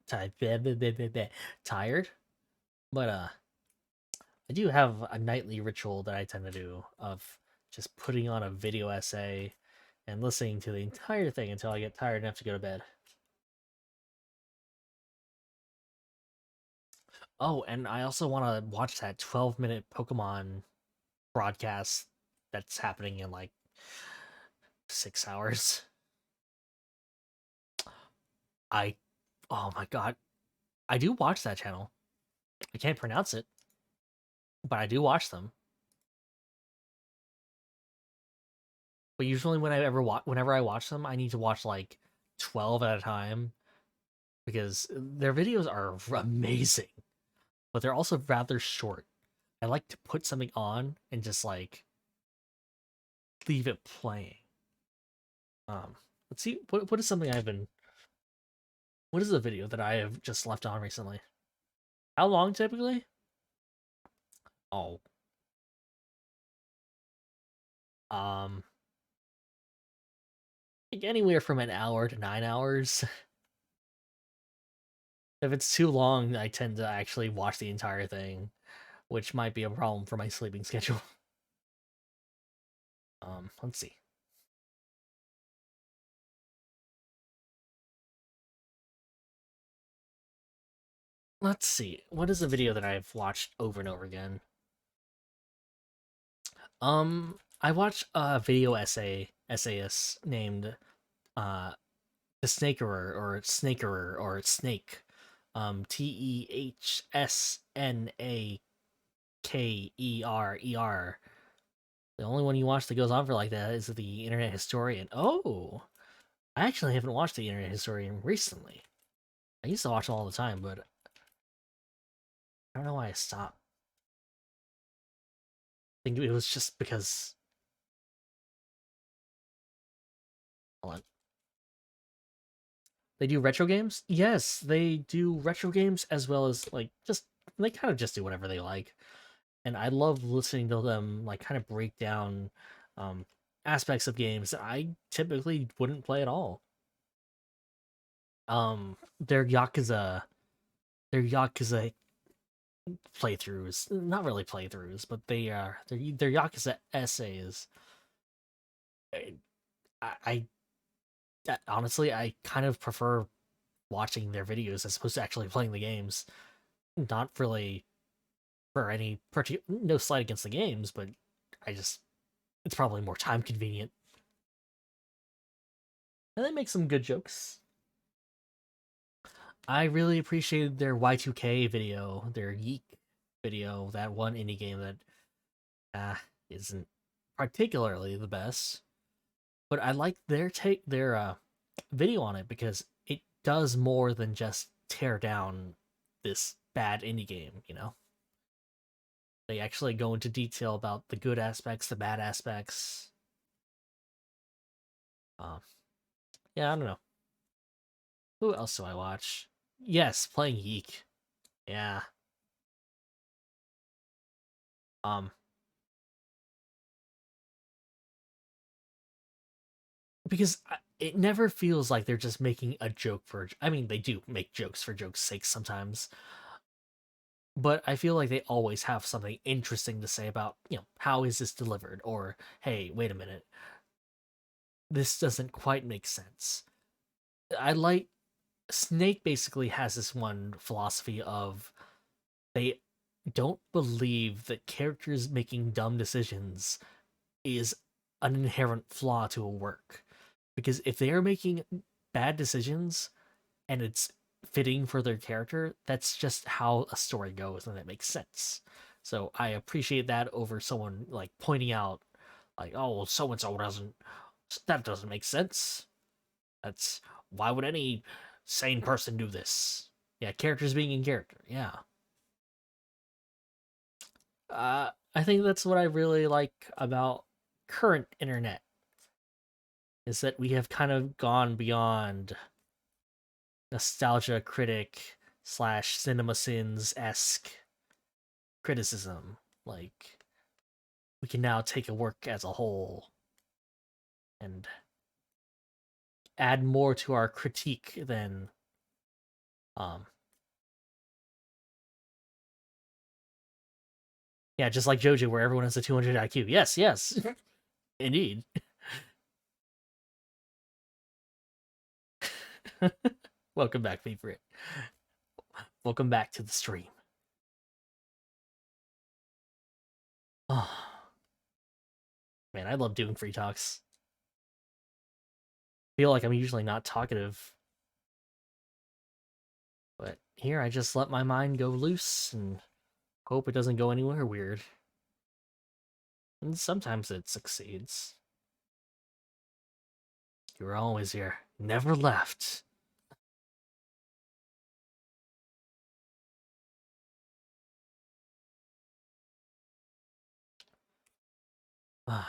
but, I do have a nightly ritual that I tend to do of just putting on a video essay and listening to the entire thing until I get tired enough to go to bed. Oh, and I also want to watch that 12-minute Pokemon broadcast that's happening in like 6 hours. I, oh my god, I do watch that channel. I can't pronounce it, but I do watch them. But usually, whenever I watch them, I need to watch like 12 at a time because their videos are amazing, but they're also rather short. I like to put something on and just like leave it playing. Let's see what is something I've been. What is the video that I have just left on recently? How long typically? Oh, um, like anywhere from an hour to 9 hours. If it's too long, I tend to actually watch the entire thing, which might be a problem for my sleeping schedule. Let's see. Let's see. What is a video that I've watched over and over again? I watched a video essayist named the Snake, Tehsnakerer. The only one you watch that goes on for like that is the Internet Historian. Oh, I actually haven't watched the Internet Historian recently. I used to watch it all the time, but I don't know why I stopped. I think it was just because. Hold on. They do retro games? Yes, they do retro games as well as like just they kind of just do whatever they like. And I love listening to them like kind of break down um aspects of games that I typically wouldn't play at all. Their Yakuza playthroughs, not really playthroughs, but they are their Yakuza essays. I, honestly I kind of prefer watching their videos as opposed to actually playing the games. Not really for any particular, no slight against the games, but I just it's probably more time convenient. And they make some good jokes. I really appreciated their Y2K video, their Yeek video, that one indie game that isn't particularly the best. But I like their video on it because it does more than just tear down this bad indie game, you know? They actually go into detail about the good aspects, the bad aspects. Um, yeah, I don't know. Who else do I watch? Yes, playing Yeek. Yeah. Um, because it never feels like they're just making a joke for. I mean, they do make jokes for jokes' sake sometimes, but I feel like they always have something interesting to say about, how is this delivered, or hey, wait a minute, this doesn't quite make sense. I like Snake basically has this one philosophy of they don't believe that characters making dumb decisions is an inherent flaw to a work. Because if they are making bad decisions and it's fitting for their character, that's just how a story goes and that makes sense. So I appreciate that over someone like pointing out like, oh, well, so and so doesn't, that doesn't make sense. That's, why would any sane person do this? Yeah, characters being in character. Yeah. I think that's what I really like about current internet is that we have kind of gone beyond nostalgia critic slash cinema sins esque criticism. Like we can now take a work as a whole and add more to our critique than um yeah, just like JoJo where everyone has a 200 IQ. Yes, yes. Indeed. Welcome back, favorite. Welcome back to the stream. Oh, man, I love doing free talks. Feel like I'm usually not talkative, but here I just let my mind go loose and hope it doesn't go anywhere weird. And sometimes it succeeds. You were always here, never left. Okay.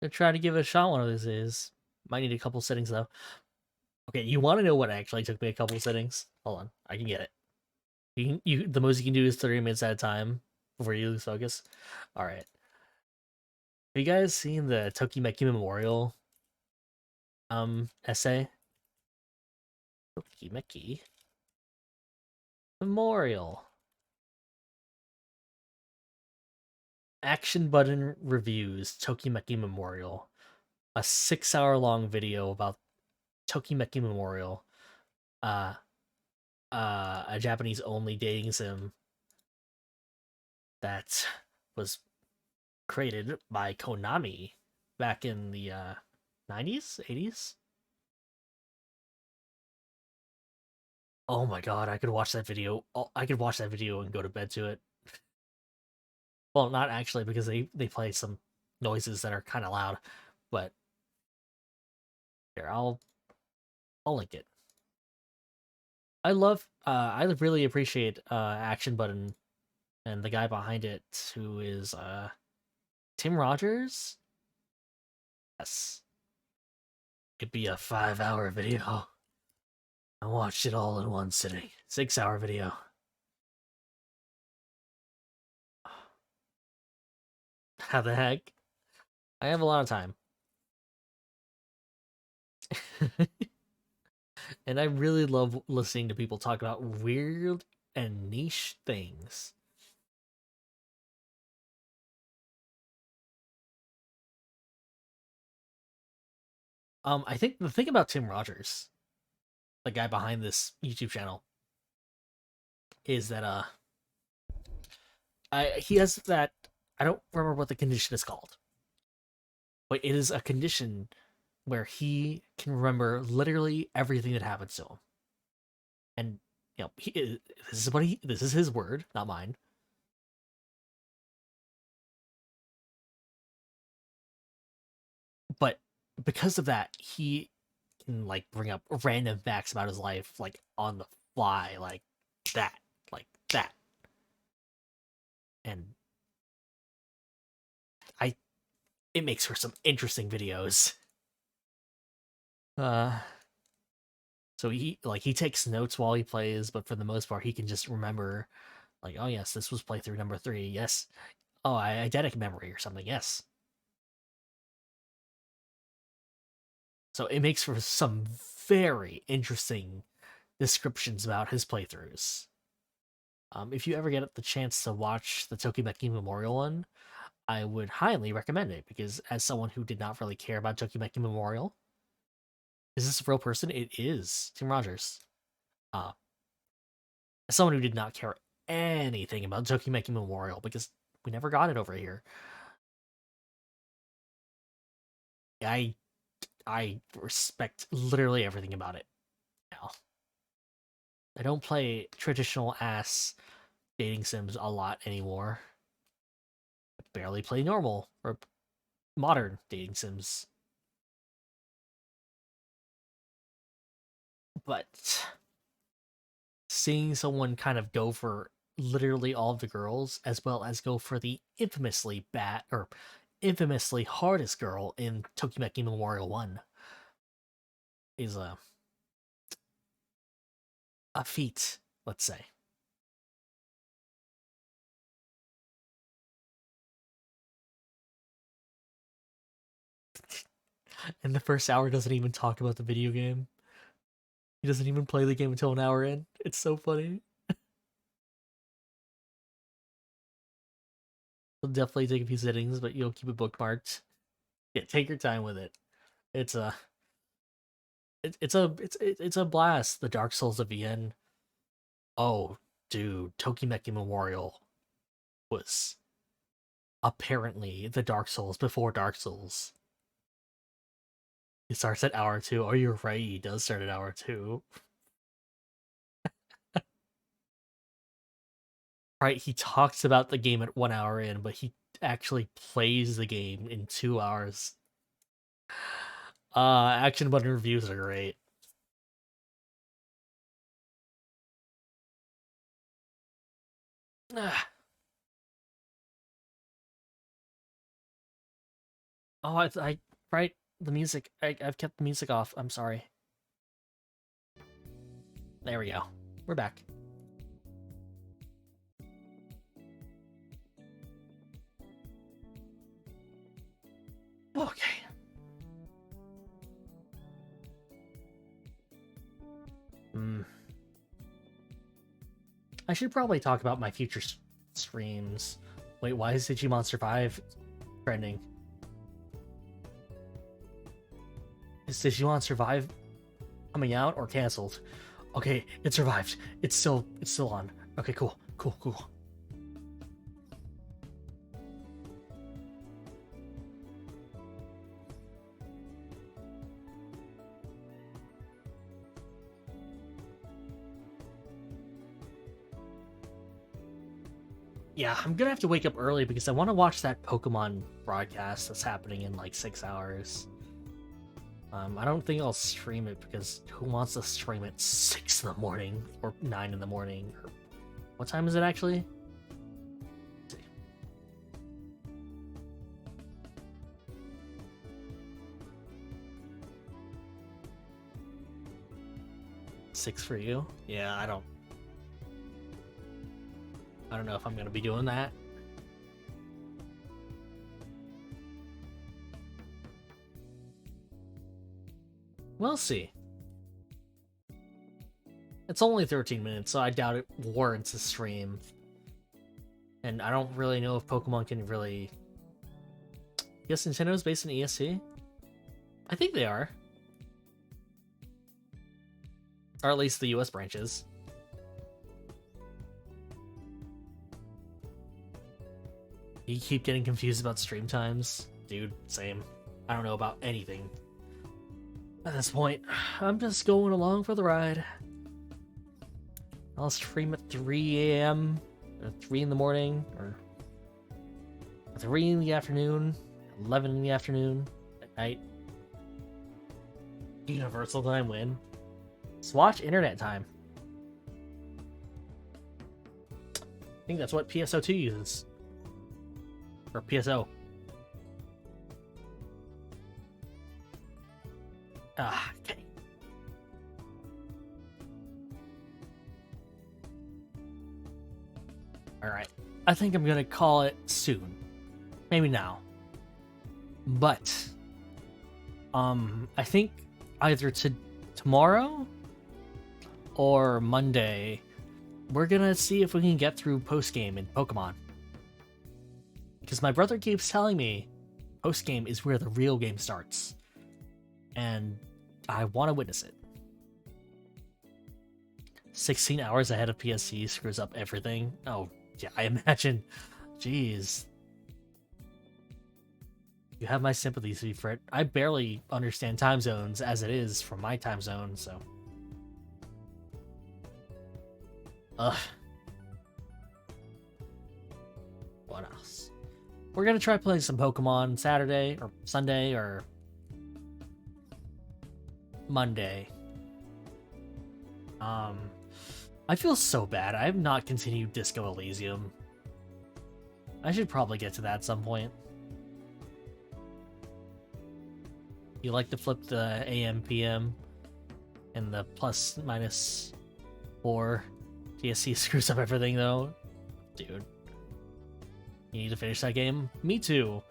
Gonna try to give it a shot one of these days. Might need a couple settings though. Okay, you want to know what actually took me a couple settings? Hold on, I can get it. The most you can do is 30 minutes at a time before you lose focus. All right. Have you guys seen the Tokimeki Memorial essay? Tokimeki Memorial. Action Button Reviews Tokimeki Memorial. A 6-hour long video about Tokimeki Memorial. Uh a Japanese only dating sim that was created by Konami back in the 90s, 80s. Oh my god, I could watch that video. I could watch that video and go to bed to it. Well, not actually because they play some noises that are kind of loud, but here I'll link it. I really appreciate Action Button and the guy behind it who is Tim Rogers. Yes. It'd be a 5-hour video. I watched it all in one sitting. 6-hour video. How the heck? I have a lot of time. And I really love listening to people talk about weird and niche things. I think the thing about Tim Rogers, the guy behind this YouTube channel, is that he has that, I don't remember what the condition is called, but it is a condition where he can remember literally everything that happens to him. And this is his word, not mine. But because of that, he can like bring up random facts about his life like on the fly, that, like that. And I it makes for some interesting videos. Uh, so he takes notes while he plays, but for the most part, he can just remember, like, oh yes, this was playthrough number 3. Yes. Oh, eidetic memory or something. Yes. So it makes for some very interesting descriptions about his playthroughs. If you ever get the chance to watch the Tokimeki Memorial one, I would highly recommend it because as someone who did not really care about Tokimeki Memorial, is this a real person? It is Tim Rogers. Uh, as someone who did not care anything about Tokimeki Memorial because we never got it over here, I I respect literally everything about it now. I don't play traditional ass dating sims a lot anymore. I barely play normal or modern dating sims. But seeing someone kind of go for literally all of the girls as well as go for the infamously bad or infamously hardest girl in Tokimeki Memorial 1 is a feat, let's say. And the first hour doesn't even talk about the video game. He doesn't even play the game until an hour in. It's so funny. He'll definitely take a few sittings, but you'll keep it bookmarked. Yeah, take your time with it. It's a it's a blast. The Dark Souls of Vienna. Oh, dude, Tokimeki Memorial was apparently the Dark Souls before Dark Souls. It starts at hour 2. Oh, you're right, he does start at hour 2. Right, he talks about the game at 1 hour in, but he actually plays the game in 2 hours. Action button reviews are great. Oh, right, the music. I've kept the music off. I'm sorry. There we go. We're back. Okay. I should probably talk about my future streams. Wait, why is Digimon Survive trending? Is Digimon Survive coming out or canceled? Okay, it survived. It's still on. Okay, cool. Yeah, I'm gonna have to wake up early because I want to watch that Pokemon broadcast that's happening in like 6 hours. I don't think I'll stream it because who wants to stream at 6 in the morning or 9 in the morning? Or what time is it actually? Let's see. 6 for you? Yeah, I don't know if I'm gonna be doing that. We'll see. It's only 13 minutes, so I doubt it warrants a stream. And I don't really know if Pokemon can really... Yes, Nintendo's based in EST? I think they are. Or at least the US branches. You keep getting confused about stream times? Dude, same. I don't know about anything. At this point, I'm just going along for the ride. I'll stream at 3 a.m., or 3 in the morning, or 3 in the afternoon, 11 in the afternoon, at night. Universal time win. Swatch internet time. I think that's what PSO2 uses. Or PSO. I think I'm gonna call it soon. Maybe now. But I think either tomorrow or Monday, we're gonna see if we can get through post-game in Pokemon. Because my brother keeps telling me post-game is where the real game starts. And I want to witness it. 16 hours ahead of PSC screws up everything. Oh, yeah, I imagine. Jeez. You have my sympathies, Frit. I barely understand time zones as it is from my time zone, so... Ugh. What else? We're gonna try playing some Pokemon Saturday, or Sunday, or... Monday. I feel so bad. I have not continued Disco Elysium. I should probably get to that at some point. You like to flip the AM, PM, and the plus minus 4. TSC screws up everything, though. Dude. You need to finish that game? Me too.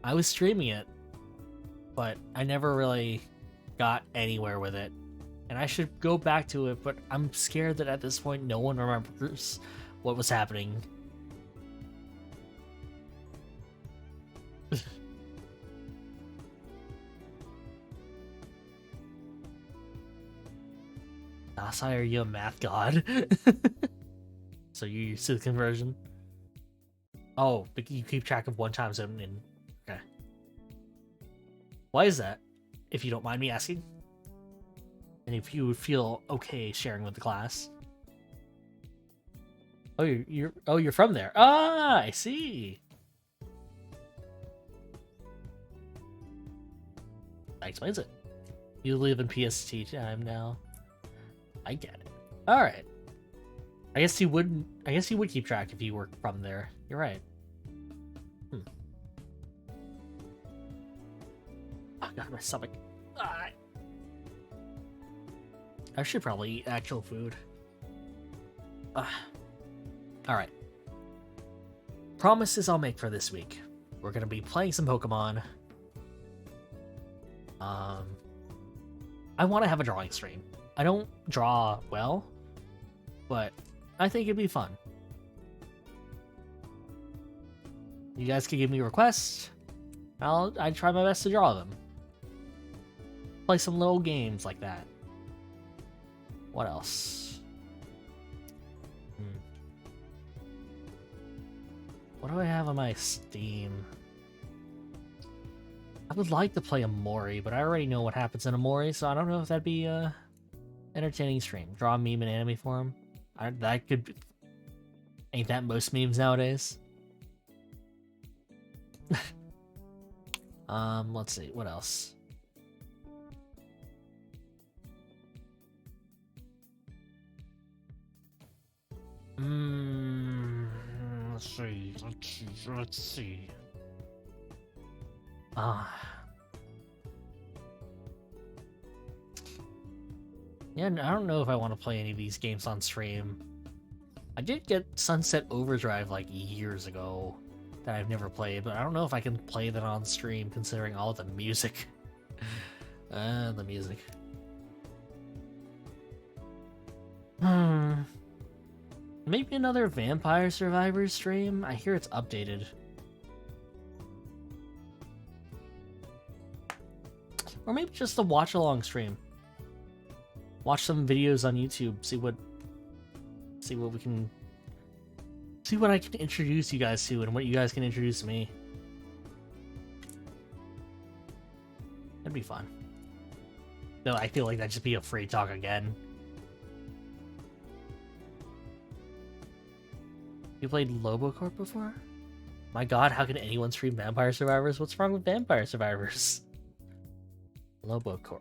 I was streaming it, but I never really got anywhere with it. And I should go back to it, but I'm scared that at this point no one remembers what was happening. Dasai, are you a math god? So you're used to the conversion? Oh, but you keep track of one time zone in... Okay. Why is that? If you don't mind me asking? And if you would feel okay sharing with the class. Oh, you're from there. Ah, I see. That explains it. You live in PST time now. I get it. All right. I guess you would keep track if you were from there. You're right. Oh god, my stomach. Ah. I should probably eat actual food. Alright. Promises I'll make for this week. We're gonna be playing some Pokemon. I want to have a drawing stream. I don't draw well, but I think it'd be fun. You guys can give me requests. I try my best to draw them. Play some little games like that. What else? What do I have on my Steam? I would like to play Amori, but I already know what happens in Amori, so I don't know if that'd be a entertaining stream. Draw a meme in anime form. That could be... Ain't that most memes nowadays? Let's see, what else? Let's see. Yeah, I don't know if I want to play any of these games on stream. I did get Sunset Overdrive like years ago that I've never played, but I don't know if I can play that on stream considering all the music. The music. Maybe another Vampire Survivors stream? I hear it's updated. Or maybe just a watch-along stream. Watch some videos on YouTube, see what we can... See what I can introduce you guys to and what you guys can introduce me. That'd be fun. Though I feel like that'd just be a free talk again. You played Lobocorp before? My god, how can anyone stream Vampire Survivors? What's wrong with Vampire Survivors? Lobocorp.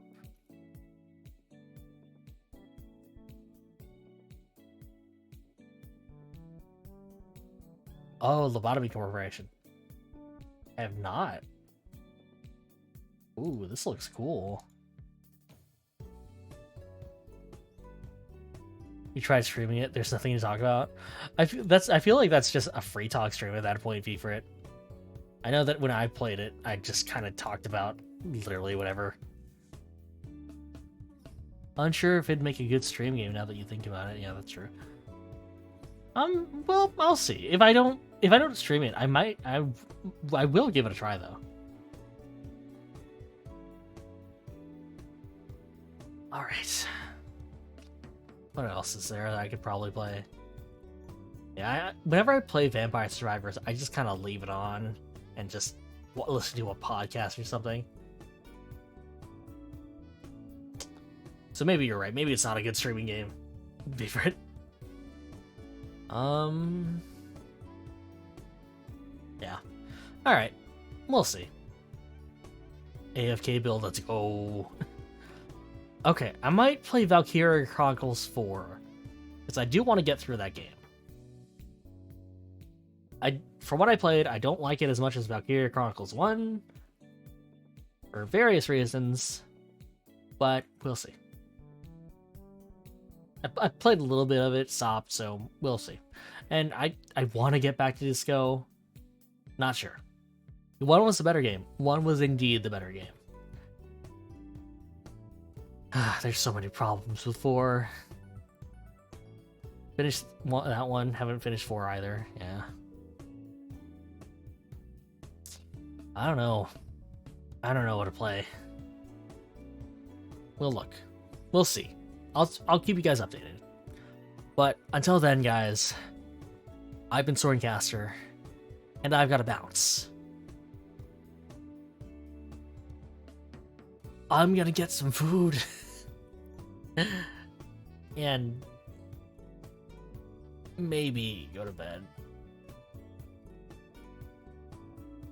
Oh, Lobotomy Corporation. I have not. Ooh, this looks cool. You tried streaming it. There's nothing to talk about. I feel like that's just a free talk stream at that point, FREETALK. I know that when I played it, I just kind of talked about literally whatever. Unsure if it'd make a good stream game now that you think about it. Yeah, that's true. Well, I'll see. If I don't stream it, I will give it a try though. All right. What else is there that I could probably play? Yeah, whenever I play Vampire Survivors, I just kind of leave it on and just listen to a podcast or something. So maybe you're right. Maybe it's not a good streaming game. Favorite. Yeah. All right. We'll see. AFK build. Let's go. Okay, I might play Valkyria Chronicles 4 because I do want to get through that game. From what I played, I don't like it as much as Valkyria Chronicles 1 for various reasons, but we'll see. I played a little bit of it, stopped, so we'll see. And I want to get back to Disco. Not sure. 1 was the better game. 1 was indeed the better game. There's so many problems with 4. Finished that one. Haven't finished 4 either. Yeah. I don't know. I don't know what to play. We'll look. We'll see. I'll keep you guys updated. But until then, guys, I've been Swordcaster, and I've got to bounce. I'm gonna get some food. And maybe go to bed.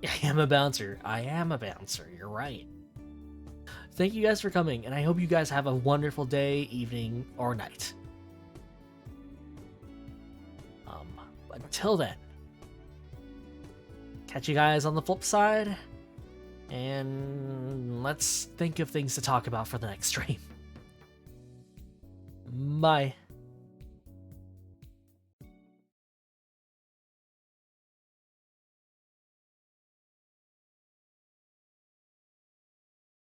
I am a bouncer. I am a bouncer. You're right. Thank you guys for coming, and I hope you guys have a wonderful day, evening, or night. Until then, catch you guys on the flip side, and let's think of things to talk about for the next stream. Bye.